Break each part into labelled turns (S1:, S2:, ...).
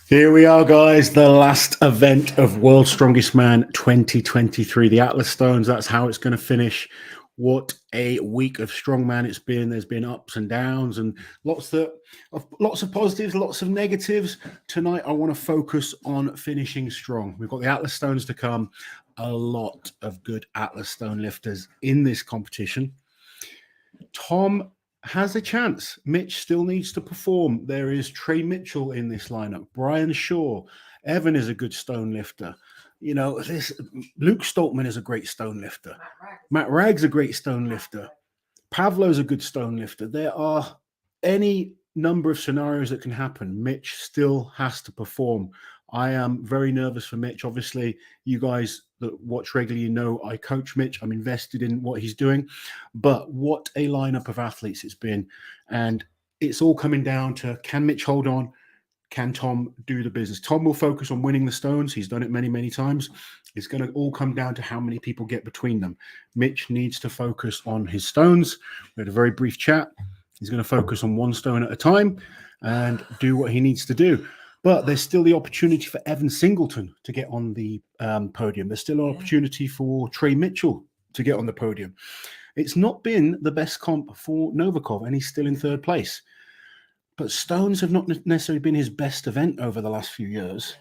S1: Here we are, guys. The last event of World's Strongest Man 2023. The Atlas Stones, that's how it's going to finish. What a week of strongman it's been. There's been ups and downs and lots of positives, lots of negatives. Tonight, I want to focus on finishing strong. We've got the Atlas Stones to come. A lot of good Atlas Stone lifters in this competition. Tom has a chance. Mitch still needs to perform. There is Trey Mitchell in this lineup. Brian Shaw. Evan is a good stone lifter. You know, Luke Stoltman is a great stone lifter. Matt Ragg's a great stone lifter. Pavlo's a good stone lifter. There are any number of scenarios that can happen. Mitch still has to perform. I am very nervous for Mitch. Obviously, you guys that watch regularly know I coach Mitch. I'm invested in what he's doing. But what a lineup of athletes it's been. And it's all coming down to, can Mitch hold on? Can Tom do the business? Tom will focus on winning the stones. He's done it many, many times. It's going to all come down to how many people get between them. Mitch needs to focus on his stones. We had a very brief chat. He's going to focus on one stone at a time and do what he needs to do. But there's still the opportunity for Evan Singleton to get on the podium. There's still an opportunity for Trey Mitchell to get on the podium. It's not been the best comp for Novikov, and he's still in third place. But stones have not necessarily been his best event over the last few years.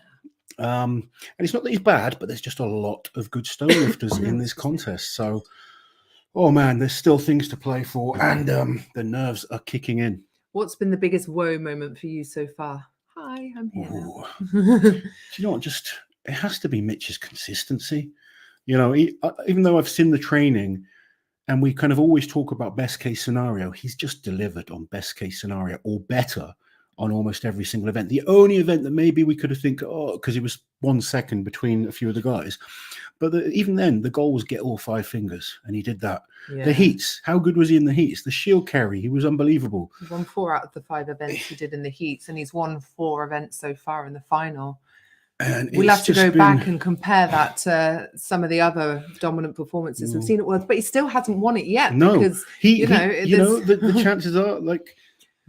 S1: And it's not that he's bad, but there's just a lot of good stone lifters in this contest. So, oh man, there's still things to play for, and the nerves are kicking in.
S2: What's been the biggest woe moment for you so far? Hi, I'm here.
S1: Do you know what? Just it has to be Mitch's consistency. You know, even though I've seen the training, and we kind of always talk about best case scenario, he's just delivered on best case scenario or better on almost every single event. The only event that maybe we could have think, because he was 1 second between a few of the guys. But even then, the goal was get all 5 fingers, and he did that. Yeah. The heats, how good was he in the heats? The shield carry, he was unbelievable.
S2: He won 4 out of the 5 events he did in the heats, and he's won 4 events so far in the final. And we'll have to go back and compare that to some of the other dominant performances we've seen at Worlds, but he still hasn't won it yet.
S1: No,
S2: because
S1: the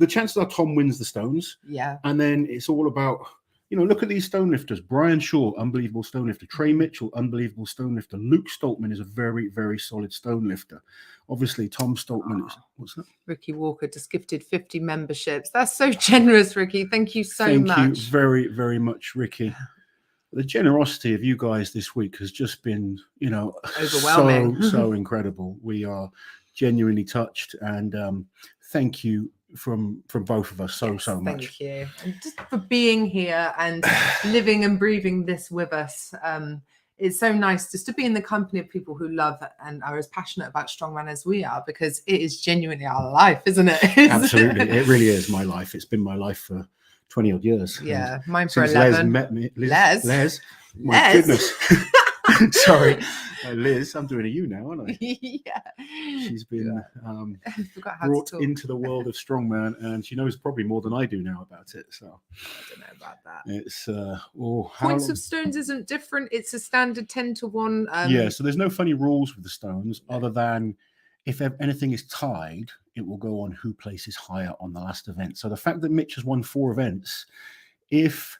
S1: chances are Tom wins the stones.
S2: Yeah,
S1: and then it's all about, look at these stone lifters. Brian Shaw, unbelievable stone lifter. Trey Mitchell, unbelievable stone lifter. Luke Stoltman is a very, very solid stone lifter. Obviously, Tom Stoltman is, what's that?
S2: Ricky Walker just gifted 50 memberships. That's so generous, Ricky. Thank you so much.
S1: Thank you very, very much, Ricky. The generosity of you guys this week has just been,
S2: overwhelming.
S1: so incredible. We are genuinely touched, and thank you from both of us so much.
S2: Thank you, and just for being here and living and breathing this with us. It's so nice just to be in the company of people who love and are as passionate about strongman as we are, because it is genuinely our life, isn't it?
S1: Absolutely, it really is my life. It's been my life for 20 odd years.
S2: Yeah, mine for 11.
S1: Les met me. Les. My goodness. Sorry, Liz. I'm doing a you now, aren't I?
S2: Yeah.
S1: She's been brought into the world of strongman, and she knows probably more than I do now about it. So
S2: I don't know about that.
S1: It's
S2: points of stones isn't different. It's a standard 10-to-1.
S1: Yeah, so there's no funny rules with the stones other than if anything is tied, it will go on who places higher on the last event. So the fact that Mitch has won 4 events, if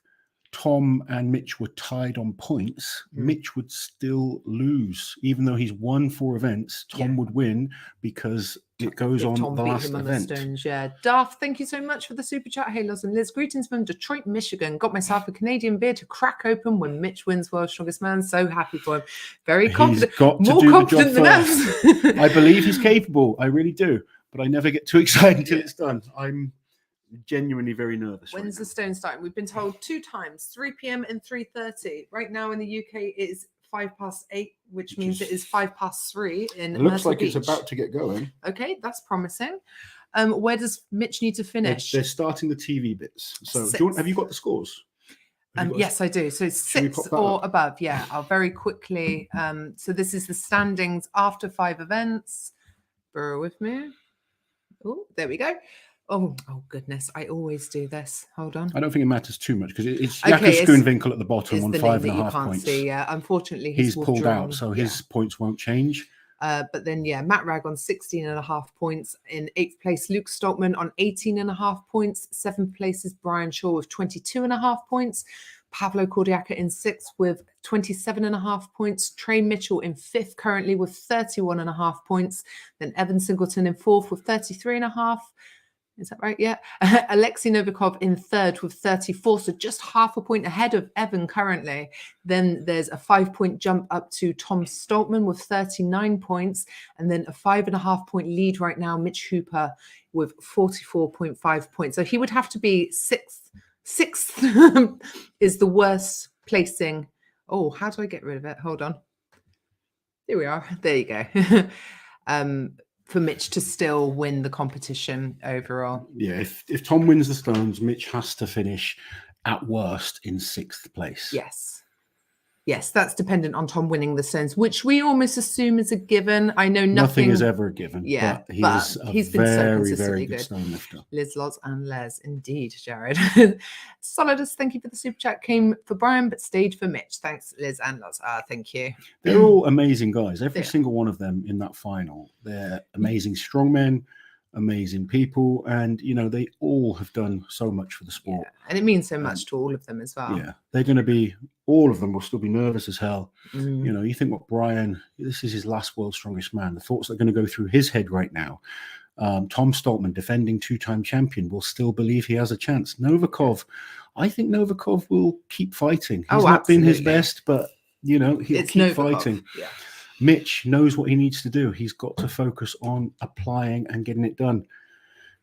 S1: Tom and Mitch were tied on points, Mitch would still lose. Even though he's won 4 events, Tom would win because it goes on the last event.
S2: Yeah. Darth, thank you so much for the super chat. Hey, Loz and Liz. Greetings from Detroit, Michigan. Got myself a Canadian beer to crack open when Mitch wins World's Strongest Man. So happy for him. Very confident.
S1: He's got
S2: more
S1: to do
S2: confident
S1: the job
S2: than us.
S1: I believe he's capable. I really do. But I never get too excited until it's done. I'm genuinely very nervous.
S2: When's the stone starting? We've been told 2 times, 3 p.m. and 3:30. Right now in the UK, it is 8:05, which means it is 3:05 in
S1: It looks
S2: Myrtle
S1: like
S2: Beach.
S1: It's about to get going.
S2: Okay, that's promising. Where does Mitch need to finish?
S1: They're starting the TV bits. So have you got the scores?
S2: Yes, I do. So it's 6 or above. Yeah, I'll very quickly. So this is the standings after 5 events. Bear with me. Oh, there we go. Oh goodness! I always do this. Hold on.
S1: I don't think it matters too much because it's Jakob Schoonwinkel at the bottom on 5.5 points.
S2: See, yeah, unfortunately,
S1: he's pulled out, so his points won't change.
S2: But then, yeah, Matt Ragg on 16.5 points. In 8th place, Luke Stoltman on 18.5 points. 7th place is Brian Shaw with 22.5 points. Pavlo Cordiaca in 6th with 27.5 points. Trey Mitchell in 5th currently with 31.5 points. Then Evan Singleton in 4th with 33.5. Is that right? Yeah. Alexei Novikov in 3rd with 34. So just half a point ahead of Evan currently. Then there's a 5-point jump up to Tom Stoltman with 39 points. And then a 5.5 point lead right now, Mitch Hooper with 44.5 points. So he would have to be 6th. 6th is the worst placing. Oh, how do I get rid of it? Hold on. Here we are. There you go. For Mitch to still win the competition overall.
S1: Yeah, if Tom wins the Stones, Mitch has to finish at worst in 6th place.
S2: Yes, that's dependent on Tom winning the Stones, which we almost assume is a given. I know nothing
S1: is ever a given.
S2: Yeah,
S1: but
S2: he's
S1: been
S2: so
S1: very,
S2: consistently
S1: very good stone lifter.
S2: Liz, Loz, and Les, indeed, Jared. Solidus, thank you for the super chat. Came for Brian, but stayed for Mitch. Thanks, Liz and Loz. Thank you.
S1: They're all amazing guys. Every single one of them in that final. They're amazing strongmen, amazing people, and they all have done so much for the sport.
S2: Yeah, and it means so much to all of them as well.
S1: Yeah, they're going to be. All of them will still be nervous as hell. You think what Brian, this is his last World's Strongest Man. The thoughts that are going to go through his head right now. Tom Stoltman, defending 2-time champion, will still believe he has a chance. Novikov, I think Novikov will keep fighting. He's not been his best, but he'll keep Novikov fighting.
S2: Yeah.
S1: Mitch knows what he needs to do. He's got to focus on applying and getting it done.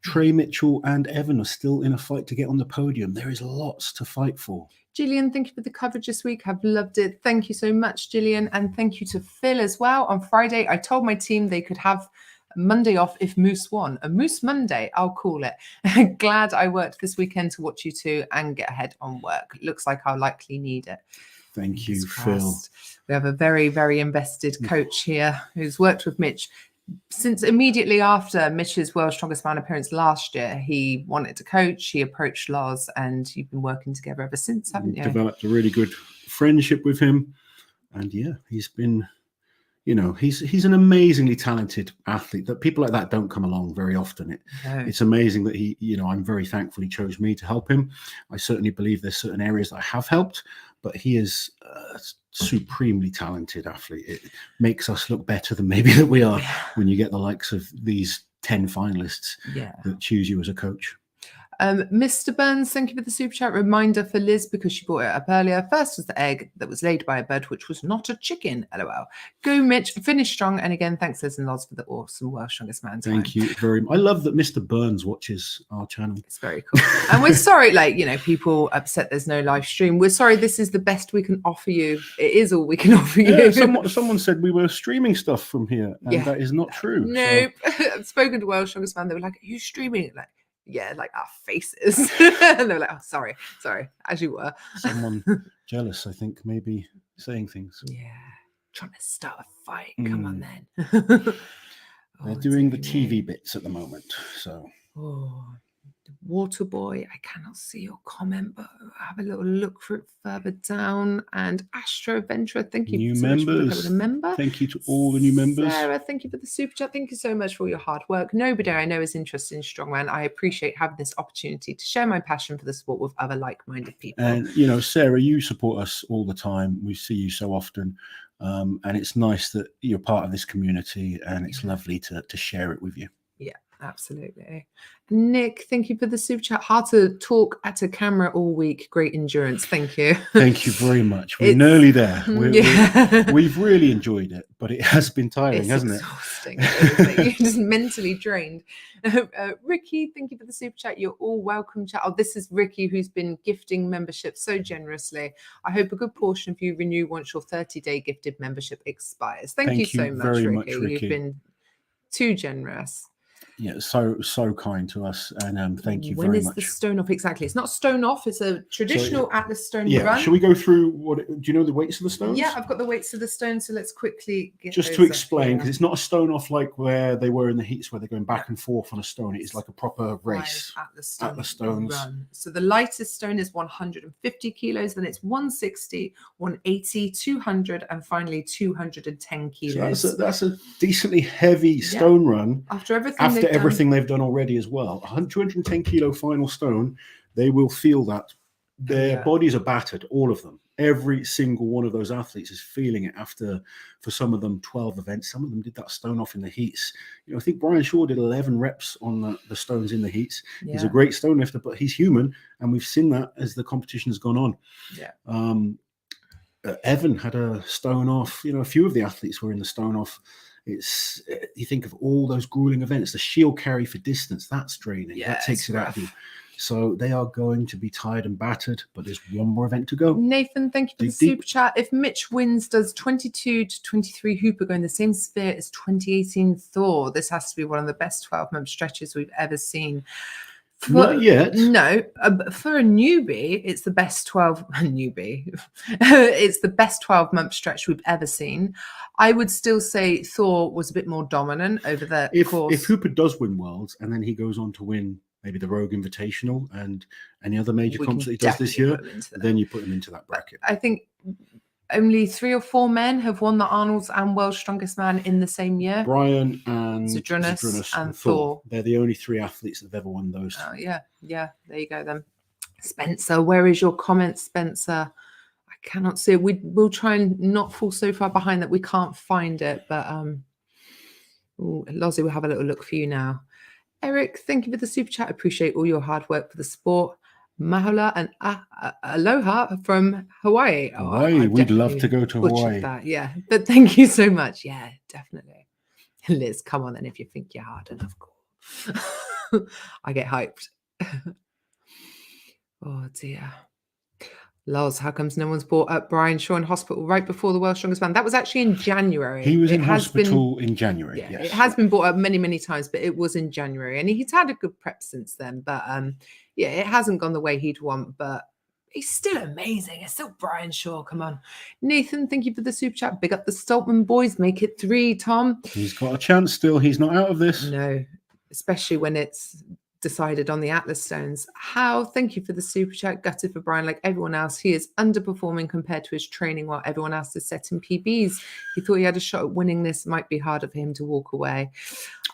S1: Trey Mitchell and Evan are still in a fight to get on the podium. There is lots to fight for.
S2: Gillian, thank you for the coverage this week. I've loved it. Thank you so much, Gillian. And thank you to Phil as well. On Friday, I told my team they could have Monday off if Moose won. A Moose Monday, I'll call it. Glad I worked this weekend to watch you two and get ahead on work. Looks like I'll likely need it.
S1: Thank you, Phil.
S2: We have a very, very invested coach here who's worked with Mitch since immediately after Mitch's World's Strongest Man appearance last year. He wanted to coach, he approached Loz, and you've been working together ever since, haven't you?
S1: Developed a really good friendship with him. And yeah, he's been, he's an amazingly talented athlete. That people like that don't come along very often. It's amazing that he, I'm very thankful he chose me to help him. I certainly believe there's certain areas that I have helped, but he is a supremely talented athlete. It makes us look better than maybe that we are when you get the likes of these 10 finalists that choose you as a coach.
S2: Mr. Burns, thank you for the super chat. Reminder for Liz, because she brought it up earlier. First was the egg that was laid by a bird, which was not a chicken. LOL. Go, Mitch. Finish strong. And again, thanks, Liz and Loz, for the awesome World's Strongest Man time.
S1: Thank you very much. I love that Mr. Burns watches our channel.
S2: It's very cool. And we're sorry, people upset there's no live stream. We're sorry, this is the best we can offer you. It is all we can offer you.
S1: Yeah, someone said we were streaming stuff from here, and that is not true.
S2: Nope. So. I've spoken to World's Strongest Man. They were like, are you streaming? Like our faces. And they were like, oh, sorry, as you were.
S1: Someone jealous, I think, maybe saying things.
S2: Yeah, trying to start a fight. Come on, then.
S1: They're doing the TV bits at the moment, so.
S2: Water Boy, I cannot see your comment, but I'll have a little look for it further down. And Astro Ventura, thank you
S1: so much for becoming a member. Thank you to all the new members.
S2: Sarah, thank you for the super chat. Thank you so much for all your hard work. Nobody I know is interested in Strongman. I appreciate having this opportunity to share my passion for the sport with other like-minded people.
S1: And Sarah, you support us all the time. We see you so often. And it's nice that you're part of this community, and it's lovely to share it with you.
S2: Yeah, absolutely. Nick, thank you for the super chat. Hard to talk at a camera all week. Great endurance. Thank you.
S1: Thank you very much. We're nearly there. We've really enjoyed it, but it has been tiring, hasn't it?
S2: It's exhausting. You're just mentally drained. Ricky, thank you for the super chat. You're all welcome, chat. Oh, this is Ricky, who's been gifting membership so generously. I hope a good portion of you renew once your 30-day gifted membership expires. Thank you so much, Ricky. You've been too generous.
S1: Yeah, so kind to us, and thank you very much.
S2: When is the stone off exactly? It's not stone off. It's a traditional Atlas stone run.
S1: Shall we go through do you know the weights of the stones?
S2: Yeah, I've got the weights of the stones. So let's quickly get
S1: just to explain, because it's not a stone off like where they were in the heats where they're going back and forth on a stone. It is like a proper race. Atlas stones.
S2: Run. So the lightest stone is 150 kilos, then it's 160, 180, 200, and finally 210 kilos.
S1: So that's a decently heavy stone run.
S2: After everything
S1: they've done already as well. 210 kilo final stone, they will feel that their bodies are battered, all of them. Every single one of those athletes is feeling it after, for some of them, 12 events. Some of them did that stone off in the heats. I think Brian Shaw did 11 reps on the stones in the heats. Yeah. He's a great stone lifter, but he's human, and we've seen that as the competition has gone on. Yeah. Evan had a stone off. A few of the athletes were in the stone off. You think of all those grueling events, the shield carry for distance, that's draining. That takes it out of you. So they are going to be tired and battered, but there's one more event to go.
S2: Nathan, thank you for the super chat. If Mitch wins, does 22 to 23 Hooper go in the same sphere as 2018 Thor? This has to be one of the best 12-month stretches we've ever seen.
S1: Not yet.
S2: No, for a newbie, it's the best it's the best 12-month stretch we've ever seen. I would still say Thor was a bit more dominant over the course.
S1: If Hooper does win Worlds and then he goes on to win maybe the Rogue Invitational and any other major comps that he does this year, then you put him into that bracket.
S2: I think only 3 or 4 men have won the Arnold's and World's Strongest Man in the same year.
S1: Brian and
S2: Zydrunas and Thor.
S1: They're the only 3 athletes that have ever won those.
S2: Oh, yeah. There you go then. Spencer, where is your comment, Spencer? I cannot see it. We'll try and not fall so far behind that we can't find it. But Lozzie will have a little look for you now. Eric, thank you for the super chat. Appreciate all your hard work for the sport. Mahola and aloha from Hawaii.
S1: We'd love to go to Hawaii.
S2: That, yeah, but thank you so much. Yeah, definitely. Liz, come on then if you think you're hard enough. I get hyped. Oh dear. Loz, how comes no one's brought up Brian Shaw in hospital right before the World's Strongest Man? That was actually in January.
S1: He was in hospital in January.
S2: Yeah, yes. It has been brought up many, many times, but it was in January. And he's had a good prep since then. But yeah, it hasn't gone the way he'd want, but he's still amazing. It's still Brian Shaw. Come on. Nathan, thank you for the super chat. Big up the Stoltman boys. Make it 3, Tom.
S1: He's got a chance still. He's not out of this.
S2: No, especially when it's decided on the Atlas stones. Thank you for the super chat. Gutted for Brian. Like everyone else, he is underperforming compared to his training while everyone else is setting PBs. He thought he had a shot at winning this. Might be harder for him to walk away.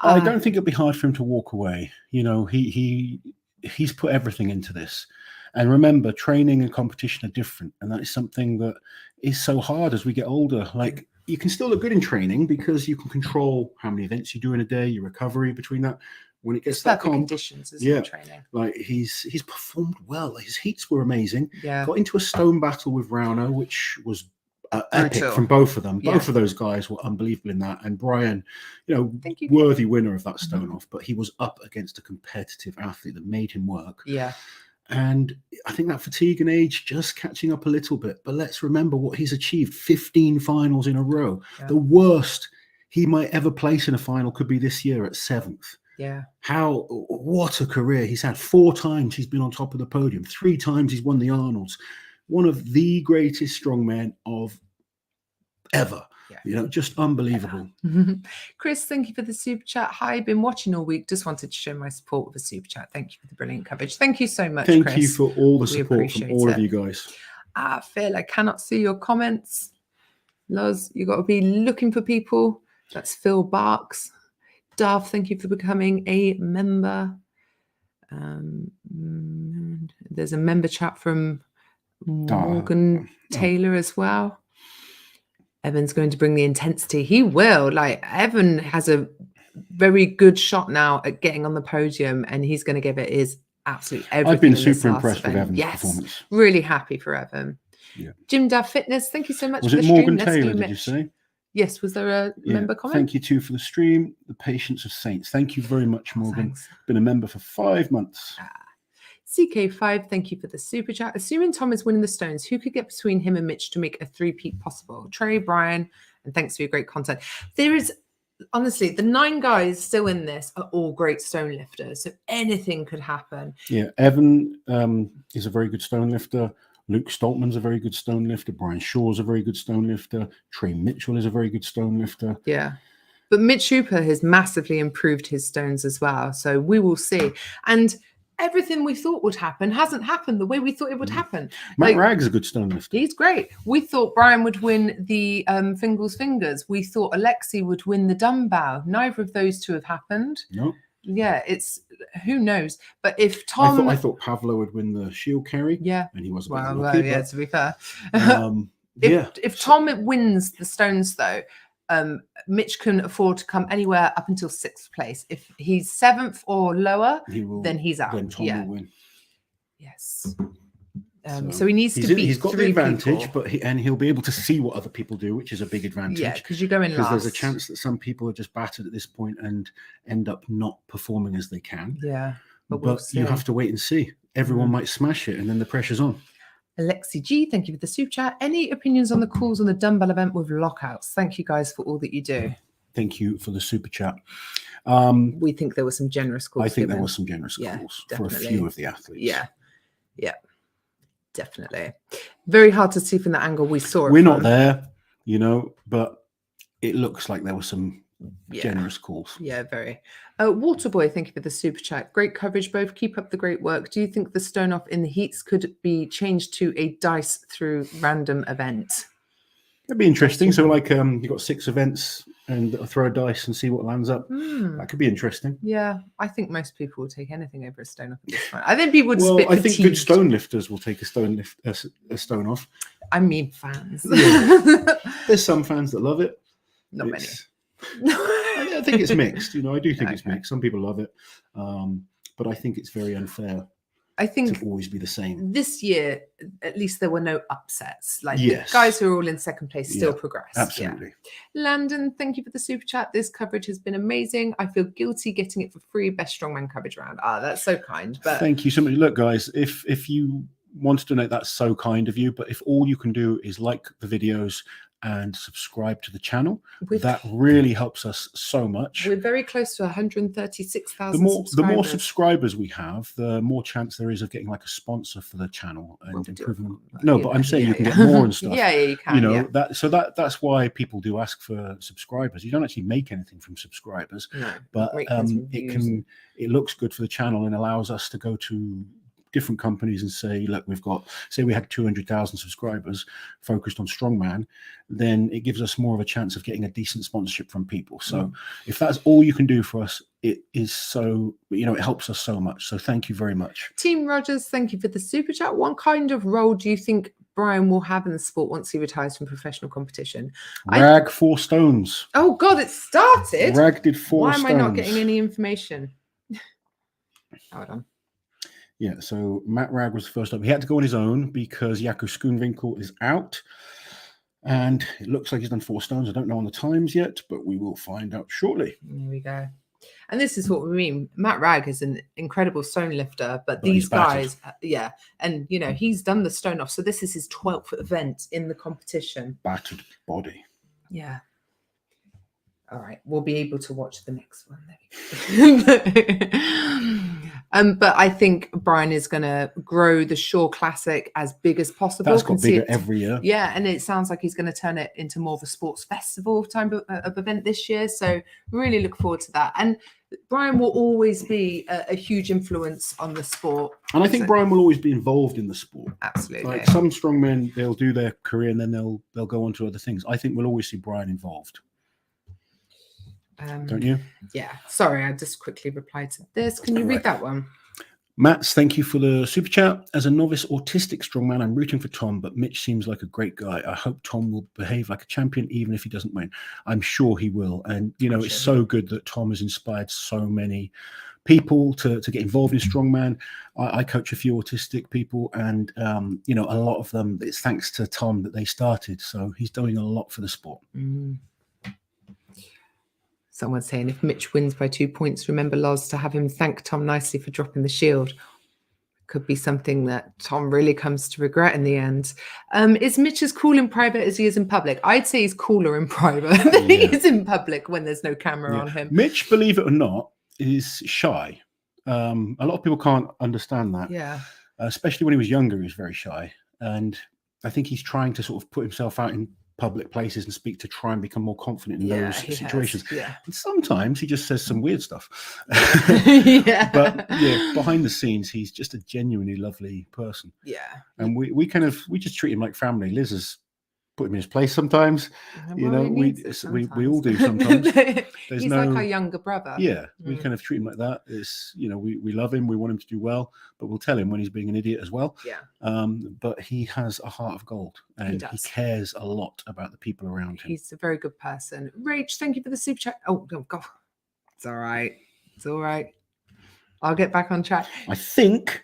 S1: I don't think it'll be hard for him to walk away. He's put everything into this. And remember, training and competition are different. And that is something that is so hard as we get older. Like, you can still look good in training because you can control how many events you do in a day, your recovery between that. When it gets
S2: it's that conditions, isn't it, training?
S1: Like he's performed well. His heats were amazing.
S2: Yeah.
S1: Got into a stone battle with Rauno, which was epic from both of them. Yeah. Both of those guys were unbelievable in that. And Brian, worthy winner of that stone off, but he was up against a competitive athlete that made him work.
S2: Yeah.
S1: And I think that fatigue and age just catching up a little bit. But let's remember what he's achieved: 15 finals in a row. Yeah. The worst he might ever place in a final could be this year at 7th.
S2: Yeah.
S1: What a career he's had. 4 times he's been on top of the podium. 3 times he's won the Arnolds. One of the greatest strongmen of ever. Yeah. Just unbelievable.
S2: Chris, thank you for the super chat. Hi, been watching all week. Just wanted to show my support with the super chat. Thank you for the brilliant coverage. Thank you so much,
S1: Chris.
S2: Thank
S1: you for all the support from all of you guys.
S2: Phil, I cannot see your comments. Loz, you got to be looking for people. That's Phil Barks. Dove, thank you for becoming a member. There's a member chat from Morgan Taylor as well. Evan's going to bring the intensity. He will. Like, Evan has a very good shot now at getting on the podium, and he's going to give it his absolute everything.
S1: I've been super impressed with Evan's performance.
S2: Really happy for Evan.
S1: Yeah.
S2: Jim Dav Fitness, thank you so much.
S1: Was it Morgan Taylor, did you say?
S2: Yes, was there a member comment?
S1: Thank you too for the stream. The Patience of Saints. Thank you very much, Morgan.
S2: Thanks.
S1: Been a member for 5 months.
S2: CK5, thank you for the super chat. Assuming Tom is winning the stones, who could get between him and Mitch to make a 3-peat possible? Trey, Brian, and thanks for your great content. There is honestly, the 9 guys still in this are all great stone lifters, so anything could happen.
S1: Yeah, Evan is a very good stone lifter. Luke Stoltman's a very good stone lifter. Brian Shaw's a very good stone lifter. Trey Mitchell is a very good stone lifter.
S2: Yeah. But Mitch Hooper has massively improved his stones as well. So we will see. And everything we thought would happen hasn't happened the way we thought it would happen.
S1: Matt Ragg's a good stone lifter.
S2: He's great. We thought Brian would win the fingers. We thought Alexi would win the dumbbell. Neither of those two have happened.
S1: No.
S2: Yeah, it's who knows. But if Tom,
S1: I thought Pavlo would win the shield carry.
S2: Yeah,
S1: and he wasn't.
S2: Well, yeah. To be fair, if Tom wins the stones though, Mitch can afford to come anywhere up until 6th place. If he's 7th or lower, then he's out.
S1: Then Tom will win.
S2: Yes. So he needs to beat.
S1: He's got the advantage, but he'll be able to see what other people do, which is a big advantage.
S2: Yeah, because you go in last.
S1: Because there's a chance that some people are just battered at this point and end up not performing as they can.
S2: Yeah,
S1: but you have to wait and see. Everyone might smash it, and then the pressure's on.
S2: Alexi G, thank you for the super chat. Any opinions on the calls on the dumbbell event with lockouts? Thank you guys for all that you do.
S1: Thank you for the super chat.
S2: We think there were some generous calls.
S1: I think there were some generous calls for a few of the athletes.
S2: Yeah, definitely. Very hard to see from the angle we saw it.
S1: We're not there, but it looks like there were some generous calls.
S2: Yeah, very. Waterboy, thank you for the super chat. Great coverage, both. Keep up the great work. Do you think the stone off in the heats could be changed to a dice through random event?
S1: That'd be interesting. So, you've got 6 events and throw a dice and see what lands up. That could be interesting.
S2: Yeah, I think most people will take anything over a stone off at this point. I think people would spit
S1: I think good stone lifters will take a stone off.
S2: I mean, fans.
S1: Yeah. There's some fans that love it.
S2: Not many.
S1: I think it's mixed. I do think it's mixed. Some people love it, but I think it's very unfair.
S2: I think
S1: to always be the same.
S2: This year, at least there were no upsets. The guys who are all in 2nd place still progress.
S1: Absolutely.
S2: Yeah. Landon, thank you for the super chat. This coverage has been amazing. I feel guilty getting it for free. Best strongman coverage round. That's so kind. But
S1: thank you so much. Look, guys, if you want to donate, that's so kind of you. But if all you can do is like the videos and subscribe to the channel, that really helps us so much.
S2: We're very close to 136,000 subscribers.
S1: The more subscribers we have, the more chance there is of getting a sponsor for the channel and improving. No, but I'm saying you can get more and stuff.
S2: Yeah, you can.
S1: That's why people do ask for subscribers. You don't actually make anything from subscribers, but it looks good for the channel and allows us to go to different companies and say, look, say we had 200,000 subscribers focused on strongman, then it gives us more of a chance of getting a decent sponsorship from people. So if that's all you can do for us, it is so, it helps us so much. So thank you very much.
S2: Team Rogers, thank you for the super chat. What kind of role do you think Brian will have in the sport once he retires from professional competition?
S1: Rag 4 stones.
S2: Oh God, it started.
S1: Rag did 4 stones.
S2: Why am I not getting any information? Hold on.
S1: Yeah, so Matt Rag was the first up. He had to go on his own because Jaco Schoenwinkel is out. And it looks like he's done 4 stones. I don't know on the times yet, but we will find out shortly.
S2: Here we go. And this is what we mean. Matt Rag is an incredible stone lifter, but these guys, and he's done the stone off. So this is his 12th event in the competition.
S1: Battered body.
S2: Yeah. All right, we'll be able to watch the next one. But I think Brian is going to grow the Shore Classic as big as possible.
S1: That's got bigger every year.
S2: Yeah, and it sounds like he's going to turn it into more of a sports festival type of event this year. So really look forward to that. And Brian will always be a huge influence on the sport.
S1: And I think Brian will always be involved in the sport.
S2: Absolutely.
S1: Some strongmen, they'll do their career and then they'll go on to other things. I think we'll always see Brian involved. Don't you?
S2: Yeah. Sorry, I just quickly replied to this. Can you read that one?
S1: Mats, thank you for the super chat. As a novice autistic strongman, I'm rooting for Tom, but Mitch seems like a great guy. I hope Tom will behave like a champion, even if he doesn't win. I'm sure he will. And, it's so good that Tom has inspired so many people to get involved in strongman. I coach a few autistic people, and, a lot of them, it's thanks to Tom that they started. So he's doing a lot for the sport.
S2: Someone's saying, if Mitch wins by 2 points, remember, Loz, to have him thank Tom nicely for dropping the shield. could be something that Tom really comes to regret in the end. Is Mitch as cool in private as he is in public? I'd say he's cooler in private than he is in public when there's no camera on him.
S1: Mitch, believe it or not, is shy. A lot of people can't understand that.
S2: Yeah.
S1: Especially when he was younger, he was very shy. And I think he's trying to sort of put himself out in public places and speak to try and become more confident in those situations.
S2: Yeah.
S1: And sometimes he just says some weird stuff.
S2: Yeah.
S1: But yeah, behind the scenes, he's just a genuinely lovely person.
S2: Yeah.
S1: And we just treat him like family. Liz has put him in his place sometimes. You know, we all do sometimes.
S2: He's like our younger brother.
S1: Yeah, we kind of treat him like that. It's, you know, we love him, we want him to do well, but we'll tell him when he's being an idiot as well.
S2: Yeah.
S1: But he has a heart of gold, and he cares a lot about the people around him.
S2: He's a very good person. Rach, thank you for the super chat. Oh God, it's all right. It's all right. I'll get back on track.
S1: I think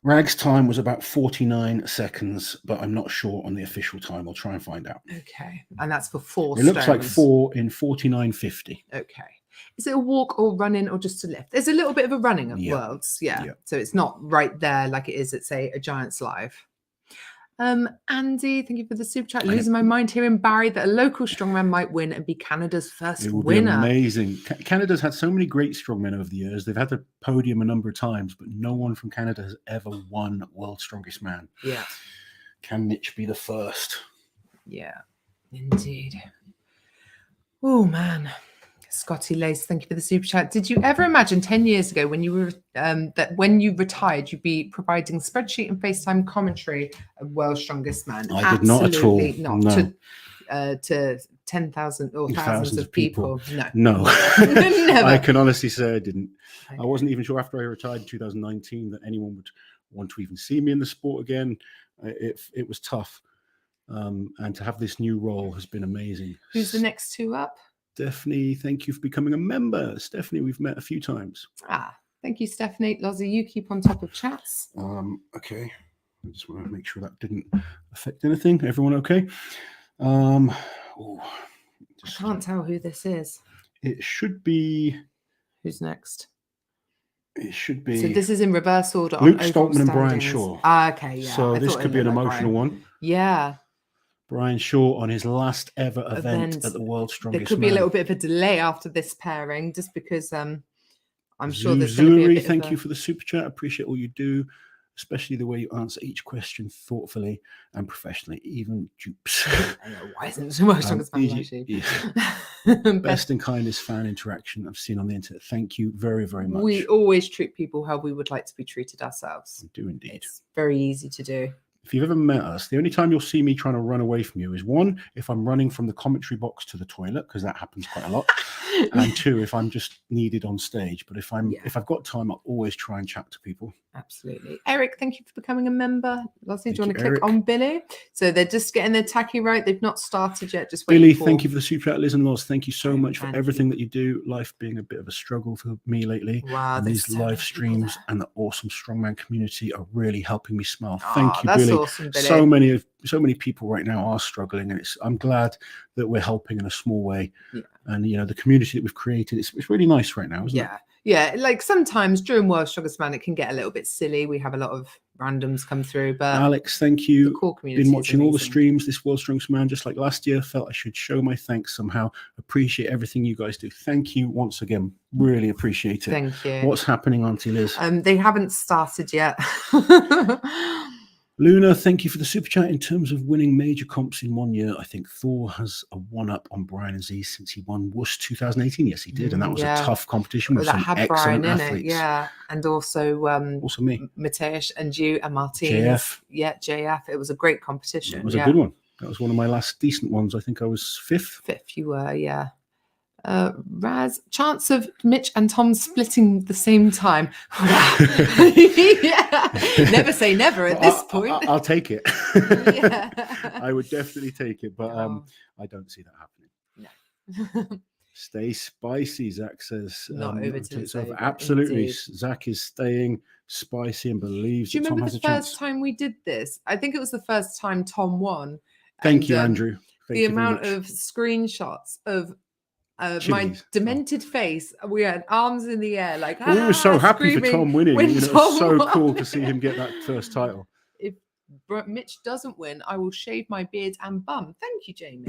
S1: Rag's time was about 49 seconds, but I'm not sure on the official time. I'll try and find out.
S2: Okay. And that's for 4
S1: It looks like 4 in 49.50.
S2: Okay. Is it a walk or running or just a lift? There's a little bit of a running at Worlds. Yeah. So it's not right there like it is at, say, a Giants Live. Andy, thank you for the super chat. Losing my mind here in Barry that a local strongman might win and be Canada's first
S1: it would
S2: winner.
S1: Be amazing. Canada's had so many great strongmen over the years. They've had the podium a number of times, but no one from Canada has ever won World's Strongest Man.
S2: Yeah.
S1: Can Mitch be the first?
S2: Yeah, indeed. Oh, man. Scotty Lace, thank you for the super chat. Did you ever imagine 10 years ago when you were that when you retired, you'd be providing spreadsheet and FaceTime commentary of World's Strongest Man?
S1: I did not at all.
S2: Not no. To 10,000 or thousands of people.
S1: No.
S2: Never.
S1: I can honestly say I didn't. Okay. I wasn't even sure after I retired in 2019 that anyone would want to even see me in the sport again. It was tough. And to have this new role has been amazing.
S2: Who's the next two up?
S1: Stephanie, thank you for becoming a member. Stephanie, we've met a few times.
S2: Thank you, Stephanie. Lozzie, you keep on top of chats.
S1: Okay. I just want to make sure that didn't affect anything. Everyone okay? I
S2: can't tell who this is.
S1: It should be.
S2: Who's next?
S1: It should be.
S2: So this is in reverse order.
S1: Luke Stoltman and Brian Shaw.
S2: Okay, yeah.
S1: So this could be an emotional one.
S2: Yeah.
S1: Brian Shaw on his last ever event at the World's Strongest Man.
S2: There could be a little bit of a delay after this pairing, just because I'm sure there's going to be a bit
S1: thank you for the super chat. I appreciate all you do, especially the way you answer each question thoughtfully and professionally, even dupes.
S2: Why isn't the World's Strongest Man?
S1: Best and kindest fan interaction I've seen on the internet. Thank you very, very much.
S2: We always treat people how we would like to be treated ourselves.
S1: We do indeed.
S2: It's very easy to do.
S1: If you've ever met us, the only time you'll see me trying to run away from you is 1, if I'm running from the commentary box to the toilet, because that happens quite a lot, and 2, if I'm just needed on stage. But if I've got time, I'll always try and chat to people.
S2: Absolutely. Eric, thank you for becoming a member. Lozzie, do you want to click on Billy? So they're just getting their tacky right. They've not started yet. Just
S1: Billy, thank you for the super chat. Liz and Loz, thank you so much for everything that you do. Life being a bit of a struggle for me lately.
S2: Wow,
S1: and these live streams and the awesome Strongman community are really helping me smile. Thank you, Billy.
S2: Awesome, Billy.
S1: So many people right now are struggling, and I'm glad that we're helping in a small way. Yeah. And the community that we've created, it's really nice right now, isn't it?
S2: Yeah, like sometimes during World's Strongest Man, it can get a little bit silly. We have a lot of randoms come through, but
S1: Alex, thank you.
S2: The core community
S1: been watching all the streams this World's Strongest Man, just like last year. Felt I should show my thanks somehow. Appreciate everything you guys do. Thank you once again. Really appreciate it.
S2: Thank you.
S1: What's happening, Auntie Liz?
S2: They haven't started yet.
S1: Luna, thank you for the super chat. In terms of winning major comps in 1 year, I think Thor has a one-up on Brian and Z since he won WUS 2018. Yes, he did, and that was a tough competition with some excellent athletes.
S2: And also
S1: me,
S2: Mateusz and you and Martin.
S1: JF.
S2: Yeah, JF. It was a great competition.
S1: It was a good one. That was one of my last decent ones. I think I was 5th.
S2: 5th, you were, yeah. Raz, chance of Mitch and Tom splitting the same time. Never say never at this point.
S1: I'll take it. I would definitely take it, but I don't see that happening. No. Stay spicy, Zach says.
S2: Not over to
S1: it's over. Absolutely. Indeed. Zach is staying spicy and believes that Tom has a chance.
S2: Do you remember the first time we did this? I think it was the first time Tom won.
S1: Thank you, Andrew.
S2: The amount of screenshots of my demented face. We had arms in the air, like
S1: we were so happy
S2: screaming,
S1: for Tom winning.
S2: when
S1: It
S2: Tom
S1: was so
S2: won.
S1: cool to see him get that first title.
S2: If Mitch doesn't win, I will shave my beard and bum. Thank you, Jamie.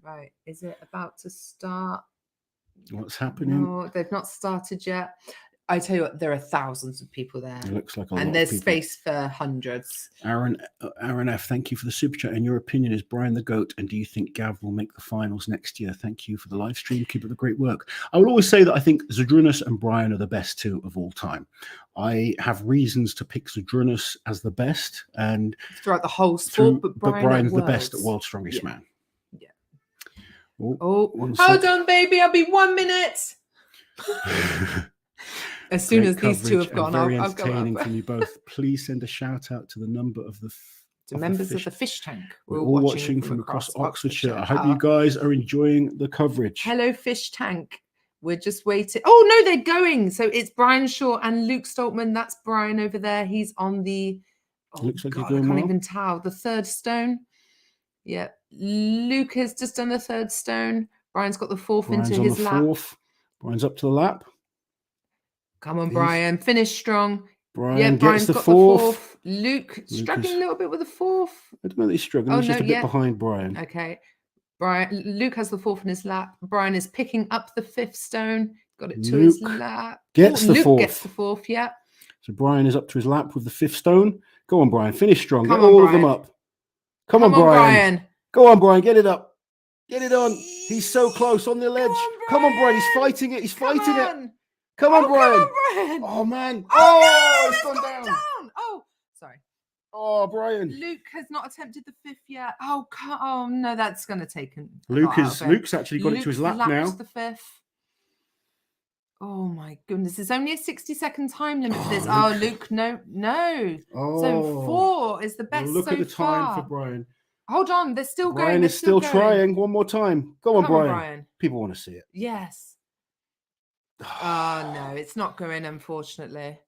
S2: Right, is it about to start?
S1: What's happening?
S2: No, they've not started yet. I tell you what, there are thousands of people there.
S1: It looks like a lot
S2: and there's
S1: of people.
S2: space for hundreds.
S1: Aaron F, thank you for the super chat. In your opinion, is Brian the GOAT? And do you think Gav will make the finals next year? Thank you for the live stream. Keep up the great work. I would always say that I think Zydrunas and Brian are the best two of all time. I have reasons to pick Zydrunas as the best, and
S2: throughout the whole sport, but
S1: Brian's the best at World's Strongest Man.
S2: Yeah.
S1: Hold
S2: on, baby. I'll be 1 minute. As soon as these two have gone,
S1: very
S2: I'll go
S1: entertaining
S2: up.
S1: from you both. Please send a shout out to the number of the
S2: members of the fish tank.
S1: We're all watching from across Oxfordshire. I hope you guys are enjoying the coverage.
S2: Hello, fish tank. We're just waiting. Oh no, they're going. So it's Brian Shaw and Luke Stoltman. That's Brian over there. He's on the.
S1: Looks like
S2: God,
S1: you're going
S2: I can't even tell. The third stone. Yeah, Luke has just done the third stone. Brian's got the fourth into his lap.
S1: Brian's up to the lap.
S2: Come on, Brian. Finish strong.
S1: Brian gets the fourth.
S2: Luke struggling a little bit with the fourth.
S1: I don't know that he's struggling. He's just a bit behind Brian.
S2: Okay. Luke has the fourth in his lap. Brian is picking up the fifth stone. Got it to his lap.
S1: Luke gets
S2: the fourth, yeah.
S1: So Brian is up to his lap with the fifth stone. Go on, Brian. Finish strong. Get all of them up. Come on, Brian. Go on, Brian. Get it up. Get it on. He's so close on the ledge. Come on, Brian. He's fighting it. He's fighting it. Come on, Brian. Oh, man. Oh, it's gone down.
S2: Oh, sorry.
S1: Oh, Brian.
S2: Luke has not attempted the fifth yet. Oh, no, that's going to take him.
S1: Luke's actually got it to his lap now.
S2: The fifth. Oh, my goodness. There's only a 60-second time limit for this. Oh, Luke, no.
S1: Oh.
S2: So 4 is the best
S1: Look at the time
S2: far.
S1: for Brian.
S2: Hold on. They're still going.
S1: Brian is still trying. One more time. Go on, Brian. People want to see it.
S2: Yes. Oh, no, it's not going, unfortunately.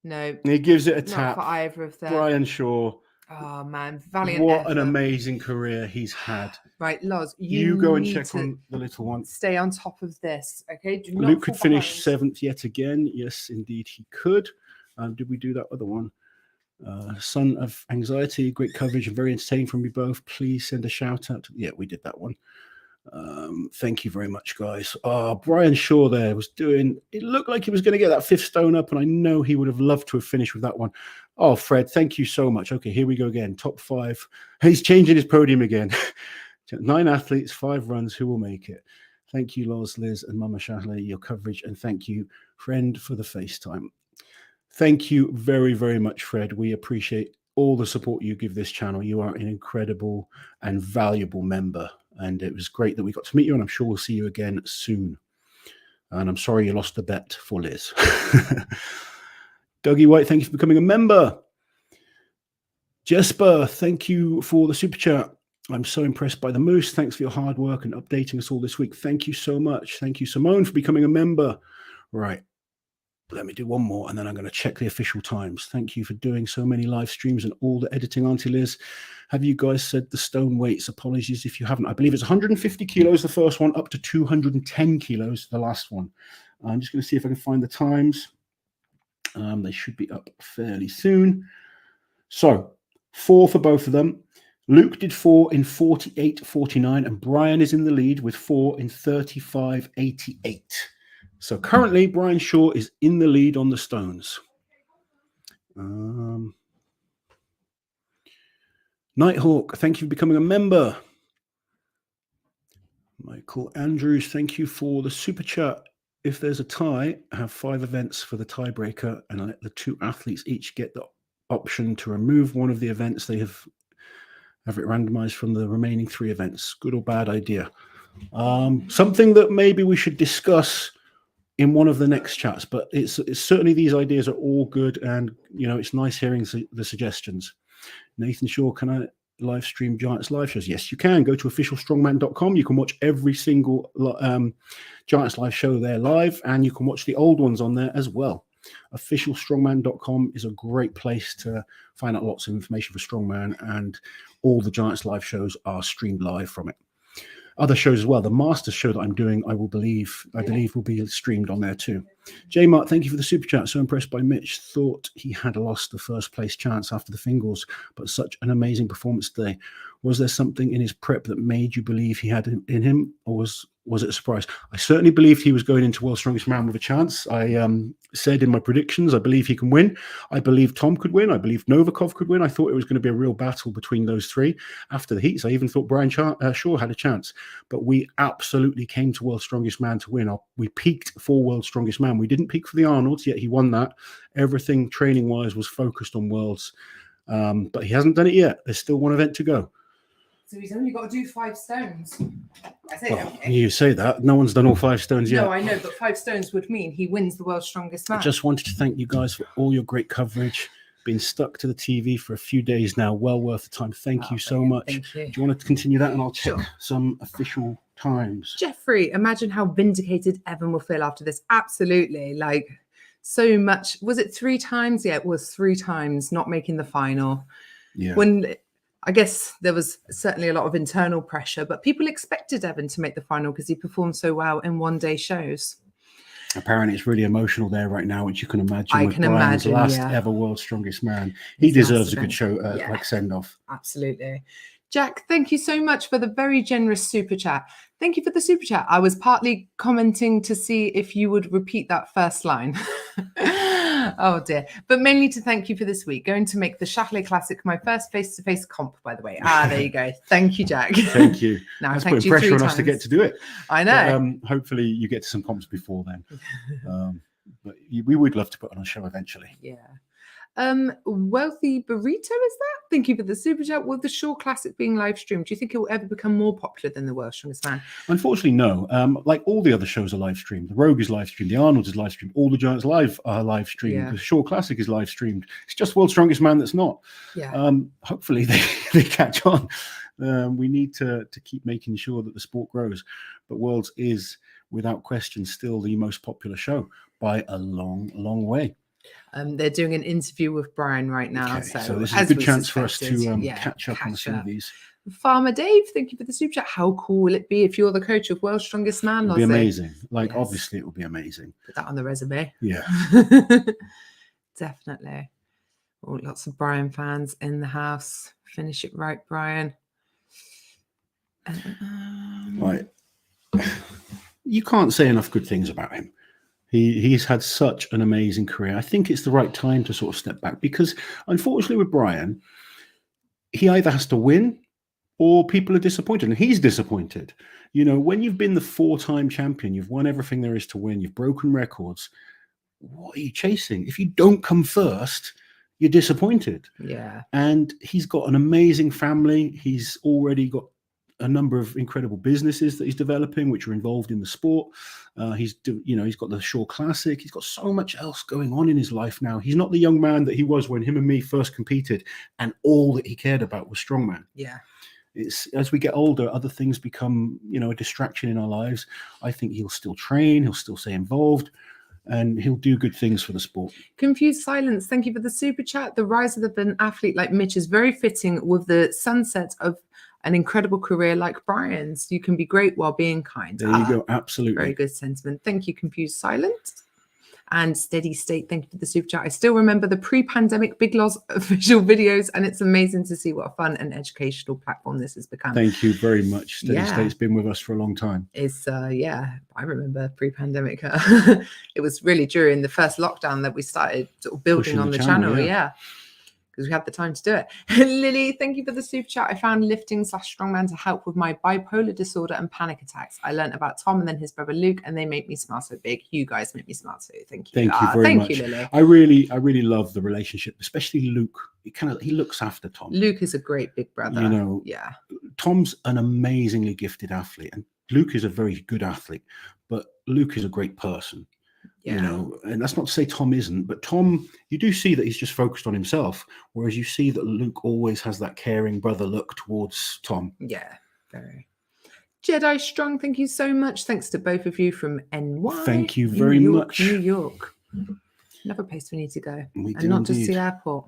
S2: No.
S1: He gives it a tap.
S2: Not for either of them.
S1: Brian Shaw.
S2: Oh, man. Valiant
S1: What
S2: effort.
S1: an amazing career he's had.
S2: Right, Loz,
S1: you go and check on the little one.
S2: Stay on top of this, okay? Do not
S1: Luke could finish 7th yet again. Yes, indeed, he could. Did we do that other one? Son of Anxiety, great coverage and very entertaining from you both. Please send a shout out. Yeah, we did that one. Thank you very much, guys. Brian Shaw there was doing, it looked like he was going to get that fifth stone up, and I know he would have loved to have finished with that one. Oh, Fred, thank you so much. Okay, here we go again. Top 5. He's changing his podium again. 9 athletes, 5 runs. Who will make it? Thank you, Loz, Liz, and Mama Shahley, your coverage, and thank you, friend, for the FaceTime. Thank you very, very much, Fred. We appreciate all the support you give this channel. You are an incredible and valuable member, and it was great that we got to meet you, and I'm sure we'll see you again soon. And I'm sorry you lost the bet for Liz. Dougie White, thank you for becoming a member. Jesper, thank you for the super chat. I'm so impressed by the moose. Thanks for your hard work and updating us all this week. Thank you so much. Thank you, Simone, for becoming a member. Right. Let me do one more, and then I'm going to check the official times. Thank you for doing so many live streams and all the editing, Auntie Liz. Have you guys said the stone weights? Apologies if you haven't. I believe it's 150 kilos, the first one, up to 210 kilos, the last one. I'm just going to see if I can find the times. They should be up fairly soon. So 4 for both of them. Luke did 4 in 48.49, and Brian is in the lead with 4 in 35.88. So currently, Brian Shaw is in the lead on the stones. Nighthawk, thank you for becoming a member. Michael Andrews, thank you for the super chat. If there's a tie, I have 5 events for the tiebreaker, and I let the 2 athletes each get the option to remove one of the events. They have it randomized from the remaining 3 events. Good or bad idea? Something that maybe we should discuss in one of the next chats, but it's certainly, these ideas are all good, and it's nice hearing the suggestions. Nathan Shaw, can I live stream Giants live shows? Yes, you can. Go to officialstrongman.com. You can watch every single Giants live show there live, and you can watch the old ones on there as well. Officialstrongman.com is a great place to find out lots of information for Strongman, and all the Giants live shows are streamed live from it. other shows as well. The Masters show that I'm doing, I believe will be streamed on there too. J Mart, thank you for the super chat. So impressed by Mitch. Thought he had lost the first place chance after the Fingals, but such an amazing performance today. Was there something in his prep that made you believe he had it in him, or was it a surprise? I certainly believed he was going into World's Strongest Man with a chance. I said in my predictions, I believe he can win. I believe Tom could win. I believe Novikov could win. I thought it was going to be a real battle between those three. After the heats, I even thought Brian Shaw had a chance. But we absolutely came to World's Strongest Man to win. We peaked for World's Strongest Man. We didn't peak for the Arnolds, yet he won that. Everything training-wise was focused on Worlds. But he hasn't done it yet. There's still one event to go.
S2: So he's only got to do 5 stones.
S1: You say that. No one's done all 5 stones yet.
S2: No, I know, but 5 stones would mean he wins the World's Strongest Man.
S1: I just wanted to thank you guys for all your great coverage. Been stuck to the TV for a few days now. Well worth the time. Thank you so much.
S2: Thank you.
S1: Do you want to continue that? And I'll check some official times.
S2: Jeffrey, imagine how vindicated Evan will feel after this. Absolutely. Like, so much. Was it 3 times? Yeah, it was 3 times not making the final.
S1: Yeah.
S2: When I guess there was certainly a lot of internal pressure, but people expected Evan to make the final because he performed so well in one-day shows.
S1: Apparently, it's really emotional there right now, which you can imagine.
S2: I
S1: with
S2: can
S1: Brian's
S2: imagine,
S1: last
S2: yeah.
S1: ever World's Strongest Man. He deserves a good show, like send-off.
S2: Absolutely. Jack, thank you so much for the very generous super chat. Thank you for the super chat. I was partly commenting to see if you would repeat that first line. Oh dear. But mainly to thank you for this week. Going to make the Châtelet Classic my first face-to-face comp, by the way. There you go. Thank you, Jack.
S1: Thank you.
S2: Now,
S1: that's putting pressure on us to get to do it.
S2: I know.
S1: But, hopefully you get to some comps before then. But we would love to put on a show eventually.
S2: Yeah. Wealthy Burrito, is that? Thank you for the super chat. Will the Shaw Classic being live streamed, do you think it will ever become more popular than the World's Strongest Man?
S1: Unfortunately, no. Like all the other shows are live streamed. The Rogue is live streamed. The Arnold's is live streamed. All the Giants Live are live streamed.
S2: Yeah.
S1: The Shaw Classic is live streamed. It's just World's Strongest Man that's not.
S2: Yeah.
S1: Hopefully they catch on. We need to keep making sure that the sport grows. But Worlds is, without question, still the most popular show by a long, long way.
S2: They're doing an interview with Brian right now.
S1: Okay, so this is a good chance for us to catch up on some of these.
S2: Farmer Dave, thank you for the super chat. How cool will it be if you're the coach of World's Strongest Man?
S1: It'll be amazing. Like, obviously, it will be amazing.
S2: Put that on the resume.
S1: Yeah.
S2: Definitely. Oh, lots of Brian fans in the house. Finish it right, Brian.
S1: Right. You can't say enough good things about him. He's had such an amazing career. I think it's the right time to sort of step back because, unfortunately, with Brian, he either has to win or people are disappointed, and he's disappointed. You know, when you've been the 4-time champion, you've won everything there is to win, you've broken records, what are you chasing? If you don't come first, you're disappointed.
S2: Yeah. And
S1: he's got an amazing family. He's already got a number of incredible businesses that he's developing, which are involved in the sport. He's got the Shaw Classic. He's got so much else going on in his life now. He's not the young man that he was when him and me first competed, and all that he cared about was strongman.
S2: Yeah.
S1: It's as we get older, other things become, a distraction in our lives. I think he'll still train. He'll still stay involved. And he'll do good things for the sport.
S2: Confused Silence, thank you for the super chat. The rise of an athlete like Mitch is very fitting with the sunset of an incredible career like Brian's. You can be great while being kind.
S1: There you go. Absolutely.
S2: Very good sentiment. Thank you, Confused Silence. And Steady State, thank you for the super chat. I still remember the pre-pandemic Big Loss official videos, and it's amazing to see what a fun and educational platform this has become.
S1: Thank you very much. Steady State's been with us for a long time.
S2: It's I remember pre-pandemic. It was really during the first lockdown that we started sort of building on the channel. Yeah. Because we had the time to do it. Lily, thank you for the super chat. I found lifting/strongman to help with my bipolar disorder and panic attacks. I learned about Tom and then his brother Luke, and they make me smile so big. You guys make me smile too. Thank you.
S1: Thank you very much. Thank you, Lily. I really love the relationship, especially Luke. He looks after Tom.
S2: Luke is a great big brother. Yeah.
S1: Tom's an amazingly gifted athlete, and Luke is a very good athlete, but Luke is a great person.
S2: Yeah.
S1: And that's not to say Tom isn't, but Tom, you do see that he's just focused on himself, whereas you see that Luke always has that caring brother look towards Tom.
S2: Yeah, very. Jedi Strong, thank you so much. Thanks to both of you from NY.
S1: Thank you very much.
S2: New York. Another place we need to go.
S1: We
S2: and not just the airport.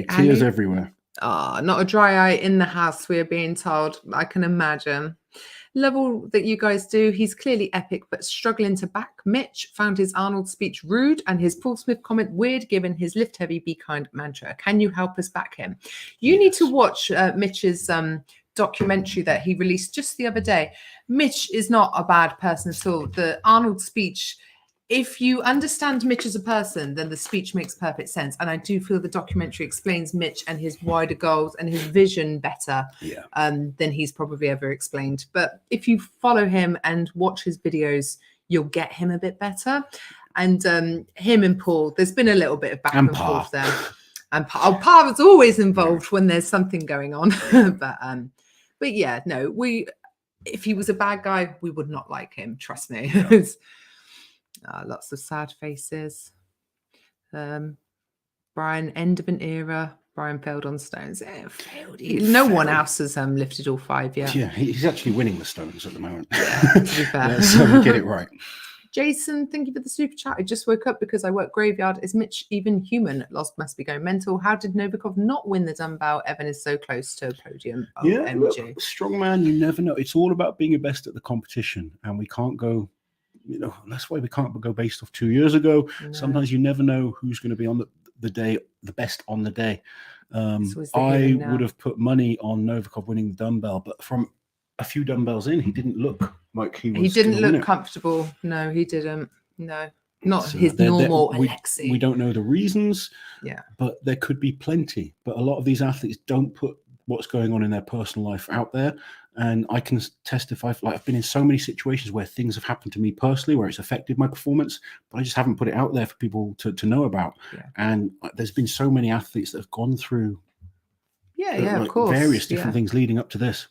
S1: Tears everywhere.
S2: Not a dry eye in the house, we are being told. I can imagine. Level that you guys do. He's clearly epic, but struggling to back. Mitch found his Arnold speech rude and his Paul Smith comment weird, given his lift heavy, be kind mantra. Can you help us back him? You need to watch Mitch's documentary that he released just the other day. Mitch is not a bad person at all. The Arnold speech, if you understand Mitch as a person, then the speech makes perfect sense. And I do feel the documentary explains Mitch and his wider goals and his vision better than he's probably ever explained. But if you follow him and watch his videos, you'll get him a bit better. And him and Paul, there's been a little bit of back and forth there. And Pa was always involved when there's something going on. But yeah, no, if he was a bad guy, we would not like him. Trust me. Yeah. Lots of sad faces. Brian, end of an era. Brian failed on stones. Failed. No one else has lifted all 5 yet.
S1: Yeah, he's actually winning the stones at the moment.
S2: Yeah, to be fair.
S1: Let's get it right.
S2: Jason, thank you for the super chat. I just woke up because I work graveyard. Is Mitch even human? Lost must be going mental. How did Novikov not win the dumbbell? Evan is so close to a podium.
S1: Yeah, look, strongman, you never know. It's all about being your best at the competition, and we can't go. That's why we can't go based off 2 years ago. No. Sometimes you never know who's going to be on the day, the best on the day. I would have put money on Novikov winning the dumbbell, but from a few dumbbells in, he didn't look like he was.
S2: He didn't look comfortable. No, he didn't. No, not his normal Alexei.
S1: We don't know the reasons. Yeah, but there could be plenty. But a lot of these athletes don't put what's going on in their personal life out there. And I can testify, I've been in so many situations where things have happened to me personally, where it's affected my performance, but I just haven't put it out there for people to know about. Yeah. And there's been so many athletes that have gone through
S2: of course,
S1: various different things leading up to this.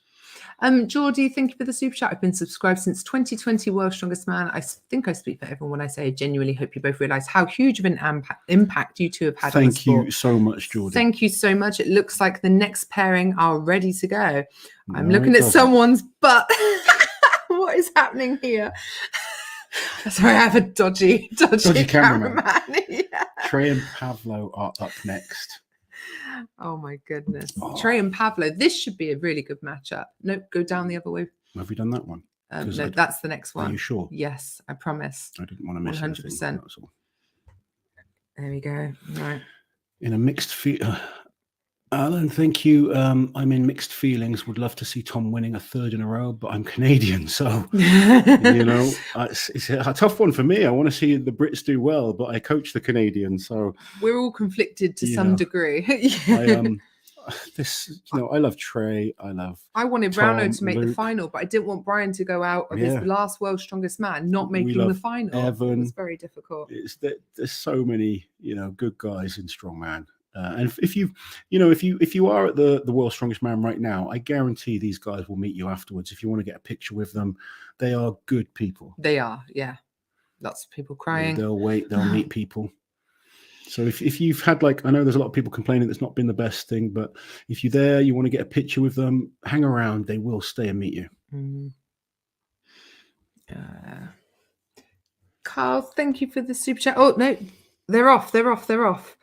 S2: Geordie, thank you for the super chat. I've been subscribed since 2020, World's Strongest Man. I think I speak for everyone when I say I genuinely hope you both realise how huge of an impact you two have had on the sport.
S1: Thank you so much, Geordie.
S2: Thank you so much. It looks like the next pairing are ready to go. I'm looking at someone's butt. What is happening here? Sorry, I have a dodgy cameraman.
S1: Yeah. Trey and Pavlo are up next.
S2: Oh my goodness. Trey and Pavlo. This should be a really good matchup. Nope, go down the other way.
S1: Have we done that one?
S2: No, that's the next one.
S1: Are you sure?
S2: Yes, I promise.
S1: I didn't want to miss
S2: 100%. There we go. Right.
S1: In a mixed Alan, thank you. I'm in mixed feelings. Would love to see Tom winning a third in a row, but I'm Canadian, so it's a tough one for me. I want to see the Brits do well, but I coach the Canadians, so
S2: we're all conflicted to some degree.
S1: I love Trey. I wanted
S2: Browno to make the final, but I didn't want Brian to go out of his last World's Strongest Man not making the final.
S1: Evan.
S2: It was very difficult.
S1: There's so many good guys in strongman. And if you are at the World's Strongest Man right now, I guarantee these guys will meet you afterwards. If you want to get a picture with them, they are good people.
S2: They are, yeah. Lots of people crying.
S1: They'll meet people. So if you've had I know there's a lot of people complaining that's not been the best thing, but if you're there, you want to get a picture with them, hang around. They will stay and meet you.
S2: Carl, thank you for the super chat. Oh no, they're off.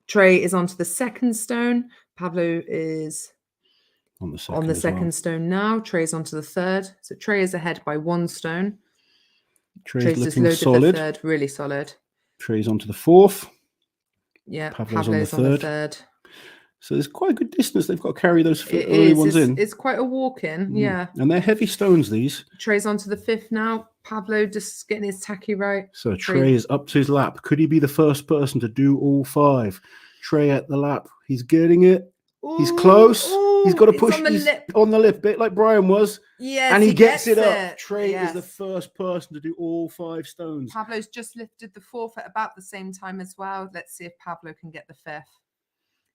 S2: Trey is onto the second stone. Pavlo is on the second stone now. Trey's onto the third. So Trey is ahead by 1 stone.
S1: Trey's looking solid.
S2: The third, really solid.
S1: Trey's onto the fourth.
S2: Yeah,
S1: Pavlo's on the third. So there's quite a good distance. They've got to carry those early ones in.
S2: It's quite a walk in, yeah.
S1: And they're heavy stones, these.
S2: Trey's onto the 5th now. Pavlo just getting his tacky right.
S1: So Trey is up to his lap. Could he be the first person to do all 5? Trey at the lap. He's getting it. He's close. He's got to push on the lip, bit like Brian was.
S2: Yes,
S1: and he gets it up. Trey is the first person to do all 5 stones.
S2: Pavlo's just lifted the 4th at about the same time as well. Let's see if Pavlo can get the 5th.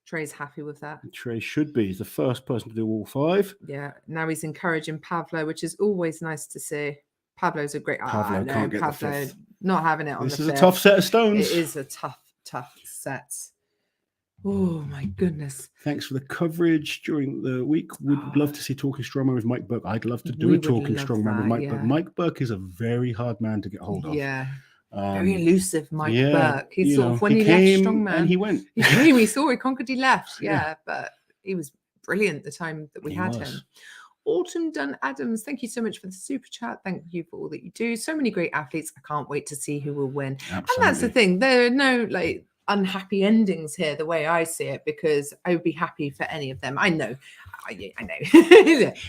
S2: Trey's happy with that.
S1: Trey should be. He's the first person to do all 5.
S2: Yeah. Now he's encouraging Pavlo, which is always nice to see. Pavlo's a great.
S1: Pavlo can't get the 5th.
S2: Not having it on the 5th.
S1: This is a tough set of stones.
S2: It is a tough set. Oh my goodness.
S1: Thanks for the coverage during the week. Would love to see Talking Strongman with Mike Burke. I'd love to do a Talking Strongman with Mike Burke. Mike Burke is a very hard man to get hold of.
S2: Yeah. Very elusive, Mike
S1: yeah,
S2: Burke. He's sort of when he
S1: came
S2: left Strongman,
S1: and he went.
S2: He came, he saw, he conquered, he left.
S1: Yeah.
S2: Yeah, but he was brilliant the time that we had him. Autumn Dunn Adams, thank you so much for the super chat. Thank you for all that you do. So many great athletes. I can't wait to see who will win.
S1: Absolutely.
S2: And that's the thing. There are no like unhappy endings here, the way I see it, because I would be happy for any of them. I know. We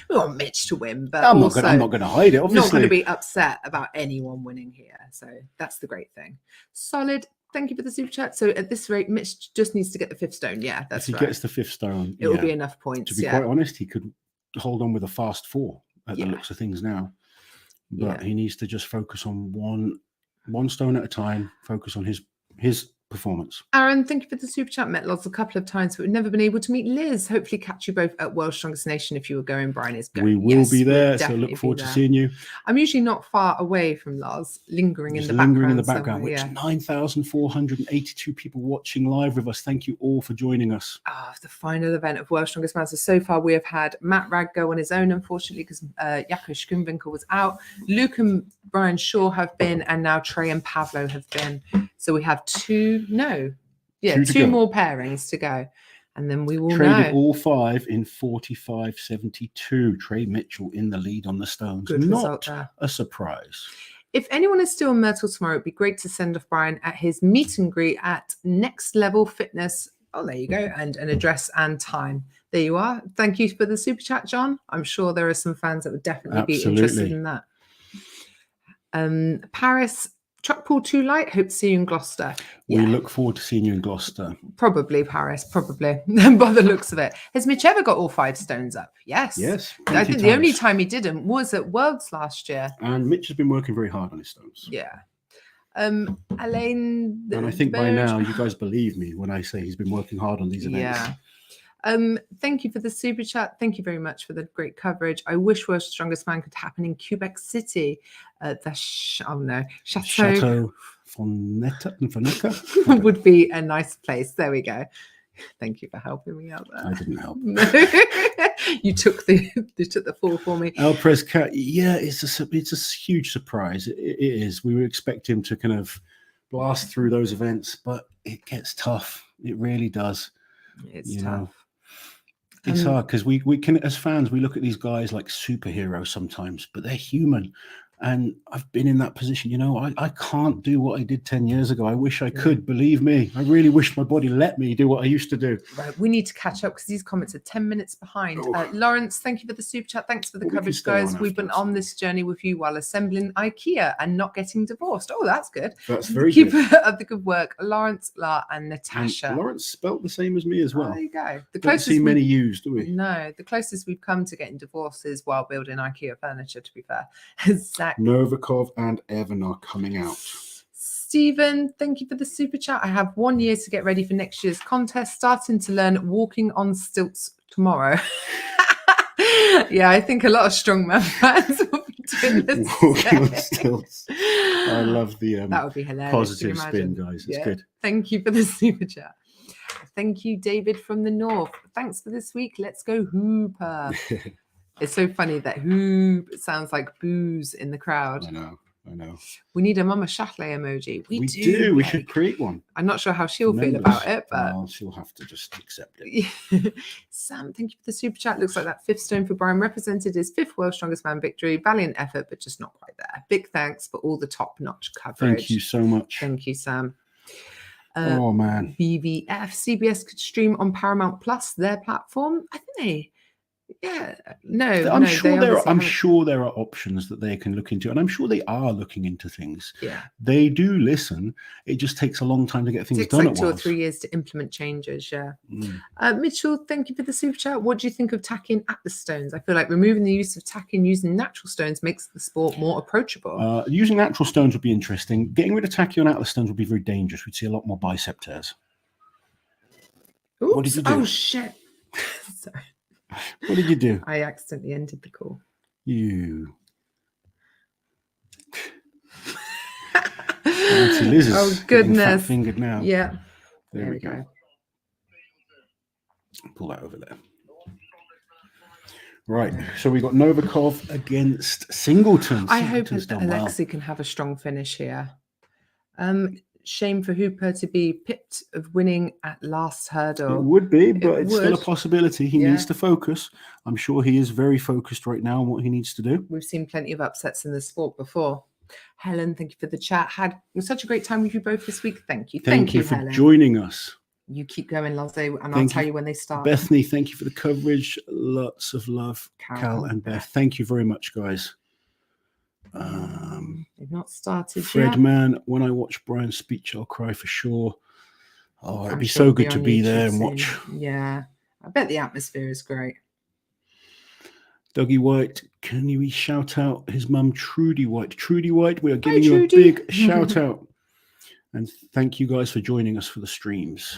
S2: want Mitch to win, but
S1: I'm not going to hide it. Obviously,
S2: not going to be upset about anyone winning here. So that's the great thing. Solid. Thank you for the super chat. So at this rate, Mitch just needs to get the 5th stone. Yeah, that's
S1: if he gets the 5th stone,
S2: it will be enough points.
S1: To be quite honest, he could hold on with a fast 4 at the looks of things now. But he needs to just focus on one stone at a time. Focus on his performance.
S2: Aaron, thank you for the super chat. Met Loz a couple of times, but we've never been able to meet Liz. Hopefully catch you both at World's Strongest Nation if you were going. Brian is going.
S1: We will be there, so look forward to seeing you.
S2: I'm usually not far away from Lars, lingering in the background.
S1: Which 9,482 people watching live with us. Thank you all for joining us.
S2: The final event of World's Strongest Man. So far we have had Matt Ragg go on his own, unfortunately, because Jakob Skumvinkel was out. Luke and Brian Shaw have been, and now Trey and Pavlo have been. So we have two more pairings to go. And then we will
S1: traded all 5 in 45.72. Trey Mitchell in the lead on the stones.
S2: Good
S1: Not a surprise.
S2: If anyone is still in Myrtle tomorrow, it'd be great to send off Brian at his meet and greet at Next Level Fitness. Oh, there you go. And an address and time. There you are. Thank you for the super chat, John. I'm sure there are some fans that would definitely be interested in that. Paris, truck pool too light. Hope to see you in Gloucester.
S1: We look forward to seeing you in Gloucester.
S2: Probably Paris, probably. By the looks of it. Has Mitch ever got all 5 stones up? Yes. I think the only time he didn't was at Worlds last year.
S1: And Mitch has been working very hard on his stones.
S2: Yeah. Elaine.
S1: And I think by now you guys believe me when I say he's been working hard on these events.
S2: Yeah. Thank you for the super chat. Thank you very much for the great coverage. I wish World's Strongest Man could happen in Quebec City. Chateau Fonneca would be a nice place. There we go. Thank you for helping me out there.
S1: I didn't help.
S2: You took the fall for me.
S1: El Prescat, it's a huge surprise. It is. We would expect him to kind of blast through those events, but it gets tough. It really does.
S2: It's tough.
S1: It's hard because we can, as fans, we look at these guys like superheroes sometimes, but they're human. And I've been in that position. I can't do what I did 10 years ago. I wish I could, believe me. I really wish my body let me do what I used to do.
S2: Right, we need to catch up because these comments are 10 minutes behind. Lawrence, thank you for the super chat. Thanks for the coverage, guys. We've been on this journey with you while assembling IKEA and not getting divorced. Oh, that's good.
S1: That's very good.
S2: Keep up the good work. Lawrence, La, and Natasha.
S1: And Lawrence spelt the same as me as well.
S2: There you go.
S1: The closest see many used, do we?
S2: No, the closest we've come to getting divorced is while building IKEA furniture, to be fair. Zach.
S1: Novikov and Evan are coming out.
S2: Stephen, thank you for the super chat. I have 1 year to get ready for next year's contest, starting to learn walking on stilts tomorrow. Yeah, I think a lot of strongman fans will be doing this.
S1: Walking on stilts. I love the
S2: that would be hilarious,
S1: positive spin, guys. It's good.
S2: Thank you for the super chat. Thank you, David from the North. Thanks for this week. Let's go Hooper. It's so funny that hoop sounds like booze in the crowd.
S1: I know.
S2: We need a Mama Chatelet emoji. We
S1: do. We should create one.
S2: I'm not sure how she'll feel about it, but
S1: she'll have to just accept it.
S2: Sam, thank you for the super chat. Looks like that 5th stone for Brian represented his 5th World's Strongest Man victory. Valiant effort, but just not quite there. Big thanks for all the top-notch coverage.
S1: Thank you so much.
S2: Thank you, Sam.
S1: Oh man.
S2: BVF, CBS could stream on Paramount Plus, their platform. I think they. Yeah, no.
S1: I'm sure there are options that they can look into, and I'm sure they are looking into things.
S2: Yeah,
S1: they do listen. It just takes a long time to get things done.
S2: It takes like 2 or 3 years to implement changes. Yeah. Mitchell, thank you for the super chat. What do you think of tacking at the stones? I feel like removing the use of tacking using natural stones makes the sport more approachable.
S1: Using natural stones would be interesting. Getting rid of tacky on atlas stones would be very dangerous. We'd see a lot more bicep tears.
S2: Oops.
S1: What did you do?
S2: Oh shit! Sorry.
S1: What did you do?
S2: I accidentally ended the call.
S1: You. Liz is
S2: oh goodness!
S1: Fingered now.
S2: Yeah.
S1: There we go. Pull that over there. Right. So we got Novikov against Singleton.
S2: I hope that Alexei can have a strong finish here. Shame for Hooper to be pipped of winning at last hurdle.
S1: It would be, but it's still a possibility. He needs to focus. I'm sure he is very focused right now on what he needs to do.
S2: We've seen plenty of upsets in the sport before. Helen, thank you for the chat. Had such a great time with you both this week. Thank you.
S1: Thank you for
S2: Helen.
S1: joining us.
S2: You keep going, Lozzie, and I'll tell you when they start.
S1: Bethany, thank you for the coverage. Lots of love, Cal and Beth. Thank you very much, guys.
S2: They've not started
S1: Fred
S2: yet.
S1: Man, when I watch Brian's speech, I'll cry for sure. Oh, it'd be so good to be there and watch.
S2: Yeah, I bet the atmosphere is great.
S1: Dougie White, can you shout out his mum, Trudy White? Trudy White, we are giving you a big shout out. And thank you guys for joining us for the streams.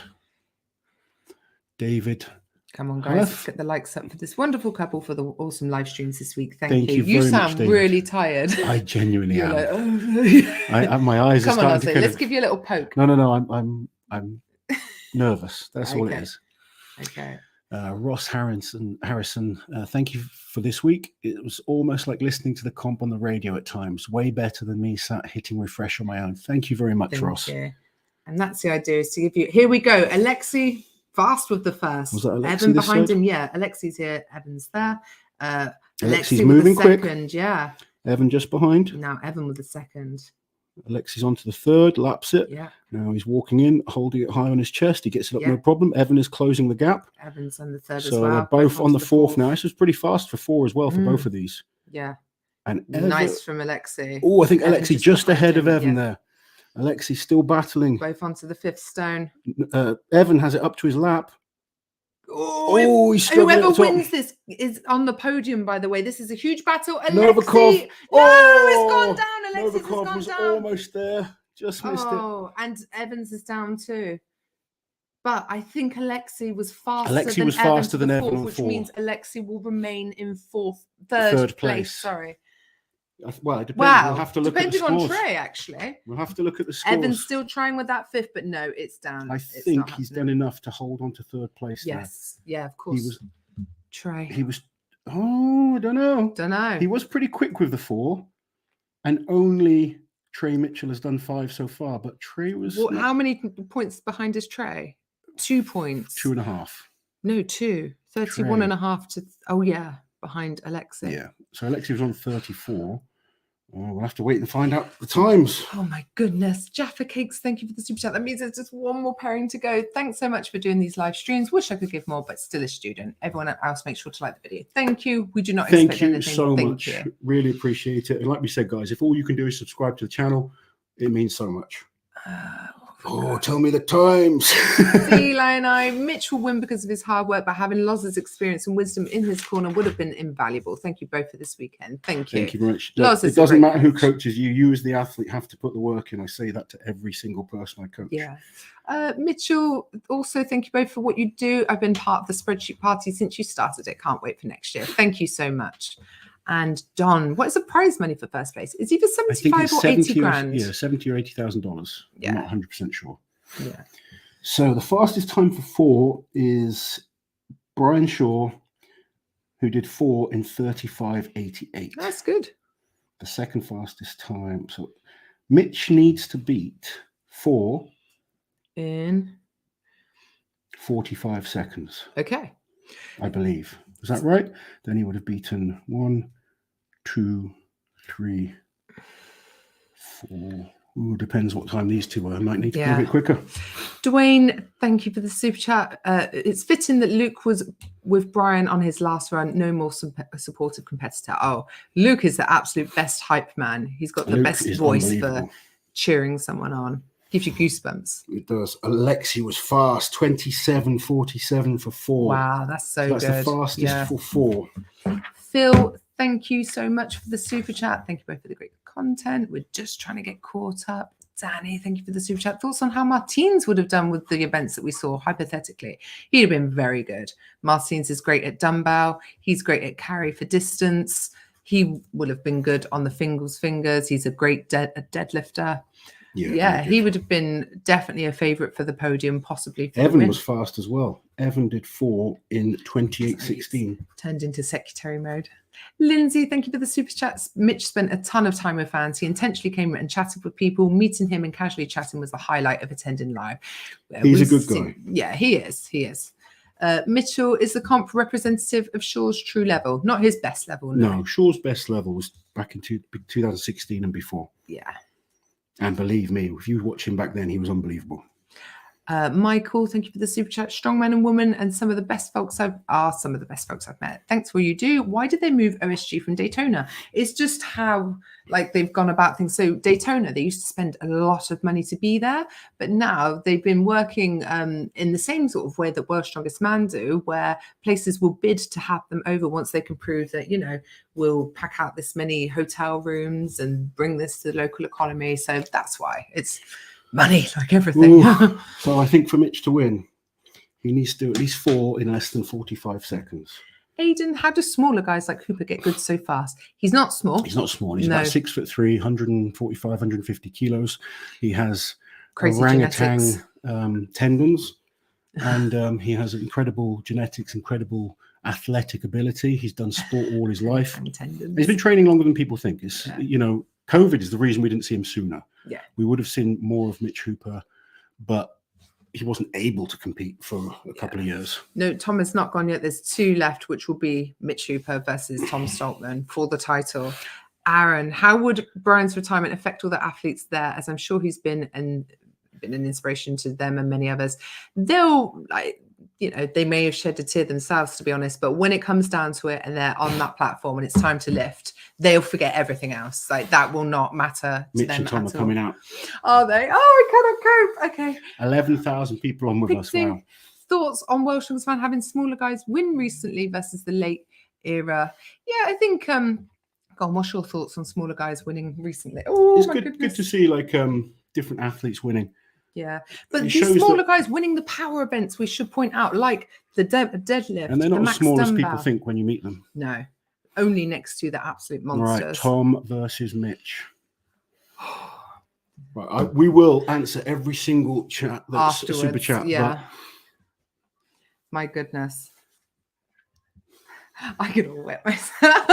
S1: David.
S2: Come on, guys, let's get the likes up for this wonderful couple for the awesome live streams this week. Thank
S1: you.
S2: You sound
S1: much,
S2: really tired.
S1: I genuinely am.
S2: Like, oh.
S1: My eyes are starting to
S2: let's give you a little poke.
S1: No, I'm nervous. That's all it is.
S2: Okay.
S1: Ross Harrison, thank you for this week. It was almost like listening to the comp on the radio at times. Way better than me sat hitting refresh on my own. Thank you very much, Ross.
S2: You. And that's the idea, is to give you. Here we go. Alexi fast with the first.
S1: Was that Alexi
S2: Evan behind
S1: side?
S2: him? Yeah, Alexi's here. Evan's there.
S1: Alexi's moving quick.
S2: Second, yeah.
S1: Evan just behind.
S2: Now Evan with the second.
S1: Alexi's onto the third, laps it.
S2: Yeah.
S1: Now he's walking in, holding it high on his chest. He gets it up, no problem. Evan is closing the gap.
S2: Evan's on the third as well.
S1: So they're both on the fourth now. This was pretty fast for four as well for both of these.
S2: Yeah.
S1: And
S2: nice from Alexi.
S1: Oh, I think Alexi just ahead of Evan there. Alexi's still battling.
S2: Both onto the fifth stone.
S1: Evan has it up to his lap.
S2: Oh, whoever wins this is on the podium, by the way. This is a huge battle. Alexi.
S1: Novikov.
S2: No, it's gone down. Alexi
S1: Novikov
S2: has
S1: was
S2: gone down.
S1: almost there. Just missed it.
S2: Oh, and Evans is down too. But I think Alexi was faster than Evan on which means Alexi will remain in third place. Sorry.
S1: Well, it depends.
S2: Wow.
S1: We'll have to look
S2: Depending
S1: at the scores.
S2: on Trey, actually.
S1: We'll have to look at the scores.
S2: Evan's still trying with that fifth, but no, it's down.
S1: I think he's done enough to hold on to third place.
S2: Yes. Yeah, of course. Trey.
S1: I don't know. He was pretty quick with the four, and only Trey Mitchell has done 5 so far, but Trey was...
S2: Well, how many points behind is Trey? 2 points.
S1: 2.5.
S2: No, 2. 31.5 to... Oh, yeah, behind Alexi.
S1: Yeah, so Alexi was on 34. We'll have to wait and find out the times.
S2: Oh, my goodness. Jaffa Cakes, thank you for the super chat. That means there's just one more pairing to go. Thanks so much for doing these live streams. Wish I could give more, but still a student. Everyone else, make sure to like the video. Thank you. We do not expect anything.
S1: Thank you so much. Really appreciate it. And like we said, guys, if all you can do is subscribe to the channel, it means so much. Tell me the times.
S2: Eli and I, Mitch will win because of his hard work, but having Loz's experience and wisdom in his corner would have been invaluable. Thank you both for this weekend. Thank you.
S1: Thank you very much. It doesn't matter who coaches you. You as the athlete have to put the work in. I say that to every single person I coach.
S2: Yeah. Mitchell, also thank you both for what you do. I've been part of the spreadsheet party since you started it. Can't wait for next year. Thank you so much. And Don, what is the prize money for first place? It's either 75 or 80 grand.
S1: Yeah, $70,000 or $80,000.
S2: Yeah.
S1: I'm not 100% sure.
S2: Yeah.
S1: So the fastest time for 4 is Brian Shaw, who did 4 in 35.88.
S2: That's good.
S1: The second fastest time. So Mitch needs to beat 4
S2: in
S1: 45 seconds.
S2: Okay.
S1: I believe. Is that right? Then he would have beaten 1, 2, 3, 4. Ooh, depends what time these two are. I might need to go a bit quicker.
S2: Dwayne, thank you for the super chat. It's fitting that Luke was with Brian on his last run. No more supportive competitor. Oh, Luke is the absolute best hype man. He's got the best voice for cheering someone on. Gives you goosebumps.
S1: It does. Alexi was fast, 27.47 for 4.
S2: Wow, that's good.
S1: That's the fastest for 4.
S2: Phil, thank you so much for the super chat. Thank you both for the great content. We're just trying to get caught up. Danny, thank you for the super chat. Thoughts on how Martins would have done with the events that we saw, hypothetically? He'd have been very good. Martins is great at dumbbell. He's great at carry for distance. He would have been good on the fingers. He's a great deadlifter. Yeah, he would have been definitely a favorite for the podium, possibly.
S1: Evan was fast as well. Evan did 4 in 28.16.
S2: Turned into secretary mode. Lindsay, thank you for the super chats. Mitch spent a ton of time with fans. He intentionally came and chatted with people. Meeting him and casually chatting was the highlight of attending live.
S1: He's a good guy.
S2: Yeah, he is. He is. Mitchell is the comp representative of Shaw's true level, not his best level.
S1: No, Shaw's best level was back in 2016 and before.
S2: Yeah.
S1: And believe me, if you watch him back then, he was unbelievable.
S2: Michael, thank you for the super chat. Strongman and woman, and some of the best folks I've met. Thanks for what you do. Why did they move OSG from Daytona? It's just how they've gone about things. So Daytona, they used to spend a lot of money to be there, but now they've been working in the same sort of way that World's Strongest Man do, where places will bid to have them over once they can prove that, we'll pack out this many hotel rooms and bring this to the local economy. So that's why it's money, like everything.
S1: So I think for Mitch to win, he needs to do at least 4 in less than 45 seconds.
S2: Aiden, how do smaller guys like Hooper get good so fast? He's not small.
S1: He's not small. He's about 6'3", 145, 150 kilos. He has
S2: crazy
S1: orangutan tendons, and he has incredible genetics, incredible athletic ability. He's done sport all his life. He's been training longer than people think. It's COVID is the reason we didn't see him sooner.
S2: Yeah,
S1: we would have seen more of Mitch Hooper, but he wasn't able to compete for a couple of years.
S2: No, Tom has not gone yet. There's 2 left, which will be Mitch Hooper versus Tom Stoltman for the title. Aaron, how would Brian's retirement affect all the athletes there? As I'm sure he's been an inspiration to them and many others. They'll they may have shed a tear themselves, to be honest, but when it comes down to it and they're on that platform and it's time to lift, they'll forget everything else. That will not matter to
S1: Mitch
S2: them
S1: and Tom are coming out.
S2: Are they? Oh, I cannot cope. Okay.
S1: 11,000 people on with us now.
S2: Thoughts on World Strongest Man having smaller guys win recently versus the late era? Yeah, I think, what's your thoughts on smaller guys winning recently? Oh,
S1: it's good to see different athletes winning.
S2: Yeah, but these smaller guys winning the power events, we should point out, like the deadlift.
S1: And they're not as small as people
S2: dumbbell.
S1: think when you meet them.
S2: No, only next to the absolute monsters.
S1: Right, Tom versus Mitch. Right, we will answer every single chat that's
S2: afterwards.
S1: Super chat.
S2: Yeah. But... My goodness. I could all wet myself.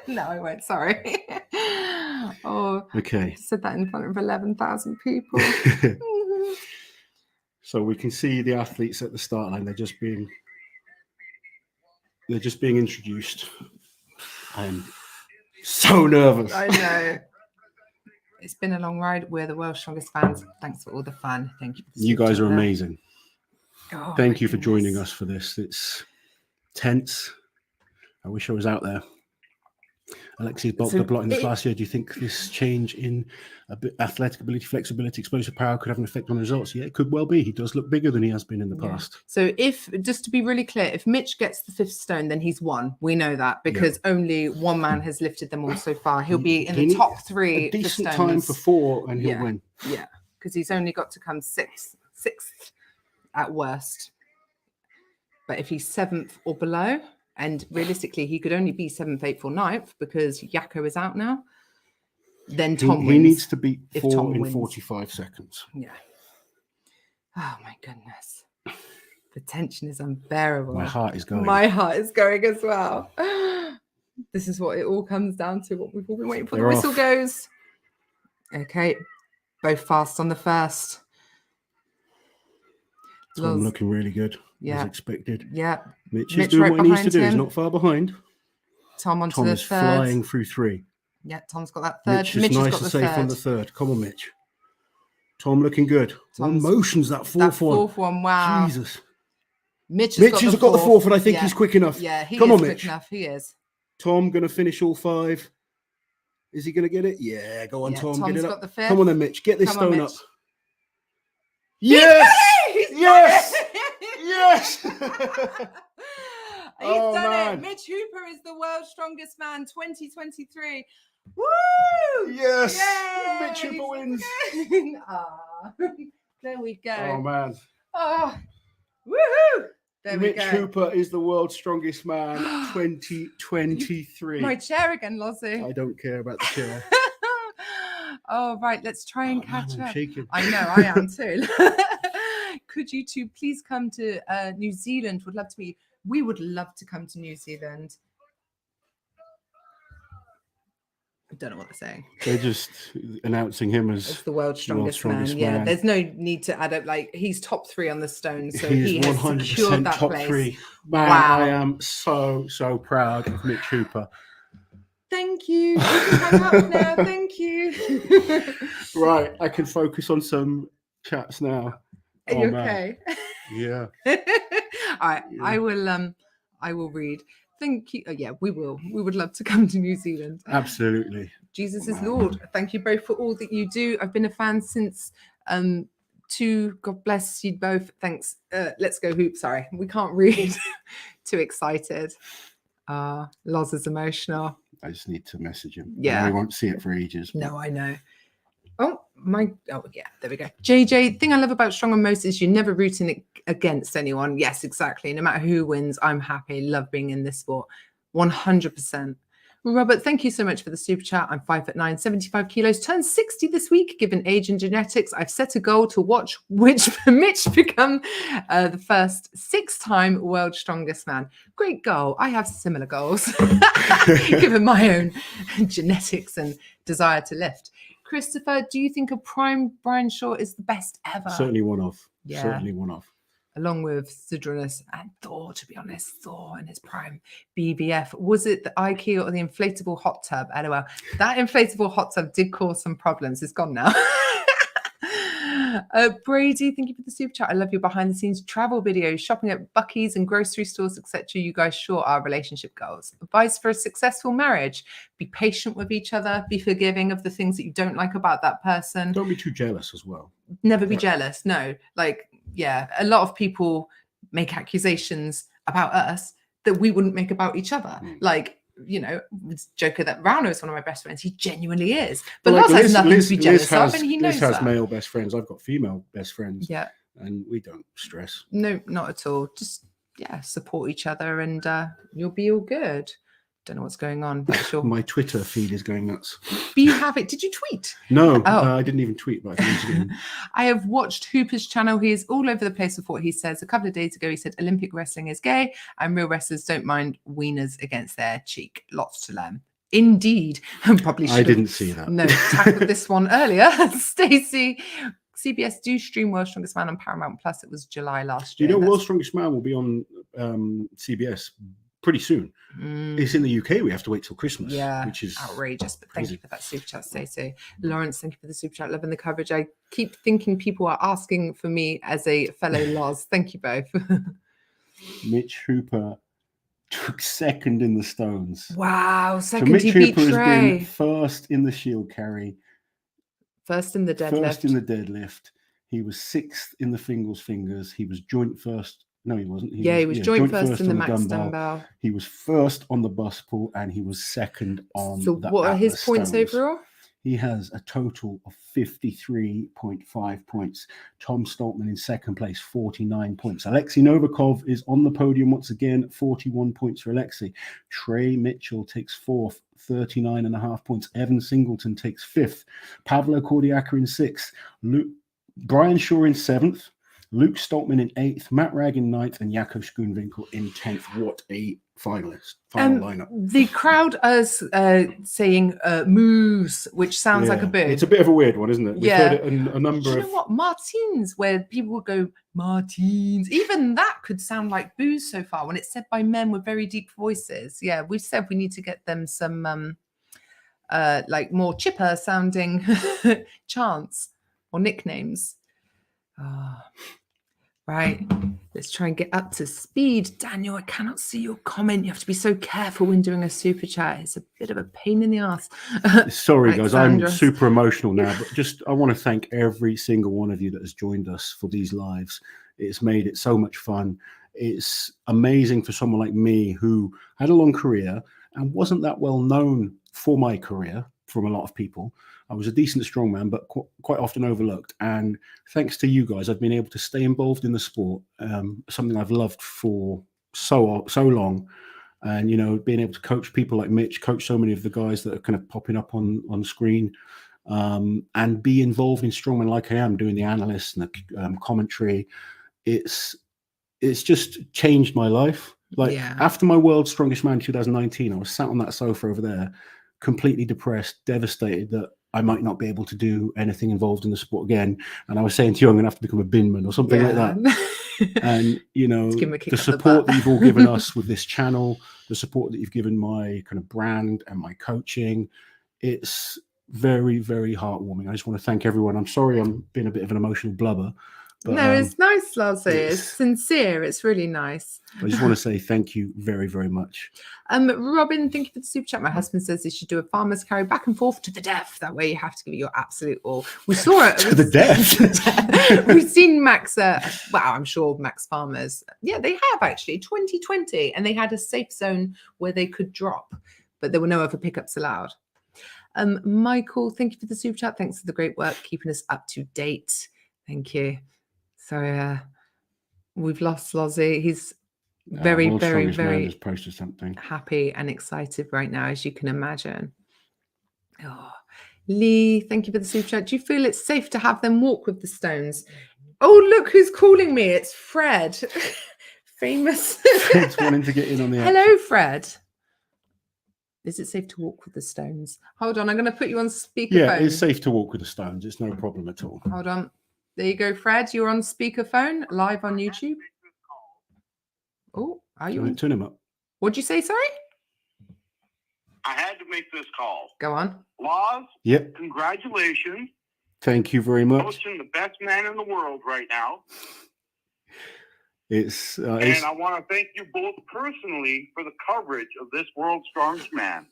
S2: No, I won't. Sorry.
S1: Okay.
S2: I said that in front of 11,000 people.
S1: So we can see the athletes at the start line. They're just being introduced. I am so nervous.
S2: I know. It's been a long ride. We're the world's strongest fans. Thanks for all the fun. Thank you.
S1: You guys are amazing.
S2: Oh,
S1: thank you for joining us for this. It's tense. I wish I was out there. Alexis blotting this last year. Do you think this change in athletic ability, flexibility, explosive power could have an effect on results? Yeah, it could well be. He does look bigger than he has been in the past. So
S2: just to be really clear, if Mitch gets the 5th stone, then he's won. We know that because only one man has lifted them all so far. He'll be in the top 3.
S1: A decent time for 4 and he'll win.
S2: Yeah, because he's only got to come 6th at worst. But if he's 7th or below, and realistically, he could only be 7th, 8th, or 9th because Yakko is out now. Then Tom wins.
S1: He needs to beat 4 in 45 seconds.
S2: Yeah. Oh, my goodness. The tension is unbearable.
S1: My heart is going.
S2: My heart is going as well. This is what it all comes down to, what we've all been waiting for. The whistle goes. Okay. Both fast on the first.
S1: Tom looking really good. As expected.
S2: Yeah.
S1: Mitch is doing what he needs to do. He's not far behind.
S2: Tom onto the 3rd.
S1: Tom is flying through 3.
S2: Yeah, Tom's got that 3rd.
S1: Mitch is nice and safe on the 3rd. Come on, Mitch. Tom looking good. One motion's that 4th one.
S2: 4th one, wow.
S1: Jesus.
S2: Mitch has got the
S1: 4th, and I think he's quick enough.
S2: Yeah, he
S1: Come
S2: is
S1: on,
S2: quick
S1: Mitch.
S2: enough. He is.
S1: Tom going to finish all 5. Is he going to get it? Yeah, go on, Tom.
S2: Tom's
S1: get it
S2: got
S1: up.
S2: the 5th.
S1: Come on then, Mitch. Get this stone up.
S2: Yes!
S1: Yes! Yes!
S2: He's done it. Mitch Hooper is the world's strongest man 2023. Woo!
S1: Yes!
S2: Yay!
S1: Mitch Hooper wins.
S2: There we go.
S1: Oh, man.
S2: Oh, woohoo! There we go.
S1: Mitch Hooper is the world's strongest man 2023.
S2: My chair again, Lozzie.
S1: I don't care about the chair.
S2: Oh, right. Let's try and catch up.
S1: Shaking.
S2: I know, I am too. could you two please come to New Zealand? Would love to meet you. We would love to come to New Zealand. I don't know what they're saying.
S1: They're just announcing him as
S2: the world's strongest man. Yeah, there's no need to add up. Like, he's top 3 on the stones, so he has
S1: 100%
S2: secured that
S1: top
S2: place.
S1: 3. Man, wow. I am so proud of Mitch Hooper.
S2: Thank you. You can hang up now. Thank you.
S1: Right, I can focus on some chats now.
S2: Are you okay?
S1: Yeah.
S2: All right, yeah. I will read. Thank you. Yeah, we will. We would love to come to New Zealand.
S1: Absolutely.
S2: Jesus is Lord. Thank you both for all that you do. I've been a fan since 2. God bless you both. Thanks. Let's go hoop. Sorry, we can't read. Too excited. Loz is emotional.
S1: I just need to message him.
S2: Yeah.
S1: I won't see it for ages. But...
S2: No, I know. Oh yeah, there we go. JJ, thing I love about Strongman most is you're never rooting against anyone. Yes, exactly. No matter who wins, I'm happy. Love being in this sport. 100%. Robert, thank you so much for the super chat. I'm 5'9", 75 kilos, turned 60 this week. Given age and genetics, I've set a goal to watch Mitch become the first 6-time world's strongest man. Great goal. I have similar goals, given my own genetics and desire to lift. Christopher, do you think a prime Brian Shaw is the best ever?
S1: Certainly one of.
S2: Yeah.
S1: Certainly one of.
S2: Along with Sidronus and Thor, to be honest, Thor in his prime. BBF, was it the IKEA or the inflatable hot tub? LOL. That inflatable hot tub did cause some problems. It's gone now. Brady, thank you for the super chat. I love your behind the scenes travel videos, shopping at Buc-ee's and grocery stores, etc. You guys sure are relationship goals. Advice for a successful marriage: be patient with each other, be forgiving of the things that you don't like about that person.
S1: Don't be too jealous as well.
S2: Never be jealous. No, like, yeah, a lot of people make accusations about us that we wouldn't make about each other. Like, you know, Joker that Rano is one of my best friends. He genuinely is. But Loz has nothing to be jealous of, and he knows that.
S1: Liz has male best friends. I've got female best friends.
S2: Yeah.
S1: And we don't stress.
S2: No, not at all. Just, yeah, support each other and you'll be all good. Don't know what's going on. But sure.
S1: My Twitter feed is going nuts.
S2: Be happy. Did you tweet?
S1: No, I didn't even tweet, but
S2: I have watched Hooper's channel. He is all over the place with what he says. A couple of days ago, he said Olympic wrestling is gay and real wrestlers don't mind wieners against their cheek. Lots to learn. Indeed. Probably should.
S1: I didn't see that.
S2: No, tackled this one earlier. Stacey. CBS do stream World's Strongest Man on Paramount Plus. It was July last year.
S1: You know, World's Strongest Man will be on CBS pretty soon. It's in the UK. We have to wait till Christmas.
S2: Yeah,
S1: which is
S2: outrageous. But thank you for that super chat, Stacey. Lawrence, thank you for the super chat. Loving the coverage. I keep thinking people are asking for me as a fellow Loz. Thank you both.
S1: Mitch Hooper took second in the stones.
S2: Wow, second.
S1: So Mitch
S2: he
S1: Hooper
S2: beat Trey.
S1: has been first in the shield carry.
S2: First in the deadlift.
S1: He was 6th in the fingers. He was joint first. No, he wasn't.
S2: He was joint first in the max dumbbell.
S1: He was first on the bus pull and he was second on the
S2: what are his points
S1: stones.
S2: overall?
S1: He has a total of 53.5 points. Tom Stoltman in second place, 49 points. Alexei Novikov is on the podium once again, 41 points for Alexei. Trey Mitchell takes 4th, 39.5 points. Evan Singleton takes 5th. Pavlo Kordiaker in 6th. Brian Shaw in 7th. Luke Stoltman in 8th, Matt Ragg in 9th, and Jakob Schoonwinkel in 10th. What a final lineup.
S2: The crowd is saying moose, which sounds like a bird.
S1: It's a bit of a weird one, isn't it? We've heard it a number of...
S2: You know what? Martins, where people would go, Martins. Even that could sound like booze so far when it's said by men with very deep voices. Yeah, we've said we need to get them some like more chipper sounding chants or nicknames. Right, let's try and get up to speed. Daniel, I cannot see your comment. You have to be so careful when doing a super chat. It's a bit of a pain in the ass.
S1: Sorry, guys, I'm super emotional now, but just I want to thank every single one of you that has joined us for these lives. It's made it so much fun. It's amazing for someone like me who had a long career and wasn't that well known for my career from a lot of people. I was a decent strongman, but quite often overlooked. And thanks to you guys, I've been able to stay involved in the sport, something I've loved for so long. And, you know, being able to coach people like Mitch, coach so many of the guys that are kind of popping up on screen, and be involved in strongman like I am, doing the analysts and the commentary. it's just changed my life. Like after my World's Strongest Man 2019, I was sat on that sofa over there, completely depressed, devastated that I might not be able to do anything involved in the sport again. And I was saying to you, I'm going to have to become a binman or something like that. And, you know, the support that you've all given us with this channel, the support that you've given my kind of brand and my coaching, it's very, very heartwarming. I just want to thank everyone. I'm sorry I'm being a bit of an emotional blubber. But,
S2: no, it's nice, Lozzie. It's sincere. It's really nice.
S1: I just want to say thank you very, very much.
S2: Robin, thank you for the super chat. My husband says you should do a farmer's carry back and forth to the death. That way you have to give it your absolute all. We saw it.
S1: To the death.
S2: We've seen Max, well, I'm sure Max Farmers. Yeah, they have actually, 2020. And they had a safe zone where they could drop, but there were no other pickups allowed. Michael, thank you for the super chat. Thanks for the great work, keeping us up to date. Thank you. So we've lost Lozzie. He's very, very, very
S1: posted something.
S2: Happy and excited right now, as you can imagine. Oh, Lee, thank you for the super chat. Do you feel it's safe to have them walk with the stones? Oh, look who's calling me. It's Fred. Famous.
S1: Fred's wanting to get in on the action.
S2: Hello, Fred. Is it safe to walk with the stones? Hold on, I'm going to put you on speakerphone.
S1: Yeah, it's safe to walk with the stones. It's no problem at all.
S2: Hold on. There you go, Fred. You're on speakerphone, live on YouTube. Oh, are you?
S1: Turn him up.
S2: What'd you say, sorry?
S3: I had to make this call.
S2: Go on.
S3: Laws.
S1: Yep.
S3: Congratulations.
S1: Thank you very much.
S3: Hosting the best man in the world right now.
S1: And
S3: I want to thank you both personally for the coverage of this World's Strongest Man.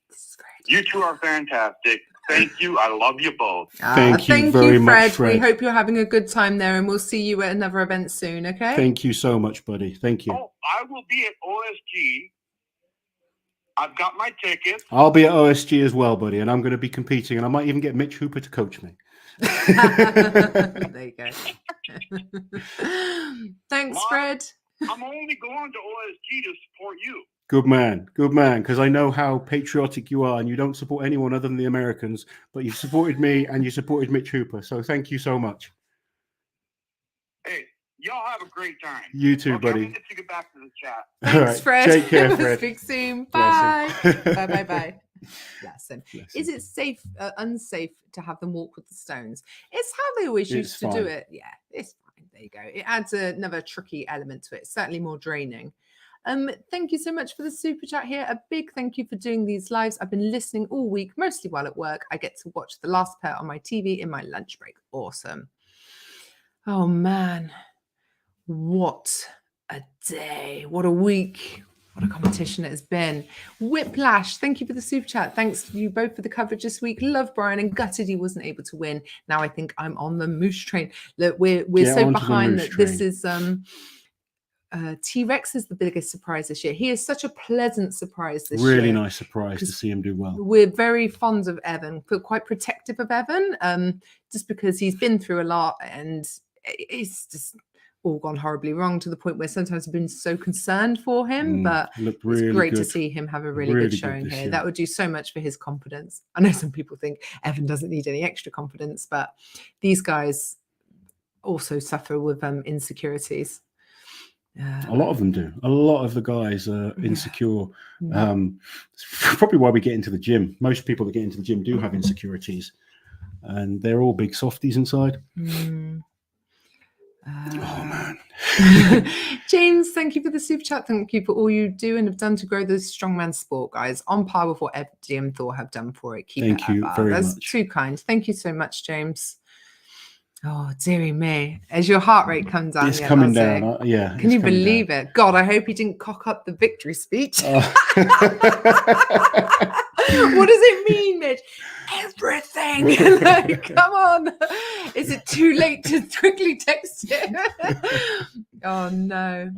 S2: This is great.
S3: You two are fantastic. Thank you. I love you both.
S1: Thank you very much, Fred.
S2: We hope you're having a good time there, and we'll see you at another event soon, okay?
S1: Thank you so much, buddy. Thank you.
S3: Oh, I will be at OSG. I've got my tickets.
S1: I'll be at OSG as well, buddy, and I'm going to be competing, and I might even get Mitch Hooper to coach me.
S2: There you go. Thanks,
S3: Mom,
S2: Fred.
S3: I'm only going to OSG to support you.
S1: Good man, because I know how patriotic you are, and you don't support anyone other than the Americans, but you've supported me and you supported Mitch Hooper, so thank you so much.
S3: Hey, y'all have a great time.
S1: You too, buddy.
S3: I'm going to get back to the chat.
S2: Thanks, Fred.
S1: Take care, Fred.
S2: Speak soon. Bye. Bye. Lesson.
S1: Bless
S2: Is it safe, unsafe to have them walk with the stones? It's how they always used to do it. Yeah, it's fine. There you go. It adds another tricky element to it. It's certainly more draining. Thank you so much for the super chat here. A big thank you for doing these lives. I've been listening all week, mostly while at work. I get to watch the last pair on my TV in my lunch break. Awesome. Oh, man. What a day. What a week. What a competition it has been. Whiplash, thank you for the super chat. Thanks to you both for the coverage this week. Love Brian and gutted he wasn't able to win. Now I think I'm on the moose train. Look, we're so behind that this is T-Rex is the biggest surprise this year. He is such a pleasant surprise this year.
S1: Really nice surprise to see him do well.
S2: We're very fond of Evan. We're quite protective of Evan, just because he's been through a lot and it's just all gone horribly wrong to the point where sometimes I've been so concerned for him. But
S1: really
S2: it's great
S1: good.
S2: to see him have a really good showing here. That would do so much for his confidence. I know some people think Evan doesn't need any extra confidence, but these guys also suffer with insecurities.
S1: A lot of them do. A lot of the guys are insecure. It's probably why we get into the gym. Most people that get into the gym do have insecurities, and they're all big softies inside. Oh man.
S2: James, thank you for the super chat. Thank you for all you do and have done to grow the strongman sport, guys. On par with what Eddie and Thor have done for it.
S1: Thank you very much.
S2: That's too kind. Thank you so much, James. Oh, dearie me. As your heart rate comes down.
S1: It's coming down. Yeah.
S2: Can you believe it? God, I hope he didn't cock up the victory speech. What does it mean, Mitch? Everything. Like, come on. Is it too late to quickly text him? Oh, no.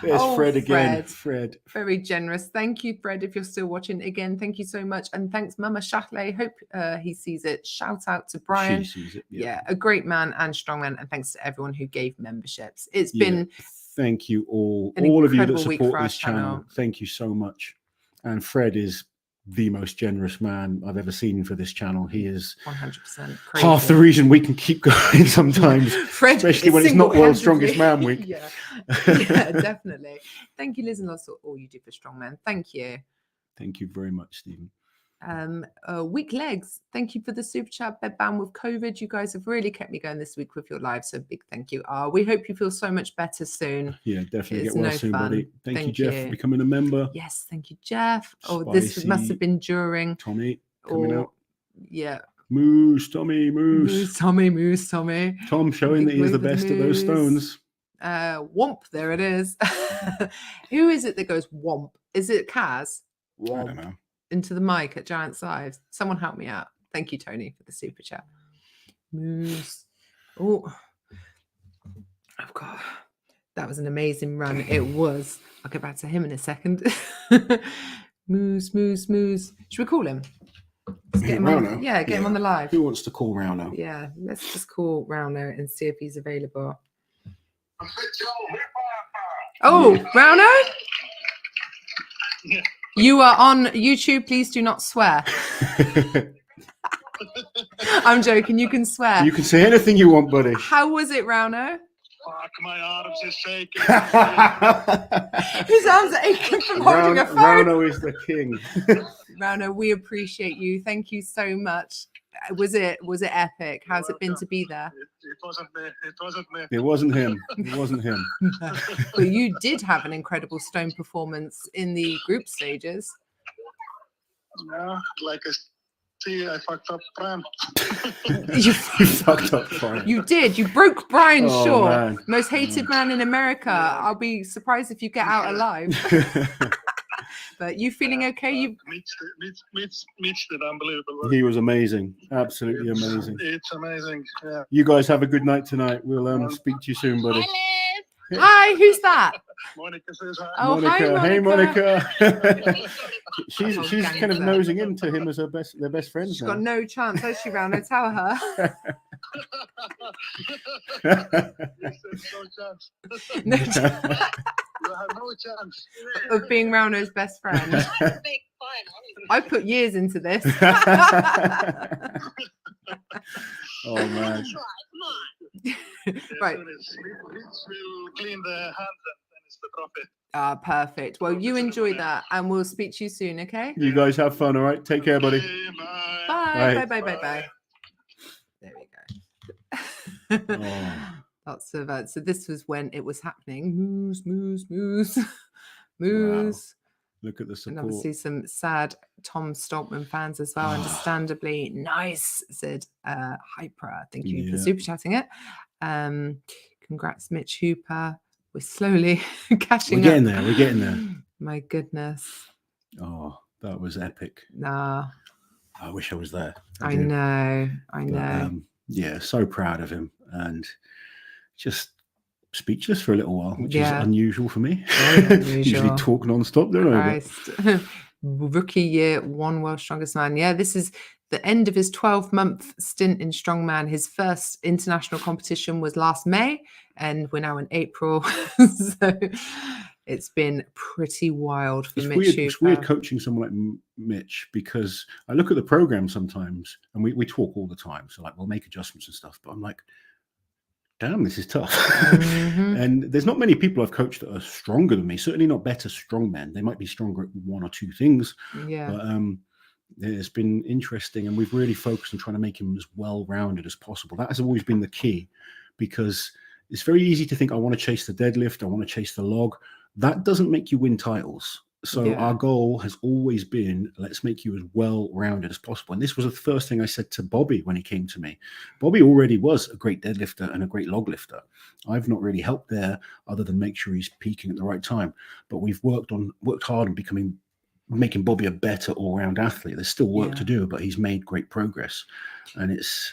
S1: There's Fred again. Fred.
S2: Very generous. Thank you, Fred, if you're still watching. Again, thank you so much. And thanks, Mama Shachley. Hope he sees it. Shout out to Brian.
S1: She sees it.
S2: Yeah, a great man and strongman. And thanks to everyone who gave memberships. It's been...
S1: Thank you all of you that support this channel. Thank you so much. And Fred is the most generous man I've ever seen for this channel. He is
S2: 100%
S1: half the reason we can keep going sometimes,
S2: Fred,
S1: especially when it's not World's Strongest Man week.
S2: Yeah, definitely. Thank you, Liz, and lots for all you do for Strongman. Thank you.
S1: Thank you very much, Stephen.
S2: Weak legs. Thank you for the super chat. Bed bound with COVID. You guys have really kept me going this week with your live. So big thank you. We hope you feel so much better soon.
S1: Yeah, definitely
S2: It's
S1: get well
S2: no
S1: soon,
S2: fun.
S1: buddy. Thank you, Jeff, for becoming a member.
S2: Yes, thank you, Jeff. This must have been during
S1: Tommy coming out.
S2: Yeah.
S1: Moose, Tommy, Moose.
S2: Moose, Tommy.
S1: Tom showing that he is the best at those stones.
S2: Womp, there it is. Who is it that goes womp? Is it Kaz?
S1: Womp. I don't know.
S2: Into the mic at Giants Live. Someone help me out. Thank you, Tony, for the super chat. Moose. Oh, God. That was an amazing run. It was. I'll get back to him in a second. Moose. Should we call him? Let's get him on, get him on the live.
S1: Who wants to call Rauno?
S2: Yeah, let's just call Rauno and see if he's available. Oh, Rauno?
S3: Yeah.
S2: You are on YouTube. Please do not swear. I'm joking. You can swear.
S1: You can say anything you want, buddy.
S2: How was it, Rauno?
S3: Fuck, my arms is shaking.
S2: His arms are aching from holding a phone.
S1: Rauno is the king.
S2: Rauno, we appreciate you. Thank you so much. Was it epic? How's it been to be there?
S3: It wasn't me.
S1: It wasn't him. It wasn't him.
S2: But you did have an incredible stone performance in the group stages.
S3: Yeah, like I fucked up Brian.
S2: You
S1: fucked up Brian.
S2: You did. You broke Brian Shaw,
S1: man.
S2: most hated man in America. I'll be surprised if you get out alive. But you feeling okay? You
S3: Mitch did unbelievable.
S1: He was amazing. Absolutely amazing.
S3: It's amazing. Yeah.
S1: You guys have a good night tonight. We'll speak to you soon, buddy.
S2: Hi, who's that?
S3: Monica says hi.
S2: Oh,
S1: Monica.
S2: hi,
S1: Hey,
S2: Monica.
S1: she's
S2: gangster.
S1: kind of nosing into him as their best friends.
S2: She's
S1: now.
S2: got no chance, has she, Rauno? Tell her.
S3: No
S2: No
S3: chance.
S2: chance
S3: You have no chance.
S2: of being Rauno's best friend. I put years into this.
S1: Oh man.
S2: Right.
S3: We'll clean the hands and it's the trophy.
S2: Perfect. Well, you enjoy that and we'll speak to you soon, okay?
S1: You guys have fun, all right? Take care, buddy.
S3: Bye.
S2: Bye. There we go.
S1: Oh.
S2: Lots of so this was when it was happening. Moose.
S1: Wow. Look at the support.
S2: And obviously some sad Tom Stoltman fans as well, understandably. Nice, said Hyper. Thank you for super chatting it. Congrats, Mitch Hooper. We're slowly catching up.
S1: We're getting there.
S2: My goodness.
S1: Oh, that was epic.
S2: Nah.
S1: I wish I was there.
S2: I know.
S1: But, yeah, so proud of him and just speechless for a little while, which is unusual for me. Usually talk non-stop, don't I?
S2: Rookie year, one World's Strongest Man. Yeah, this is the end of his 12-month stint in Strongman. His first international competition was last May, and we're now in April. So it's been pretty wild for Mitch.
S1: It's weird coaching someone like Mitch, because I look at the program sometimes and we talk all the time. So like we'll make adjustments and stuff, but I'm like, damn, this is tough. And there's not many people I've coached that are stronger than me, certainly not better strongmen. They might be stronger at one or two things.
S2: Yeah.
S1: But it's been interesting, and we've really focused on trying to make him as well-rounded as possible. That has always been the key, because it's very easy to think, I want to chase the deadlift, I want to chase the log. That doesn't make you win titles. So our goal has always been, let's make you as well-rounded as possible. And this was the first thing I said to Bobby when he came to me. Bobby already was a great deadlifter and a great log lifter. I've not really helped there other than make sure he's peaking at the right time. But we've worked hard on making Bobby a better all-round athlete. There's still work to do, but he's made great progress. And it's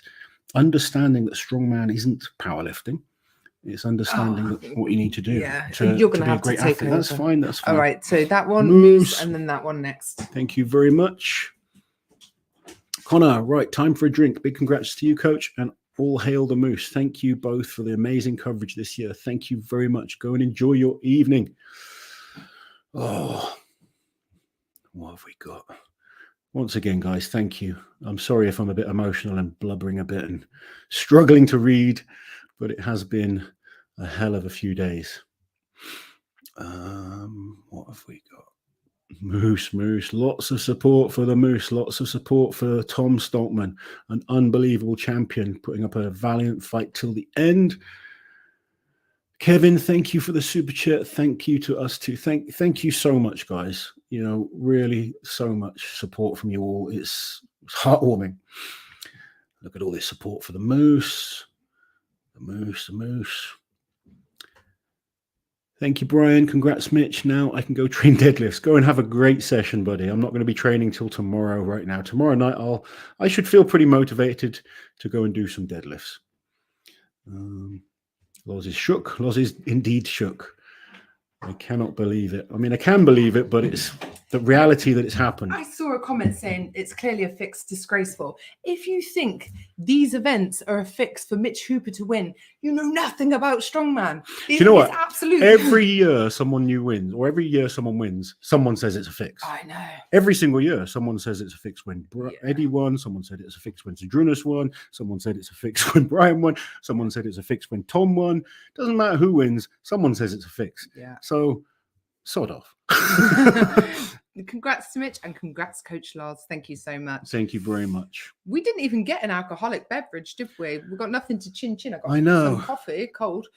S1: understanding that strongman isn't powerlifting. It's understanding what you need to do.
S2: Yeah, you're going to have to take over.
S1: That's fine.
S2: All right, so that one, Moose, and then that one next.
S1: Thank you very much. Connor, right, time for a drink. Big congrats to you, coach, and all hail the Moose. Thank you both for the amazing coverage this year. Thank you very much. Go and enjoy your evening. Oh, what have we got? Once again, guys, thank you. I'm sorry if I'm a bit emotional and blubbering a bit and struggling to read, but it has been a hell of a few days. What have we got? Moose, lots of support for the Moose, lots of support for Tom Stoltman, an unbelievable champion, putting up a valiant fight till the end. Kevin, thank you for the super chat. Thank you to us too. Thank you so much, guys. You know, really so much support from you all. It's heartwarming. Look at all this support for the Moose. The Moose. Thank you, Brian. Congrats, Mitch. Now I can go train deadlifts. Go and have a great session, buddy. I'm not going to be training till tomorrow right now. Tomorrow night, I should feel pretty motivated to go and do some deadlifts. Loz is shook. Loz is indeed shook. I cannot believe it. I mean, I can believe it, but it's the reality that it's happened.
S2: I saw a comment saying it's clearly a fix, disgraceful. If you think these events are a fix for Mitch Hooper to win, you know nothing about Strongman.
S1: Do you know what?
S2: Absolutely.
S1: Every year someone new wins, or every year someone wins, someone says it's a fix.
S2: I know.
S1: Every single year someone says it's a fix when Eddie won. Someone said it's a fix when Zadrunas won. Someone said it's a fix when Brian won. Someone said it's a fix when Tom won. Doesn't matter who wins. Someone says it's a fix.
S2: Yeah.
S1: So, sort of.
S2: Congrats to Mitch and congrats, Coach Lars. Thank you so much.
S1: Thank you very much.
S2: We didn't even get an alcoholic beverage, did we? We got nothing to chin.
S1: I know.
S2: Some coffee, cold.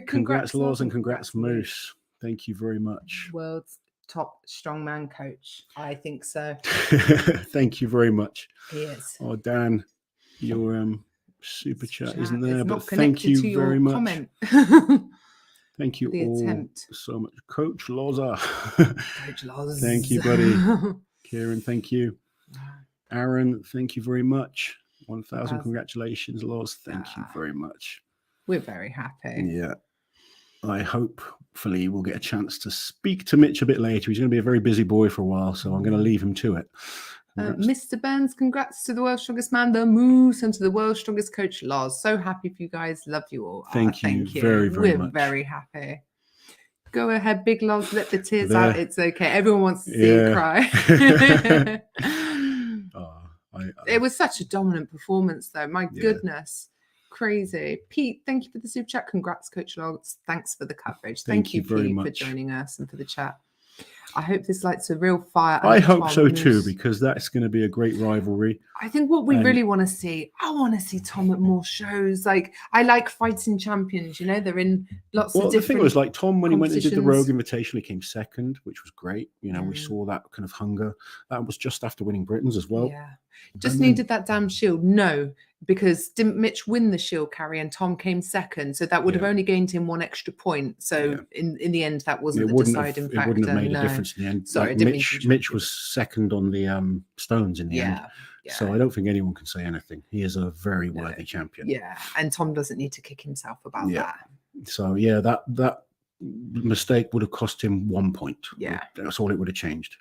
S1: Congrats, Lars, and congrats, Moose. Thank you very much.
S2: World's top strongman coach. I think so.
S1: Thank you very much.
S2: He is.
S1: Oh, Dan, your super chat isn't there,
S2: it's
S1: but
S2: not
S1: thank you
S2: to
S1: very
S2: your
S1: much.
S2: Comment.
S1: Thank you all so much. Coach Loza.
S2: Coach Loza.
S1: Thank you, buddy. Kieran, thank you. Aaron, thank you very much. 1,000 congratulations, Loz. Thank you very much.
S2: We're very happy.
S1: Yeah. I hopefully we'll get a chance to speak to Mitch a bit later. He's going to be a very busy boy for a while, so I'm going to leave him to it.
S2: Mr. Burns, congrats to the World's Strongest Man, the Moose, and to the World's Strongest Coach, Lars. So happy for you guys. Love you all.
S1: Thank you very, very much.
S2: We're very happy. Go ahead, Big Lars. Let the tears out. It's okay. Everyone wants to see you cry. It was such a dominant performance, though. My goodness. Crazy. Pete, thank you for the super chat. Congrats, Coach Lars. Thanks for the coverage. Thank you,
S1: very
S2: Pete,
S1: much
S2: for joining us and for the chat. I hope this lights a real fire.
S1: I hope so too, because that's going to be a great rivalry.
S2: I think what we really want to see, I want to see Tom at more shows. Like, I like fighting champions, you know, they're in lots of different.
S1: Well, the thing was, like, Tom, when he went and did the Rogue Invitational, he came second, which was great. You know, we saw that kind of hunger. That was just after winning Britain's as well.
S2: Yeah. Just needed that damn shield. No, because didn't Mitch win the shield carry and Tom came second? So that would have only gained him one extra point. So in the end, that wasn't the deciding factor.
S1: It wouldn't have made a difference in the end.
S2: Sorry,
S1: like Mitch was second on the stones in the end. Yeah. So I don't think anyone can say anything. He is a very worthy champion.
S2: Yeah, and Tom doesn't need to kick himself about that.
S1: So yeah, that mistake would have cost him 1 point.
S2: Yeah,
S1: that's all it would have changed.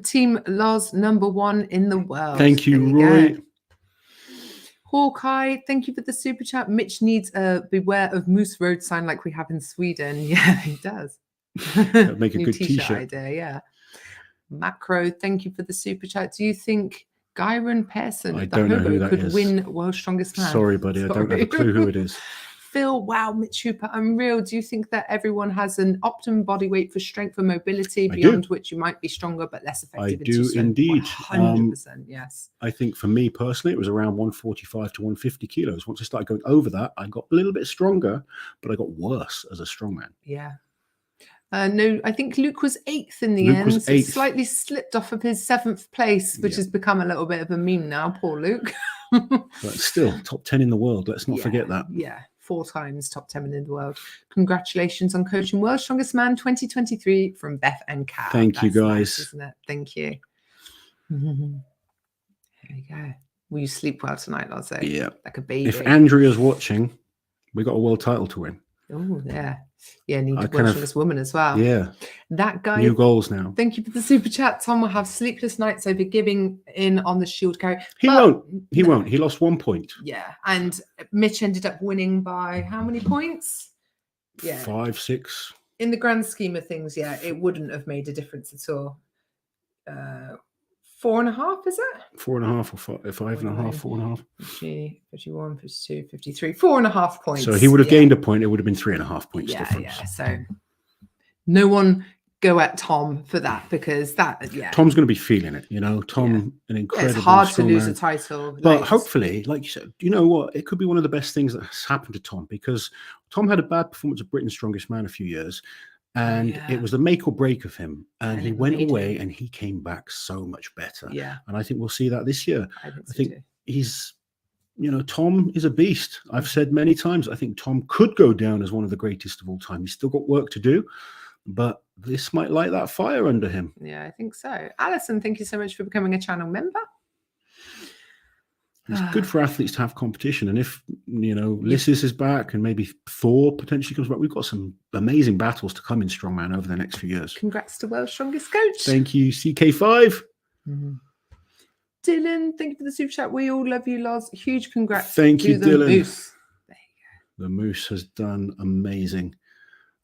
S2: Team Lars, #1 in the world.
S1: Thank you, Roy.
S2: Hawkeye, thank you for the super chat. Mitch needs a beware of Moose Road sign like we have in Sweden. Yeah, he does.
S1: That'd make a
S2: New
S1: good
S2: t-shirt idea, yeah. Macro, thank you for the super chat. Do you think Gyron Pearson,
S1: I
S2: the
S1: don't know who
S2: hobo,
S1: that
S2: could
S1: is.
S2: win World's Strongest Man?
S1: Sorry, buddy, I don't have a clue who it is.
S2: Phil, wow, Mitch Hooper, unreal. Do you think that everyone has an optimum body weight for strength and mobility beyond which you might be stronger but less effective?
S1: I do indeed.
S2: 100%, yes.
S1: I think for me personally, it was around 145 to 150 kilos. Once I started going over that, I got a little bit stronger, but I got worse as a strongman.
S2: Yeah. No, I think Luke was 8th in the end. So slightly slipped off of his 7th place, which has become a little bit of a meme now. Poor Luke.
S1: But still, top 10 in the world. Let's not forget that.
S2: Yeah. 4 times top 10 in the world. Congratulations on coaching World's Strongest Man 2023 from Beth and Kat.
S1: Thank you, guys.
S2: Nice, isn't it? Thank you. Here we go. Will you sleep well tonight, I'll say?
S1: Yeah.
S2: Like a baby.
S1: If Andrea's watching, we got a world title to win.
S2: Oh, yeah. Yeah, need to work on this woman as well.
S1: Yeah.
S2: That guy.
S1: New goals now.
S2: Thank you for the super chat. Tom will have sleepless nights over giving in on the shield carry.
S1: He won't. He won't. He lost 1 point.
S2: Yeah. And Mitch ended up winning by how many points? Yeah.
S1: 5, 6.
S2: In the grand scheme of things, yeah, it wouldn't have made a difference at all. 4.5, is it?
S1: 4.5 or 5.5, 4.5.
S2: 51, 52, 53, 4.5 points.
S1: So he would have gained a point. It would have been 3.5 points difference.
S2: Yeah. So no one go at Tom for that, because
S1: Tom's going to be feeling it. Tom, an incredible.
S2: It's hard to lose a title,
S1: but hopefully, like you said, you know what? It could be one of the best things that has happened to Tom, because Tom had a bad performance at Britain's Strongest Man a few years. And it was the make or break of him. And he went away and he came back so much better.
S2: Yeah.
S1: And I think we'll see that this year.
S2: I
S1: think he's, Tom is a beast. I've said many times, I think Tom could go down as one of the greatest of all time. He's still got work to do, but this might light that fire under him.
S2: Yeah, I think so. Alison, thank you so much for becoming a channel member.
S1: It's good for athletes to have competition. And if, Lysis is back and maybe Thor potentially comes back, we've got some amazing battles to come in Strongman over the next few years.
S2: Congrats to World's Strongest Coach.
S1: Thank you, CK5.
S2: Dylan, thank you for the super chat. We all love you, Loz. Huge congrats.
S1: Thank you, Dylan.
S2: Moose. There you
S1: go. The Moose has done amazing.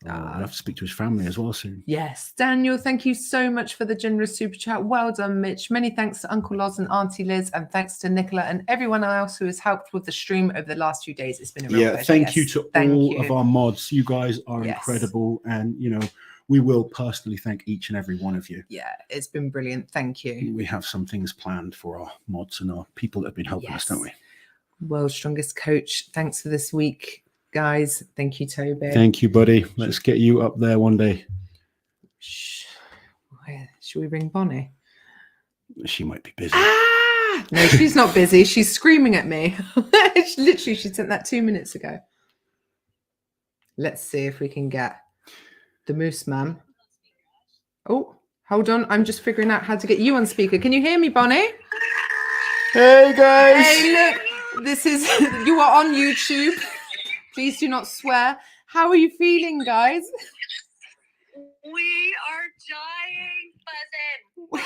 S1: I'll have to speak to his family as well soon.
S2: Yes. Daniel, thank you so much for the generous super chat. Well done, Mitch. Many thanks to Uncle Loz and Auntie Liz, and thanks to Nicola and everyone else who has helped with the stream over the last few days. It's been a real pleasure.
S1: Thank you to all of our mods. You guys are incredible. And, we will personally thank each and every one of you.
S2: Yeah, it's been brilliant. Thank you.
S1: We have some things planned for our mods and our people that have been helping us, don't we?
S2: World's Strongest Coach. Thanks for this week, guys. Thank you, Toby.
S1: Thank you, buddy. Let's get you up there one day.
S2: Should we ring Bonnie?
S1: She might be busy.
S2: No, she's not busy. She's screaming at me. Literally, she sent that 2 minutes ago. Let's see if we can get the Moose Man. Oh, hold on. I'm just figuring out how to get you on speaker. Can you hear me, Bonnie?
S1: Hey, guys.
S2: Hey, look. This is, you are on YouTube. Please do not swear. How are you feeling, guys?
S4: We are dying,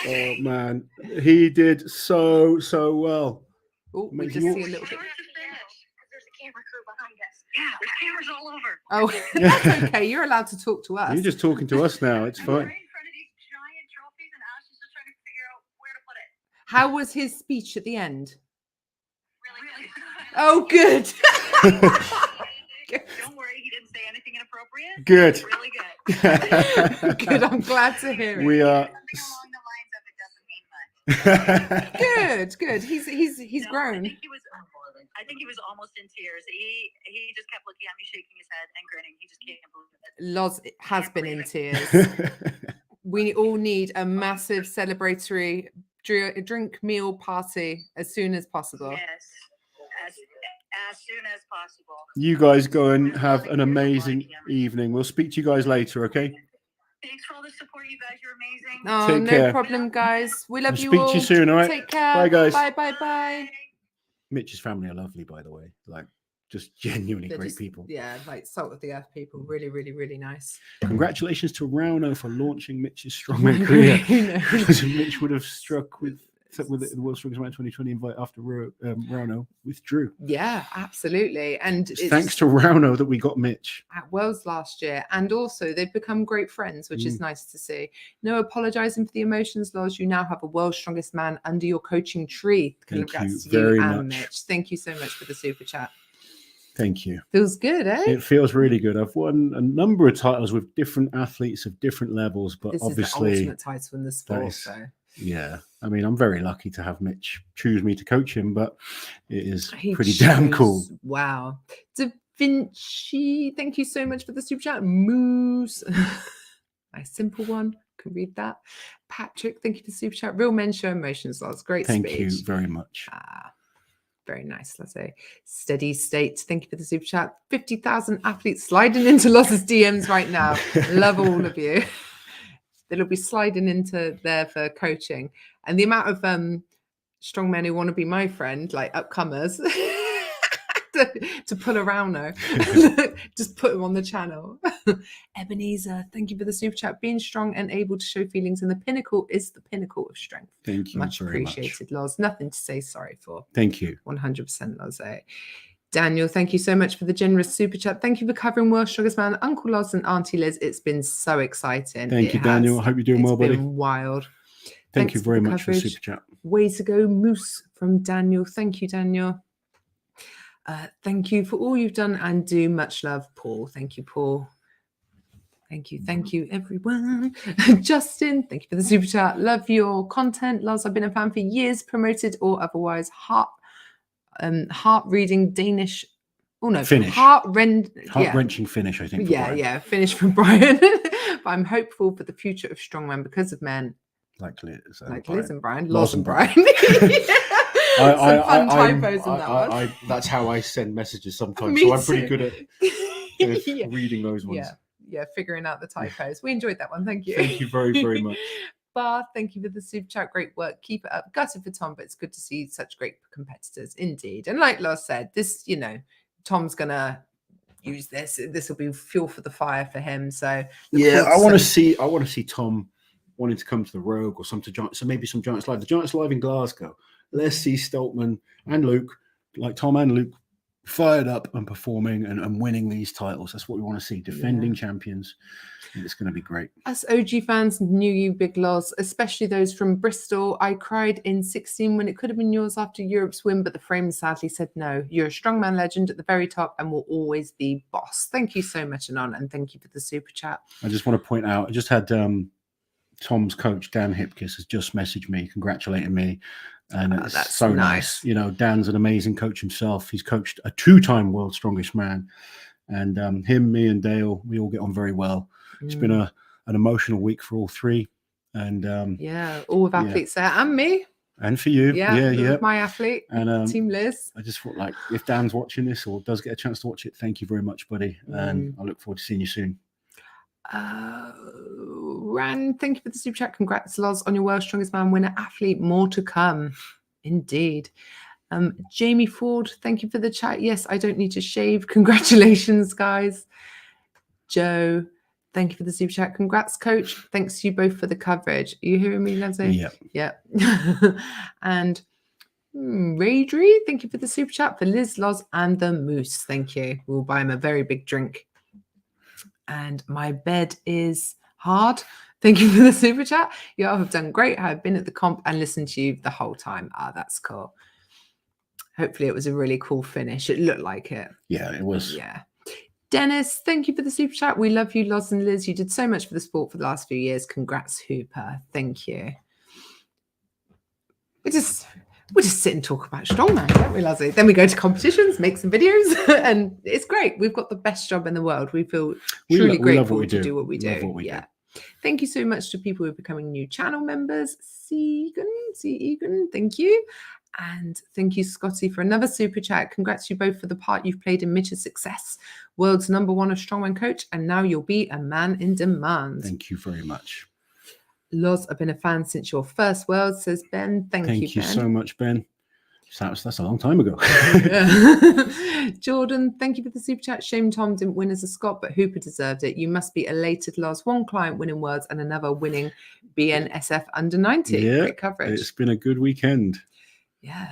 S4: buzzing.
S1: Oh, man. He did so well.
S2: Oh, we just see a little bit.
S4: There's a camera crew behind us. Yeah, there's cameras all over.
S2: Oh, that's okay. You're allowed to talk to us.
S1: You're just talking to us now. It's fine.
S4: We're in front of these giant trophies, and Ash is just trying to figure out where to put it.
S2: How was his speech at the end?
S4: Really good.
S2: Oh, good.
S4: Don't worry, he didn't say anything inappropriate.
S1: Good.
S4: Really good.
S2: Good. I'm glad to hear it.
S1: We are.
S4: Something along the lines of it doesn't mean much.
S2: Good. He's grown.
S4: I think he was almost in tears. He just kept looking at me, shaking his head and grinning. He just can't believe it.
S2: Loz has been in tears. We all need a massive celebratory drink meal party as soon as possible.
S4: Yes, as soon as possible.
S1: You guys go and have an amazing evening. We'll speak to you guys later, okay?
S4: Thanks for all the support, you guys. You're amazing.
S2: Oh,
S1: Take
S2: no
S1: care.
S2: problem, guys. We love
S1: I'll
S2: you
S1: speak
S2: all.
S1: to you soon, all right?
S2: Take care.
S1: Bye, guys.
S2: Bye.
S1: Mitch's family are lovely, by the way. Like, just genuinely great people.
S2: Yeah, like salt of the earth people. Really, really, really nice.
S1: Congratulations to Rauno for launching Mitch's Strongman career. Because Mitch would have struck with the World Strongest Man 2020 invite after Rauno withdrew.
S2: Yeah, absolutely. And
S1: it's thanks to Rauno that we got Mitch
S2: at Worlds last year. And also they've become great friends, which is nice to see. No apologizing for the emotions, Loz. You now have a World's Strongest Man under your coaching tree. Congrats to you and Mitch. Thank you so much for the super chat.
S1: Thank you.
S2: Feels good, eh?
S1: It feels really good. I've won a number of titles with different athletes of different levels, but
S2: this
S1: obviously
S2: is the ultimate title in the sport. So.
S1: Yeah, I mean, I'm very lucky to have Mitch choose me to coach him, but it is pretty damn cool.
S2: Wow. Da Vinci, thank you so much for the super chat. Moose, nice simple one. Can read that. Patrick, thank you for the super chat. Real Men Show Emotions, Loz. Great speech.
S1: Thank you very much.
S2: Very nice. Let's say Steady State. Thank you for the super chat. 50,000 athletes sliding into Loz's DMs right now. Love all of you. They'll be sliding into there for coaching. And the amount of strongmen who want to be my friend, like upcomers, to pull around now. Just put them on the channel. Ebenezer, thank you for the super chat. Being strong and able to show feelings in the pinnacle is the pinnacle of strength.
S1: Thank you.
S2: Much appreciated, Loz. Nothing to say sorry for.
S1: Thank you.
S2: 100%, Loz. Daniel, thank you so much for the generous super chat. Thank you for covering World's Strongest Man, Uncle Loz and Auntie Liz. It's been so exciting.
S1: Thank you, Daniel. I hope you're doing well, buddy.
S2: It's been wild.
S1: Thank you
S2: Thanks
S1: very
S2: for the
S1: much for the
S2: coverage.
S1: super chat.
S2: Way to go, Moose from Daniel. Thank you, Daniel. Thank you for all you've done and do. Much love, Paul. Thank you, Paul. Thank you, everyone. Justin, thank you for the super chat. Love your content, Lars. I've been a fan for years, promoted or otherwise. Heart reading Danish. Oh no,
S1: Finish. Heart-wrenching finish, I think.
S2: Yeah, finish from Brian. But I'm hopeful for the future of Strongman because of men
S1: like Liz
S2: and Brian.
S1: Loz and Brian.
S2: Some fun typos in that one.
S1: That's how I send messages sometimes.
S2: Me
S1: So I'm
S2: too.
S1: pretty good at reading those ones.
S2: Yeah, figuring out the typos. We enjoyed that one. Thank you.
S1: Thank you very, very much.
S2: Bar, thank you for the super chat. Great work. Keep it up. Gutted for Tom, but it's good to see such great competitors indeed. And like Lars said, this, Tom's gonna use this. This will be fuel for the fire for him. So
S1: I want to see Tom wanting to come to the Rogue or some maybe some Giants Live. The Giants Live in Glasgow. Let's see Stoltman and Luke, like Tom and Luke, fired up and performing and winning these titles. That's what we want to see. Defending champions. It's going to be great.
S2: Us OG fans knew you, Big Loz, especially those from Bristol. I cried in 16 when it could have been yours after Europe's win, but the frame sadly said no. You're a strongman legend at the very top and will always be boss. Thank you so much, Anon, and thank you for the super chat.
S1: I just want to point out, I just had Tom's coach, Dan Hipkiss, has just messaged me, congratulating me. And it's so nice. Dan's an amazing coach himself. He's coached a 2-time world's strongest man. And him, me, and Dale, we all get on very well. It's been an emotional week for all three. And
S2: all with athletes there. And me.
S1: And for you. Yeah.
S2: My athlete.
S1: And
S2: Team Liz.
S1: I just thought, if Dan's watching this or does get a chance to watch it, thank you very much, buddy. And I look forward to seeing you soon.
S2: Ran, thank you for the super chat. Congrats, Loz, on your World's Strongest Man winner athlete. More to come. Indeed. Jamie Ford, thank you for the chat. Yes, I don't need to shave. Congratulations, guys. Joe, thank you for the super chat. Congrats, coach. Thanks to you both for the coverage. Are you hearing me, Leslie? Yeah. And Raydry, thank you for the super chat for Liz, Loz, and the Moose. Thank you. We'll buy him a very big drink. And my bed is hard. Thank you for the super chat. You all have done great. I've been at the comp and listened to you the whole time. That's cool. Hopefully it was a really cool finish. It looked like it.
S1: Yeah, it was.
S2: Yeah. Dennis, thank you for the super chat. We love you, Loz and Liz. You did so much for the sport for the last few years. Congrats, Hooper. Thank you. We just sit and talk about strongman, don't we, Leslie? Then we go to competitions, make some videos, and it's great. We've got the best job in the world. We feel truly grateful to do what we do. Thank you so much to people who are becoming new channel members. Egan, thank you. And thank you, Scotty, for another super chat. Congrats you both for the part you've played in Mitch's success. World's #1 of strongman coach, and now you'll be a man in demand.
S1: Thank you very much.
S2: Loz, I've been a fan since your first World, says Ben. Thank you, Ben.
S1: So much, Ben. That's a long time ago.
S2: Jordan, thank you for the super chat. Shame Tom didn't win as a Scot, but Hooper deserved it. You must be elated, Loz. One client winning Worlds and another winning BNSF under 90.
S1: Yeah,
S2: great coverage.
S1: It's been a good weekend.
S2: Yeah.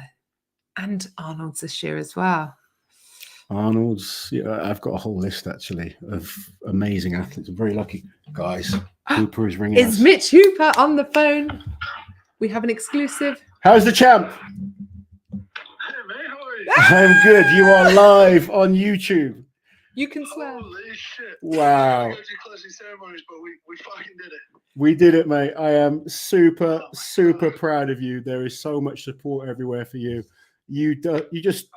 S2: And Arnold's this year as well.
S1: Arnold's, I've got a whole list actually of amazing athletes. I'm very lucky, guys. Hooper is ringing.
S2: It's Mitch Hooper on the phone. We have an exclusive.
S1: How's the champ?
S5: Hey mate, how are you?
S1: I'm good. You are live on YouTube.
S2: You can swear.
S5: Holy shit!
S1: Wow.
S5: We go to closing ceremonies, but we fucking did it.
S1: We did it, mate. I am super proud of you. There is so much support everywhere for you. You just.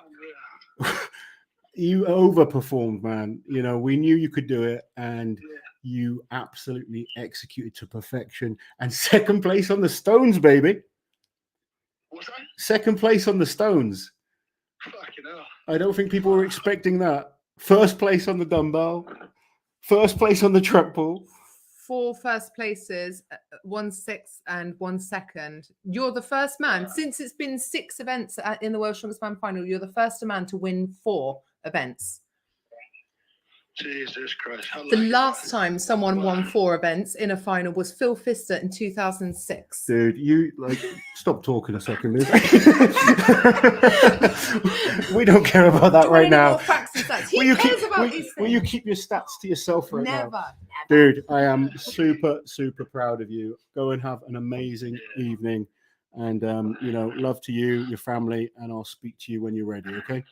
S1: You overperformed, man. We knew you could do it, and you absolutely executed to perfection. And second place on the stones, baby.
S5: What's that?
S1: Second place on the stones.
S5: Fucking hell.
S1: I don't think people were expecting that. First place on the dumbbell. First place on the truck pull.
S2: 4 first places, 1 6th and 1 second. You're the first man since it's been 6 events in the World Strongest Man final. You're the first man to win 4 events.
S5: Jesus Christ.
S2: The last time someone won 4 events in a final was Phil Pfister in 2006.
S1: Dude, you stop talking a second, Liz. We don't care about that right now.
S2: Facts and stats. He cares about these things.
S1: Will you keep your stats to yourself right now?
S2: Never.
S1: Dude, I am super, super proud of you. Go and have an amazing evening. And, love to you, your family, and I'll speak to you when you're ready, okay?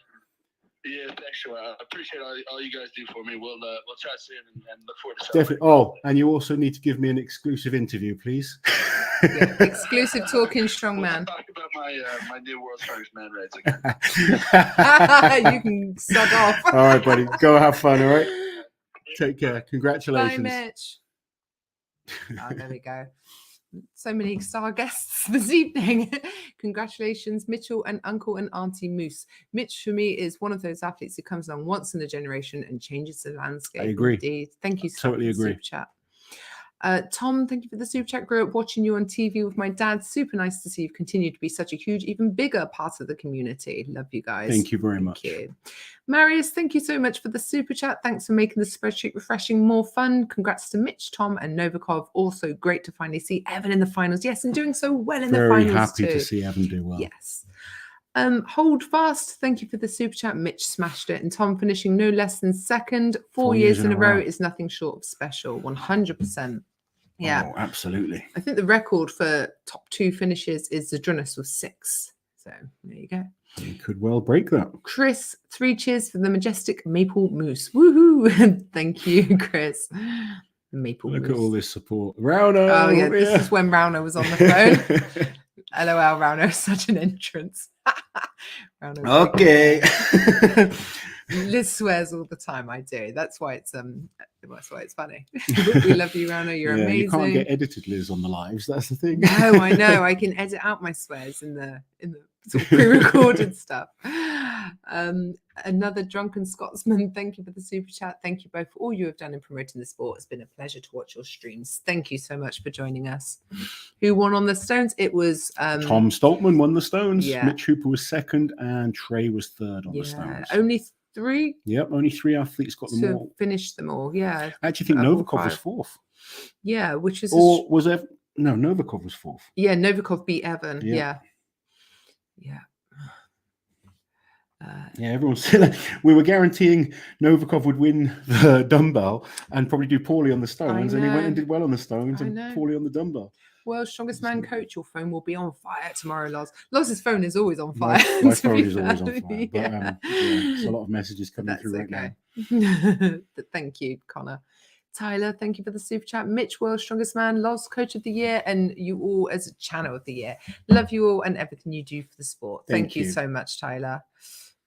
S5: Yeah, thanks, Joe. I appreciate all you guys do for me. We'll try soon and look forward to
S1: Definitely. Oh, and you also need to give me an exclusive interview, please.
S2: Yeah, exclusive talking strongman.
S5: We'll talk about my new World's Strongest Man rates again.
S2: You can sod off.
S1: All right, buddy. Go have fun, all right? Take care. Congratulations.
S2: Bye, Mitch. Oh, there we go. So many star guests this evening. Congratulations, Mitchell and Uncle and Auntie Moose. Mitch, for me, is one of those athletes who comes along once in a generation and changes the landscape.
S1: I agree.
S2: Indeed. Thank you so much
S1: Totally
S2: for the
S1: agree.
S2: super chat. Tom, thank you for the super chat. Grew up watching you on TV with my dad. Super nice to see you've continued to be such a huge, even bigger part of the community. Love you guys.
S1: Thank you very much.
S2: You. Marius, thank you so much for the super chat. Thanks for making the spreadsheet refreshing, more fun. Congrats to Mitch, Tom, and Novikov. Also great to finally see Evan in the finals. Yes, and doing so well in the finals.
S1: Very happy
S2: too.
S1: to see Evan do well.
S2: Yes. Hold fast. Thank you for the super chat. Mitch smashed it. And Tom finishing no less than second. 4 years in a row is nothing short of special. 100%. Yeah.
S1: Oh, absolutely.
S2: I think the record for top 2 finishes is Zadrunas with 6. So there you go.
S1: You could well break that.
S2: Chris, 3 cheers for the majestic Maple Moose. Woohoo! Thank you, Chris. Maple
S1: Look
S2: Moose.
S1: at all this support. Rauno.
S2: Oh, yeah. This is when Rauno was on the phone. LOL, Rauno, such an entrance. Rauno,
S1: okay.
S2: Liz swears all the time. I do. That's why it's funny. We love you, Rauno. You're amazing.
S1: You can't get edited Liz on the lives. That's the thing.
S2: No, I know. I can edit out my swears in the sort of pre-recorded stuff. Another drunken Scotsman. Thank you for the super chat. Thank you both for all you have done in promoting the sport. It's been a pleasure to watch your streams. Thank you so much for joining us. Who won on the Stones? It was
S1: Tom Stoltman won the Stones.
S2: Yeah.
S1: Mitch Hooper was second, and Trey was third on the Stones.
S2: Only 3.
S1: Yep, only 3 athletes got them
S2: to
S1: all.
S2: finish them all. Yeah,
S1: I actually think Novikov was 4th.
S2: Yeah, which is
S1: was Evan? No, Novikov was 4th.
S2: Yeah, Novikov beat Evan. Yeah.
S1: Everyone said we were guaranteeing Novikov would win the dumbbell and probably do poorly on the Stones, and he went and did well on the Stones and poorly on the dumbbell.
S2: World's Strongest Man coach, your phone will be on fire tomorrow, Loz. Loz's phone is always on fire.
S1: My phone is always on fire. But there's a lot of messages coming through right now.
S2: Thank you, Connor. Tyler, thank you for the super chat. Mitch, World's Strongest Man, Loz, Coach of the Year, and you all as a Channel of the Year. Love you all and everything you do for the sport. Thank you so much, Tyler.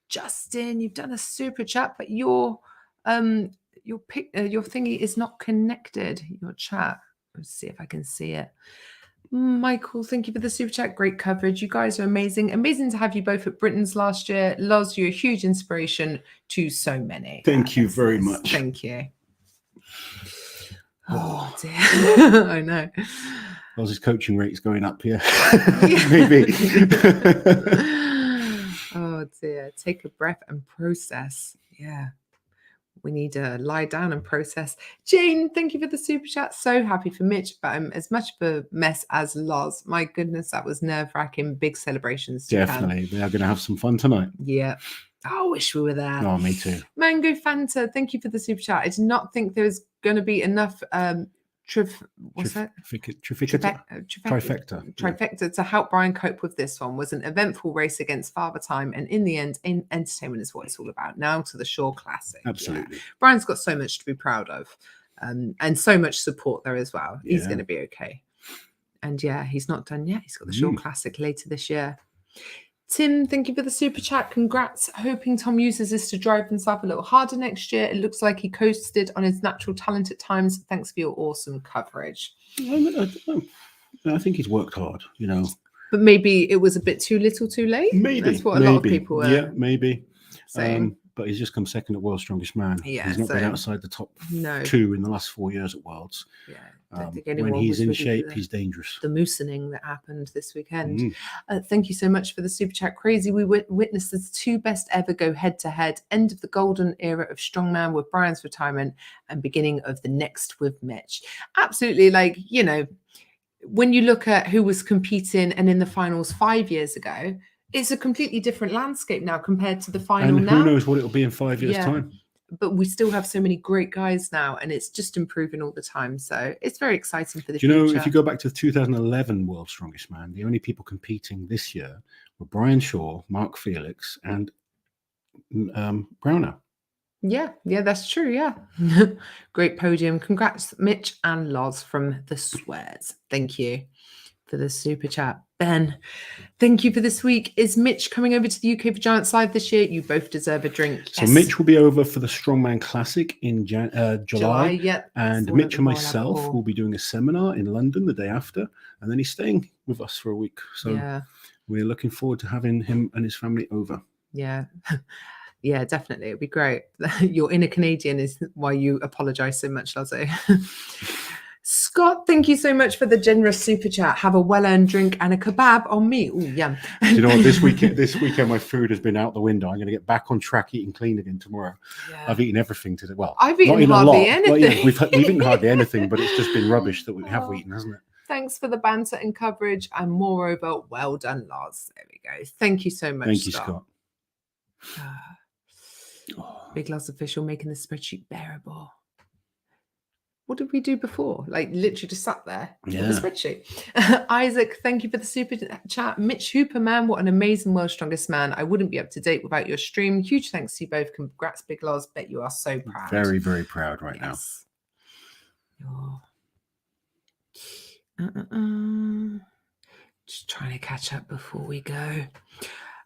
S2: Justin, you've done a super chat, but your thingy is not connected. Your chat. Let's see if I can see it. Michael, thank you for the super chat. Great coverage. You guys are amazing. Amazing to have you both at Britain's last year. Loz, you're a huge inspiration to so many.
S1: Thank you very much.
S2: Thank you. Oh dear. I know.
S1: Loz's coaching rate's going up here. Maybe.
S2: Oh dear. Take a breath and process. Yeah. We need to lie down and process. Jane, thank you for the super chat. So happy for Mitch, but I'm as much of a mess as Loz. My goodness, that was nerve-wracking. Big celebrations.
S1: Definitely. They are going to have some fun tonight.
S2: Yeah. I wish we were there.
S1: Oh, me too.
S2: Mango Fanta, thank you for the super chat. I did not think there was going to be enough trifecta to help Brian cope with this one. Was an eventful race against Father Time, and in the end, entertainment is what it's all about. Now to the Shore Classic.
S1: Absolutely.
S2: Yeah. Brian's got so much to be proud of, and so much support there as well. He's going to be okay. And yeah, he's not done yet. He's got the Shore Classic later this year. Tim, thank you for the super chat. Congrats. Hoping Tom uses this to drive himself a little harder next year. It looks like he coasted on his natural talent at times. Thanks for your awesome coverage.
S1: I think he's worked hard,
S2: But maybe it was a bit too little too late.
S1: Maybe.
S2: That's what a lot of people were.
S1: Yeah, maybe.
S2: Saying.
S1: But he's just come second at World's Strongest Man.
S2: Yeah,
S1: he's not been outside the top 2 in the last 4 years at Worlds.
S2: Yeah.
S1: When he's in shape, he's dangerous.
S2: The moosening that happened this weekend. Thank you so much for the super chat. Crazy. We witnessed the 2 best ever go head to head. End of the golden era of Strongman with Brian's retirement and beginning of the next with Mitch. Absolutely. When you look at who was competing and in the finals 5 years ago, it's a completely different landscape now compared to the final
S1: And
S2: now.
S1: who knows what it'll be in 5 years'
S2: Yeah.
S1: time.
S2: But we still have so many great guys now, and it's just improving all the time. So it's very exciting for the
S1: Do you know,
S2: future.
S1: if you go back to the 2011 World's Strongest Man, the only people competing this year were Brian Shaw, Mark Felix, and Browner.
S2: Yeah, that's true. Yeah. Great podium. Congrats, Mitch and Loz from the Swears. Thank you for the super chat. Ben, thank you for this week. Is Mitch coming over to the UK for Giants Live this year? You both deserve a drink.
S1: So Mitch will be over for the Strongman Classic in July.
S2: Yeah.
S1: And Mitch and myself will be doing a seminar in London the day after. And then he's staying with us for a week. So we're looking forward to having him and his family over.
S2: Yeah. Yeah, definitely. It'd be great. Your inner Canadian is why you apologize so much, Lazo. Scott, thank you so much for the generous super chat. Have a well-earned drink and a kebab on me. Oh, yum.
S1: Do you know what? This weekend, my food has been out the window. I'm going to get back on track eating clean again tomorrow. Yeah. I've eaten everything today. Well,
S2: I've eaten hardly anything.
S1: Well, yeah, we've eaten hardly anything, but it's just been rubbish that we have eaten, hasn't it?
S2: Thanks for the banter and coverage, and moreover, well done, Lars. There we go. Thank you so much.
S1: Thank you, Scott.
S2: Big Lars official making the spreadsheet bearable. What did we do before? Like literally just sat there with the spreadsheet. Isaac, thank you for the super chat. Mitch Hooperman, what an amazing World's Strongest Man. I wouldn't be up to date without your stream. Huge thanks to you both. Congrats, Big Lars. Bet you are so proud.
S1: Very, very proud right now.
S2: Just trying to catch up before we go.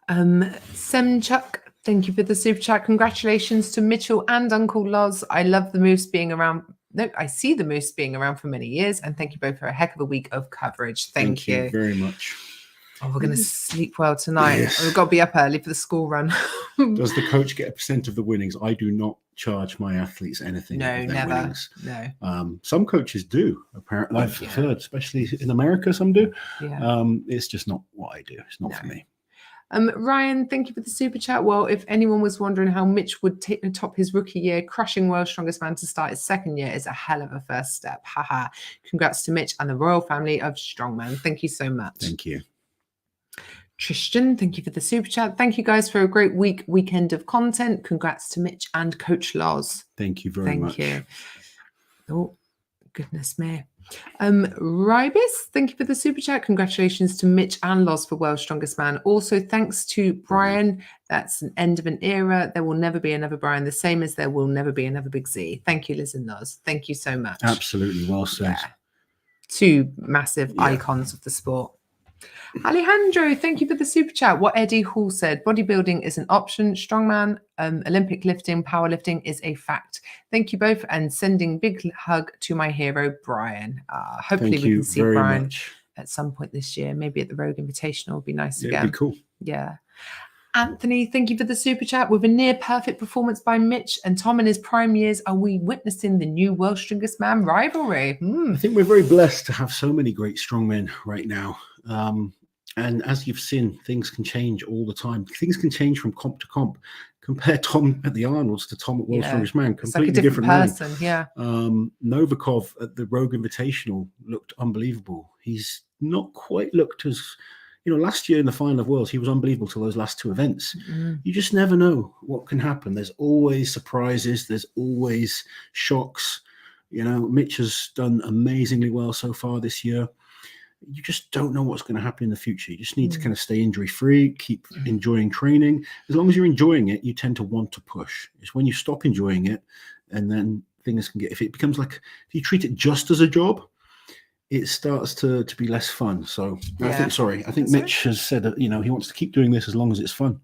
S2: Semchuk, thank you for the super chat. Congratulations to Mitchell and Uncle Loz. I love the Moose being around. No, I see the Moose being around for many years, and thank you both for a heck of a week of coverage. Thank you
S1: very much.
S2: Oh, we're going to sleep well tonight.
S1: Yes.
S2: We've got to be up early for the school run.
S1: Does the coach get a percent of the winnings? I do not charge my athletes anything.
S2: No, never.
S1: Winnings.
S2: No.
S1: Some coaches do, apparently. I've heard, especially in America, some do.
S2: Yeah.
S1: It's just not what I do. It's not for me.
S2: Ryan, thank you for the super chat. Well, if anyone was wondering how Mitch would top his rookie year, crushing World's Strongest Man to start his second year is a hell of a first step. Haha. Congrats to Mitch and the royal family of Strongman. Thank you so much.
S1: Thank you.
S2: Tristan, thank you for the super chat. Thank you guys for a great weekend of content. Congrats to Mitch and Coach Loz.
S1: Thank you very much.
S2: Thank you. Oh, goodness me. Ribis, thank you for the super chat. Congratulations to Mitch and Loz for World's Strongest Man. Also, thanks to Brian. That's an end of an era. There will never be another Brian, the same as there will never be another Big Z. Thank you, Liz and Loz. Thank you so much.
S1: Absolutely. Well said.
S2: Yeah. Two massive icons of the sport. Alejandro, thank you for the super chat. What Eddie Hall said, bodybuilding is an option. Strongman, Olympic lifting, powerlifting is a fact. Thank you both, and sending big hug to my hero, Brian. Hopefully we can see Brian at some point this year, maybe at the Rogue Invitational. Would be nice again.
S1: It'd be cool.
S2: Yeah. Anthony, thank you for the super chat. With a near perfect performance by Mitch and Tom in his prime years, are we witnessing the new World's Strongest Man rivalry?
S1: I think we're very blessed to have so many great strongmen right now. And as you've seen, things can change all the time. Things can change from comp to comp. Compare Tom at the Arnolds to Tom at World's Strongest Man. Completely
S2: like a different person,
S1: man.
S2: Yeah.
S1: Novikov at the Rogue Invitational looked unbelievable. He's not quite looked as, last year in the final of Worlds, he was unbelievable till those last two events. You just never know what can happen. There's always surprises. There's always shocks. Mitch has done amazingly well so far this year. You just don't know what's going to happen in the future. You just need to kind of stay injury-free, keep enjoying training. As long as you're enjoying it, you tend to want to push. It's when you stop enjoying it, and then things can if it becomes like, if you treat it just as a job, it starts to be less fun. So I think Mitch has said that, he wants to keep doing this as long as it's fun.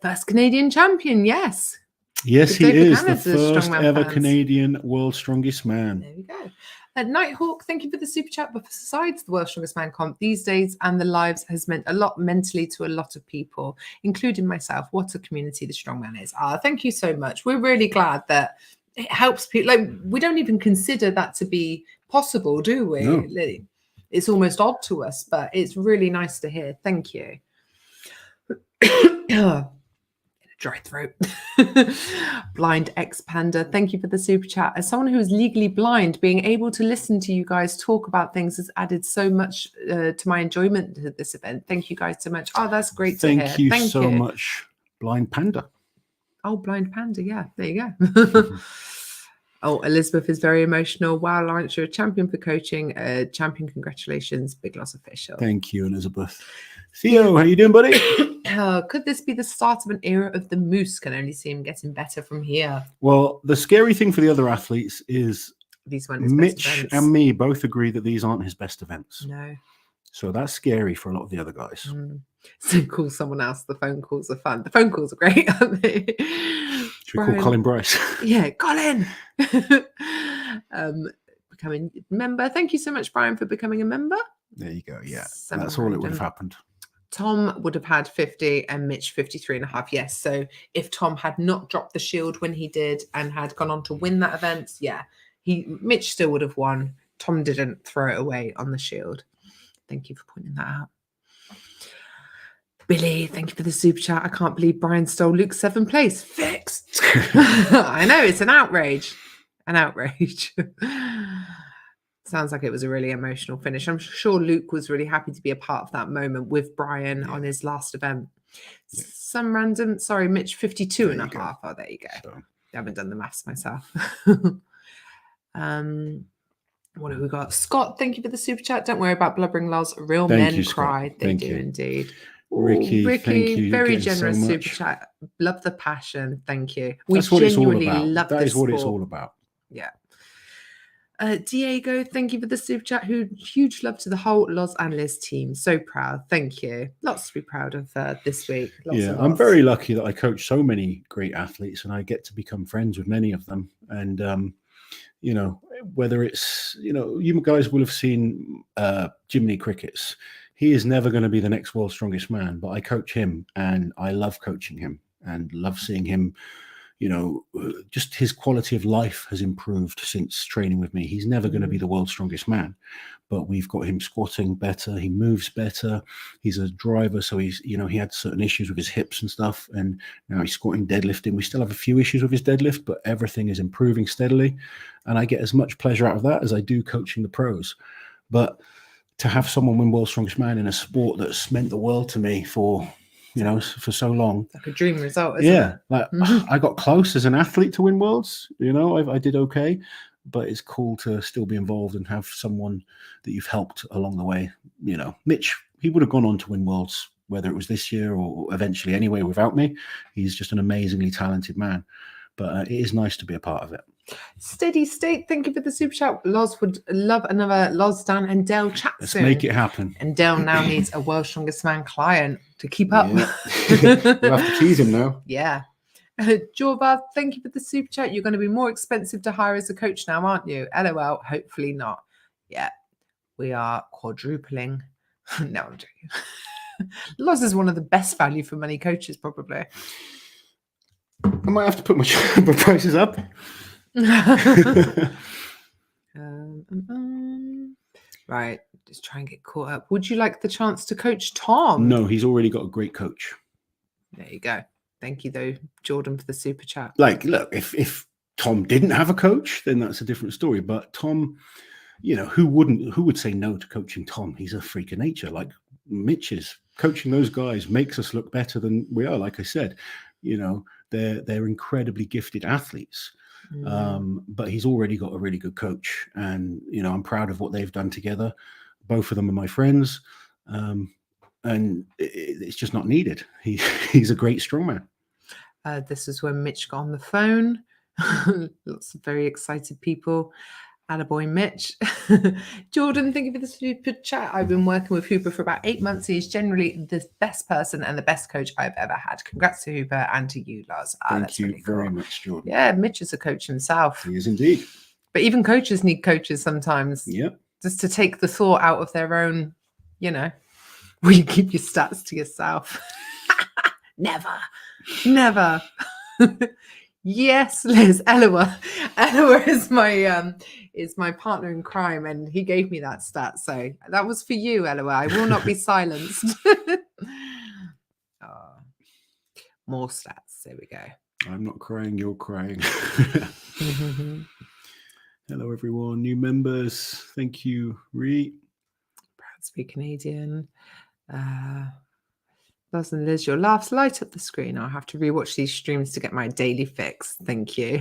S2: First Canadian champion, yes.
S1: Yes, he is the first ever Canadian World's Strongest Man.
S2: There we go. Nighthawk, thank you for the super chat. But besides the World's Strongest Man comp, these days and the lives has meant a lot mentally to a lot of people, including myself. What a community the Strongman is. Thank you so much. We're really glad that it helps people. Like, we don't even consider that to be possible, do we?
S1: No.
S2: It's almost odd to us, but it's really nice to hear. Thank you. dry throat. Blind X Panda, thank you for the super chat. As someone who is legally blind, being able to listen to you guys talk about things has added so much to my enjoyment to this event. Thank you guys so much. Oh, that's great to hear.
S1: Thank you so much, Blind Panda.
S2: Oh, Blind Panda, yeah, there you go. Oh, Elizabeth is very emotional. Wow, Lawrence, you're a champion for coaching. Champion, congratulations. Big loss official.
S1: Thank you, Elizabeth. Theo, how you doing, buddy?
S2: Could this be the start of an era of the Moose? Can only see him getting better from here.
S1: Well, the scary thing for the other athletes is
S2: these weren't his best
S1: Mitch
S2: events.
S1: and me both agree that these aren't his best events.
S2: No.
S1: So that's scary for a lot of the other guys.
S2: So call someone else. The phone calls are fun. The phone calls are great, aren't they?
S1: Should we call Colin Bryce?
S2: Yeah, Colin. Becoming a member. Thank you so much, Brian, for becoming a member.
S1: There you go. Yeah,
S2: Some
S1: that's all
S2: random.
S1: it would have happened.
S2: Tom would have had 50 and Mitch 53.5. Yes. So if Tom had not dropped the shield when he did and had gone on to win that event, yeah, Mitch still would have won. Tom didn't throw it away on the shield. Thank you for pointing that out. Billy, thank you for the super chat. I can't believe Brian stole Luke's 7th place. Fixed. I know, it's an outrage. An outrage. Sounds like it was a really emotional finish. I'm sure Luke was really happy to be a part of that moment with Brian on his last event. Yeah. Some random, sorry, Mitch 52.5. Oh, there you go. So. I haven't done the maths myself. What have we got? Scott, thank you for the super chat. Don't worry about blubbering lols. Real men cry. They do indeed.
S1: Ricky, thank you.
S2: Very generous super chat. Love the passion. Thank you.
S1: That's what it's all about. That is what it's all about.
S2: Yeah. Diego, thank you for the super chat. Huge love to the whole Los Angeles team. So proud. Thank you. Lots to be proud of this week.
S1: I'm very lucky that I coach so many great athletes and I get to become friends with many of them. And, you know, whether it's, you know, you guys will have seen Jiminy Crickets. He is never going to be the next world's strongest man, but I coach him and I love coaching him and love seeing him. You know, just his quality of life has improved since training with me. He's never going to be the world's strongest man, but we've got him squatting better. He moves better. He's a driver. So he's, you know, he had certain issues with his hips and stuff. And now he's squatting, deadlifting. We still have a few issues with his deadlift, but everything is improving steadily. And I get as much pleasure out of that as I do coaching the pros. But to have someone win world's strongest man in a sport that's meant the world to me for, you know, for so long.
S2: Like a dream result, isn't it?
S1: Like I got close as an athlete to win worlds, you know, I did okay, but it's cool to still be involved and have someone that you've helped along the way. You know, Mitch, he would have gone on to win worlds, whether it was this year or eventually anyway, without me. He's just an amazingly talented man, but it is nice to be a part of it.
S2: Steady State, thank you for the super chat. Loz would love another Loz, Dan, and Dell chat
S1: Let's
S2: soon.
S1: make it happen.
S2: And Dell now needs a World's Strongest Man client to keep up.
S1: Yeah. We'll have to tease him now.
S2: Yeah. Jorva, thank you for the super chat. You're going to be more expensive to hire as a coach now, aren't you? LOL, hopefully not. Yeah, we are quadrupling. No, I'm joking. Loz is one of the best value for money coaches, probably.
S1: I might have to put my prices up.
S2: Right, just try and get caught up. Would you like the chance to coach Tom?
S1: No, he's already got a great coach.
S2: There you go. Thank you, though, Jordan, for the super chat.
S1: Like, look, if Tom didn't have a coach, then that's a different story. But Tom, you know, who would say no to coaching Tom? He's a freak of nature. Like Mitch is. Coaching those guys makes us look better than we are. Like I said, you know, they're incredibly gifted athletes. But he's already got a really good coach, and you know, I'm proud of what they've done together. Both of them are my friends, and it's just not needed. He's a great strongman.
S2: This is when Mitch got on the phone. Lots of very excited people. Attaboy Mitch. Jordan, thank you for the super chat. I've been working with Hooper for about 8 months. He's generally the best person and the best coach I've ever had. Congrats to Hooper and to you, Lars.
S1: Thank you very much, Jordan.
S2: Yeah, Mitch is a coach himself.
S1: He is indeed.
S2: But even coaches need coaches sometimes.
S1: Yeah.
S2: Just to take the thought out of their own, you know, will you keep your stats to yourself? Never. Yes, Liz. Eloa is my partner in crime, and he gave me that stat. So that was for you, Eloa. I will not be silenced. More stats. There we go.
S1: I'm not crying, you're crying. Hello, everyone. New members. Thank you, Ree.
S2: Proud to be Canadian. Loz and Liz, your laughs light up the screen. I'll have to rewatch these streams to get my daily fix. Thank you.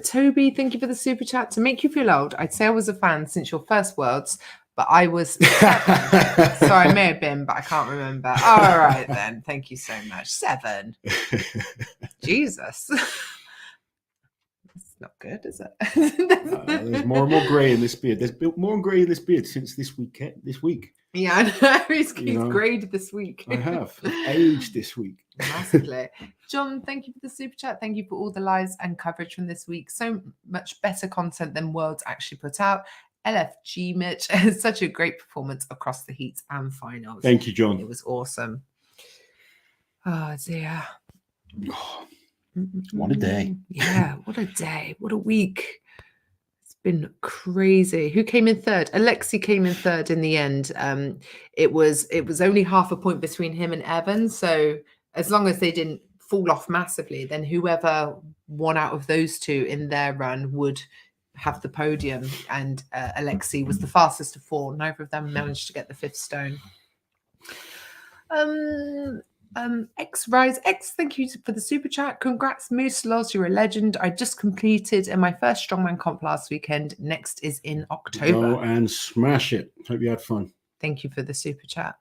S2: Toby, thank you for the super chat. To make you feel old, I'd say I was a fan since your first Worlds, but I was 7. So I may have been, but I can't remember. All right, then. Thank you so much. 7. Jesus. It's not good, is it?
S1: There's more and more grey in this beard. There's more grey in this beard since this week.
S2: Yeah, I know. He's greyed this week.
S1: I have. I've aged this week.
S2: Massively. John, thank you for the super chat. Thank you for all the lives and coverage from this week. So much better content than Worlds actually put out. LFG Mitch, such a great performance across the heats and finals.
S1: Thank you, John.
S2: It was awesome. Oh dear.
S1: What a day.
S2: Yeah, what a day. What a week. It's been crazy. Who came in third? Alexei came in third in the end. It was only half a point between him and Evan. So as long as they didn't fall off massively, then whoever won out of those two in their run would have the podium. And Alexei was the fastest of 4. Neither of them managed to get the 5th stone. Rise X, thank you for the super chat. Congrats, Moose Loz, you're a legend. I just completed in my first Strongman comp last weekend. Next is in October.
S1: Go and smash it. Hope you had fun.
S2: Thank you for the super chat.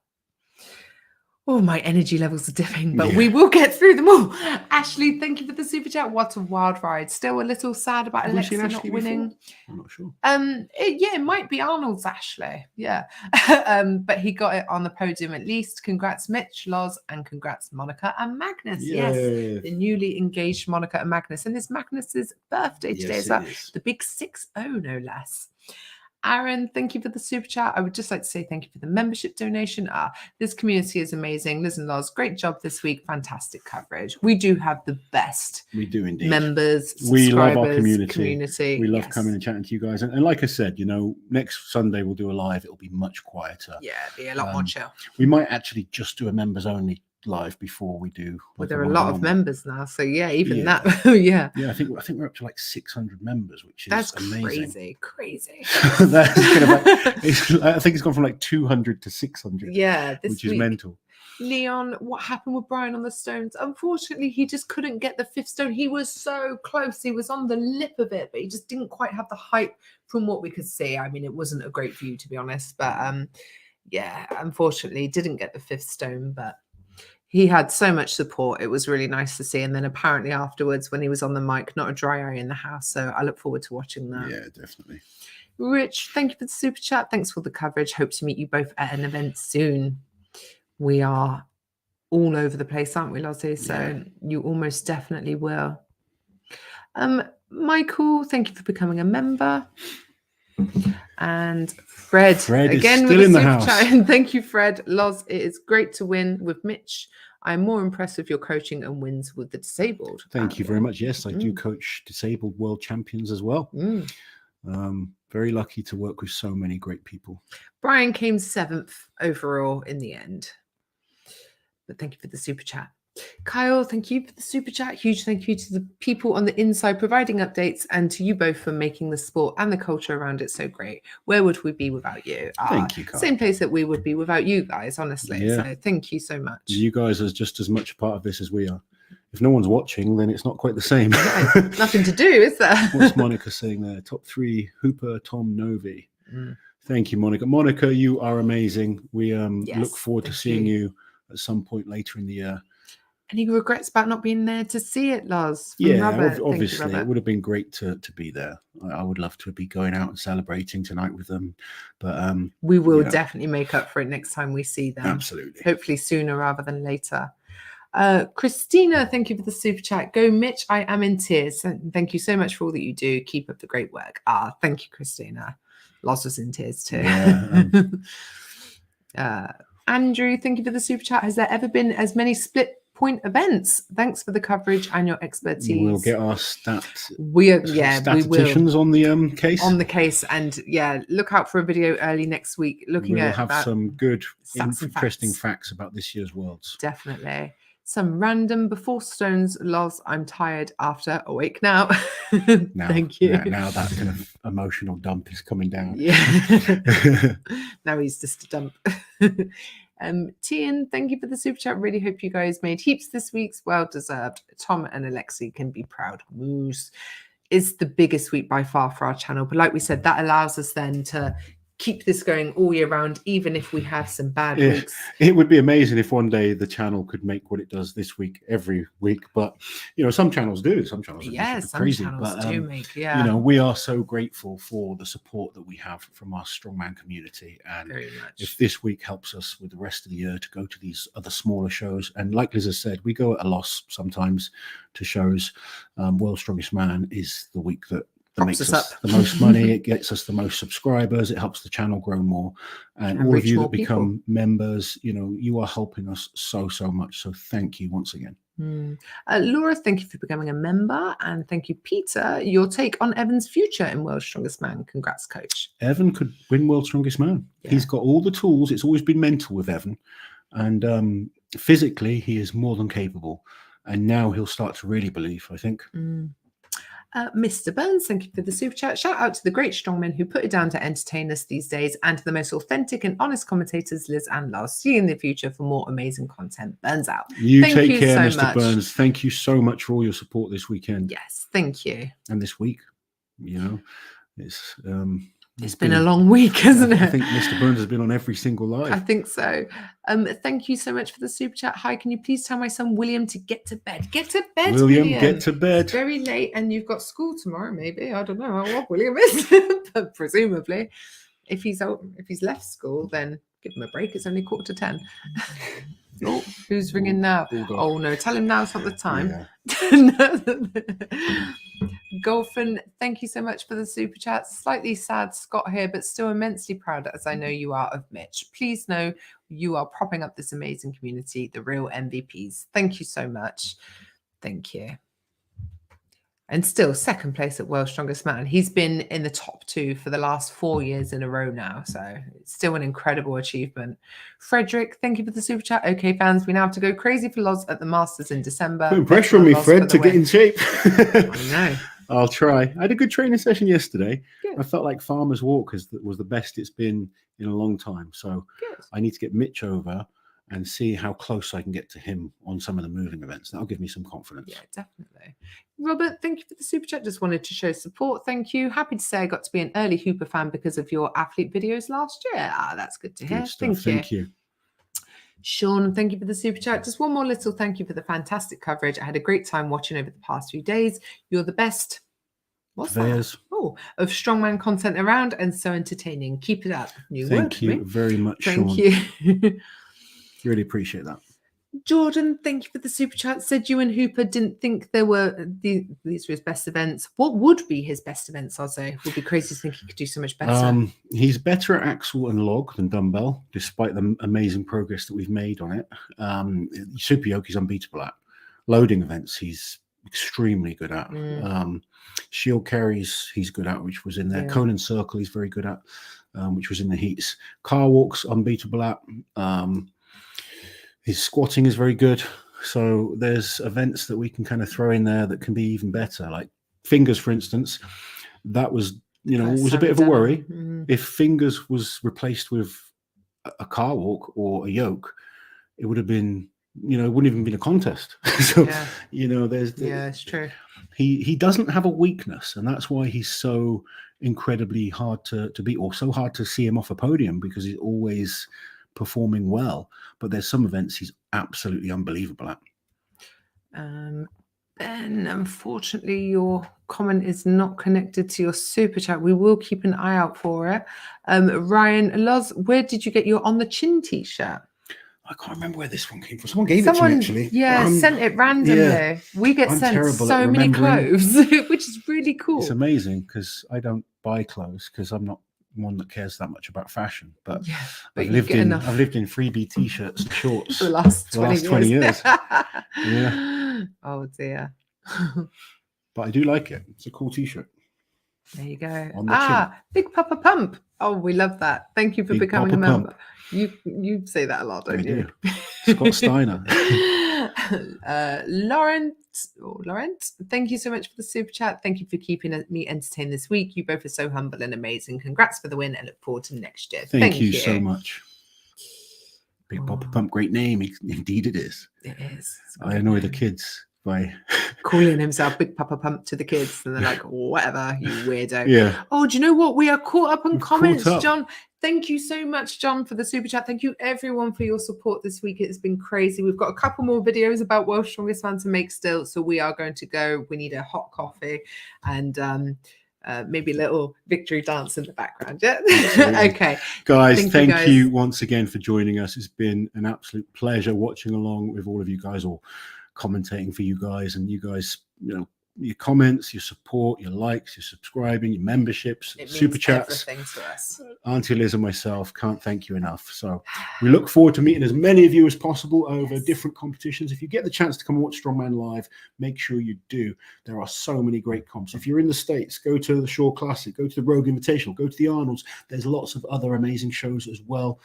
S2: Oh, my energy levels are dipping, but we will get through them all. Ashley, thank you for the super chat. What a wild ride. Still a little sad about Alexei not winning.
S1: Before? I'm not sure.
S2: It might be Arnold's Ashley. Yeah. But he got it on the podium at least. Congrats, Mitch, Loz, and congrats, Monica and Magnus.
S1: Yeah.
S2: Yes. The newly engaged Monica and Magnus. And it's Magnus's birthday today as well. The big 6-0, no less. Aaron, thank you for the super chat. I would just like to say thank you for the membership donation. This community is amazing. Liz and Loz, great job this week. Fantastic coverage. We do have the best.
S1: We do indeed.
S2: Members,
S1: we love our
S2: community.
S1: We love coming and chatting to you guys. And like I said, next Sunday we'll do a live. It'll be much quieter.
S2: Yeah, it'll be a lot more chill.
S1: We might actually just do a members only live before we do.
S2: Well, there are a lot of members now, so that. Yeah,
S1: I think we're up to like 600 members, which is amazing.
S2: Crazy.
S1: That's I think it's gone from like 200 to 600.
S2: Yeah,
S1: which is mental.
S2: Leon, what happened with Brian on the stones? Unfortunately, he just couldn't get the 5th stone. He was so close. He was on the lip of it, but he just didn't quite have the height from what we could see. I mean, it wasn't a great view, to be honest, but unfortunately, didn't get the 5th stone, but he had so much support. It was really nice to see. And then apparently afterwards, when he was on the mic, not a dry eye in the house. So I look forward to watching that.
S1: Yeah, definitely.
S2: Rich, thank you for the super chat. Thanks for the coverage. Hope to meet you both at an event soon. We are all over the place, aren't we, Lozzie? So you almost definitely will. Michael, thank you for becoming a member. And Fred again
S1: still
S2: with
S1: in
S2: the
S1: the house.
S2: chat. And thank you, Fred. Loz, it is great to win with Mitch. I'm more impressed with your coaching and wins with the disabled.
S1: Thank you very much. Yes, I do coach disabled world champions as well. Very lucky to work with so many great people.
S2: Brian came 7th overall in the end. But thank you for the super chat. Kyle, thank you for the super chat. Huge thank you to the people on the inside providing updates and to you both for making the sport and the culture around it so great. Where would we be without you?
S1: Thank you, Kyle.
S2: Same place that we would be without you guys, honestly.
S1: Yeah.
S2: So thank you so much.
S1: You guys are just as much a part of this as we are. If no one's watching, then it's not quite the same.
S2: No, nothing to do, is there?
S1: What's Monica saying there? Top 3, Hooper, Tom, Novi. Thank you, Monica. Monica, you are amazing. We look forward to seeing you at some point later in the year.
S2: Any regrets about not being there to see it, Loz?
S1: Obviously, it would have been great to be there. I would love to be going out and celebrating tonight with them. But
S2: we will definitely make up for it next time we see them.
S1: Absolutely.
S2: Hopefully sooner rather than later. Christina, thank you for the super chat. Go, Mitch. I am in tears. Thank you so much for all that you do. Keep up the great work. Thank you, Christina. Loz was in tears too.
S1: Yeah,
S2: Andrew, thank you for the super chat. Has there ever been as many split point events? Thanks for the coverage and your expertise.
S1: We'll get our statisticians
S2: on
S1: the case.
S2: And look out for a video early next week
S1: we'll have some good interesting facts about this year's Worlds.
S2: Definitely. Some random before stones, lols, I'm tired after, awake now.
S1: Now,
S2: Thank you.
S1: Now that kind of emotional dump is coming down.
S2: Yeah. Now he's just a dump. Tian, thank you for the super chat. Really hope you guys made heaps this week's. Well deserved. Tom and Alexi can be proud. Moose. It's the biggest week by far for our channel. But like we said, that allows us then to keep this going all year round, even if we have some bad weeks.
S1: It would be amazing if one day the channel could make what it does this week every week, but some channels do. Some channels are
S2: some
S1: crazy,
S2: channels
S1: but
S2: do make,
S1: we are so grateful for the support that we have from our strongman community, and
S2: very much.
S1: If this week helps us with the rest of the year to go to these other smaller shows, and like Liz has said, we go at a loss sometimes to shows. World's Strongest Man is the week that makes us the most money. It gets us the most subscribers. It helps the channel grow more. And all of you that become members, you are helping us so much. So thank you once again.
S2: Laura, thank you for becoming a member. And thank you, Peter. Your take on Evan's future in World's Strongest Man. Congrats, coach.
S1: Evan could win World's Strongest Man. Yeah. He's got all the tools. It's always been mental with Evan. And physically, he is more than capable. And now he'll start to really believe, I think.
S2: Mr. Burns, thank you for the super chat. Shout out to the great strongmen who put it down to entertain us these days, and to the most authentic and honest commentators, Liz and Lars. See you in the future for more amazing content. Burns out.
S1: Thank take you care, so Mr. Much. Burns. Thank you so much for all your support this weekend.
S2: Yes, thank you.
S1: And this week,
S2: it's been a long week, hasn't it?
S1: I think Mr. Burns has been on every single live.
S2: I think so. Thank you so much for the super chat. Hi, can you please tell my son William to get to bed? Get to bed, William.
S1: Get to bed.
S2: It's very late, and you've got school tomorrow. Maybe, I don't know how old William is, but presumably, if he's left school, then give him a break. It's only 9:45. Oh, who's ringing now? Oh no, tell him now it's not the time. Yeah. Golfin, thank you so much for the super chat. Slightly sad Scott here, but still immensely proud, as I know you are, of Mitch. Please know you are propping up this amazing community, the real MVPs. Thank you so much. Thank you. And still second place at World's Strongest Man. He's been in the top 2 for the last 4 years in a row now. So it's still an incredible achievement. Frederick, thank you for the super chat. Okay, fans, we now have to go crazy for Loz at the Masters in December.
S1: Putting pressure on me, Fred, to get in shape.
S2: I know.
S1: I'll try. I had a good training session yesterday. Good. I felt like Farmer's Walk was the best it's been in a long time. So good. I need to get Mitch over and see how close I can get to him on some of the moving events. That'll give me some confidence.
S2: Yeah, definitely. Robert, thank you for the super chat. Just wanted to show support. Thank you. Happy to say I got to be an early Hooper fan because of your athlete videos last year. That's good to hear.
S1: Good stuff. Thank you.
S2: Sean, thank you for the super chat. Just one more little thank you for the fantastic coverage. I had a great time watching over the past few days. You're the best. What's that? Oh, of strongman content around, and so entertaining. Keep it up.
S1: Thank you very much,
S2: Sean.
S1: Thank you. Really appreciate that.
S2: Jordan, thank you for the super chat. Said you and Hooper didn't think these were his best events. What would be his best events, I'll say? Would be crazy to think he could do so much better.
S1: He's better at axle and log than dumbbell, despite the amazing progress that we've made on it. Super yoke he's unbeatable at. Loading events he's extremely good at. Shield carries he's good at, which was in there. Conan circle he's very good at, which was in the heats. Car walks unbeatable at. His squatting is very good. So there's events that we can kind of throw in there that can be even better. Like fingers, for instance, that was, was a bit of a worry. If fingers was replaced with a car walk or a yoke, it would have been, it wouldn't even been a contest. So,
S2: it's true.
S1: He doesn't have a weakness, and that's why he's so incredibly hard to beat, or so hard to see him off a podium, because he's always performing well. But there's some events he's absolutely unbelievable at.
S2: Ben, unfortunately, your comment is not connected to your super chat. We will keep an eye out for it. Ryan Loz, where did you get your On the Chin t-shirt?
S1: I can't remember where this one came from. Someone gave it to me, actually.
S2: Yeah, sent it randomly. Yeah, we get sent so many clothes, which is really cool.
S1: It's amazing because I don't buy clothes because I'm not one that cares that much about fashion. But I've lived in freebie t-shirts and shorts
S2: for the last 20 years.
S1: Yeah.
S2: Oh dear.
S1: But I do like it. It's a cool t-shirt.
S2: There you go. Big Papa Pump. Oh, we love that. Thank you for becoming a member. You say that a lot, don't you?
S1: Scott Steiner.
S2: Laurent, thank you so much for the super chat. Thank you for keeping me entertained this week. You both are so humble and amazing. Congrats for the win and look forward to next year.
S1: Thank you so much. Big Papa Pump, great name. Indeed it is.
S2: It is.
S1: I annoy the kids by
S2: calling himself Big Papa Pump to the kids, and they're like, whatever, you weirdo.
S1: Yeah.
S2: Oh, do you know what? We are caught up on
S1: We've
S2: comments,
S1: caught up.
S2: John. Thank you so much, John, for the super chat. Thank you, everyone, for your support this week. It's been crazy. We've got a couple more videos about World's Strongest Man to make still, so we are going to go. We need a hot coffee and maybe a little victory dance in the background. Yeah. Okay.
S1: Guys, thank you once again for joining us. It's been an absolute pleasure watching along with all of you guys, or commentating for you guys, and you guys, you know, your comments, your support, your likes, your subscribing, your memberships, super chats.
S2: Everything to us.
S1: Auntie Liz and myself can't thank you enough. So we look forward to meeting as many of you as possible over different competitions. If you get the chance to come watch Strongman live, make sure you do. There are so many great comps. If you're in the States, go to the Shore Classic, go to the Rogue Invitational, go to the Arnold's. There's lots of other amazing shows as well.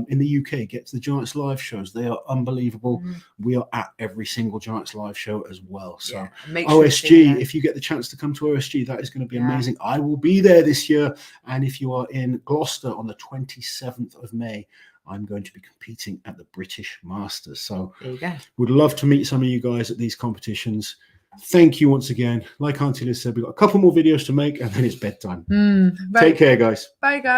S1: In the UK, get to the Giants live shows. They are unbelievable. We are at every single Giants live show as well. So OSG, if you get the chance to come to OSG, that is going to be amazing. I will be there this year. And if you are in Gloucester on the 27th of May, I'm going to be competing at the British Masters. So
S2: there you go.
S1: Would love to meet some of you guys at these competitions. Thank you once again. Like Auntie Liz said, we've got a couple more videos to make and then it's bedtime. Take care, guys.
S2: Bye, guys.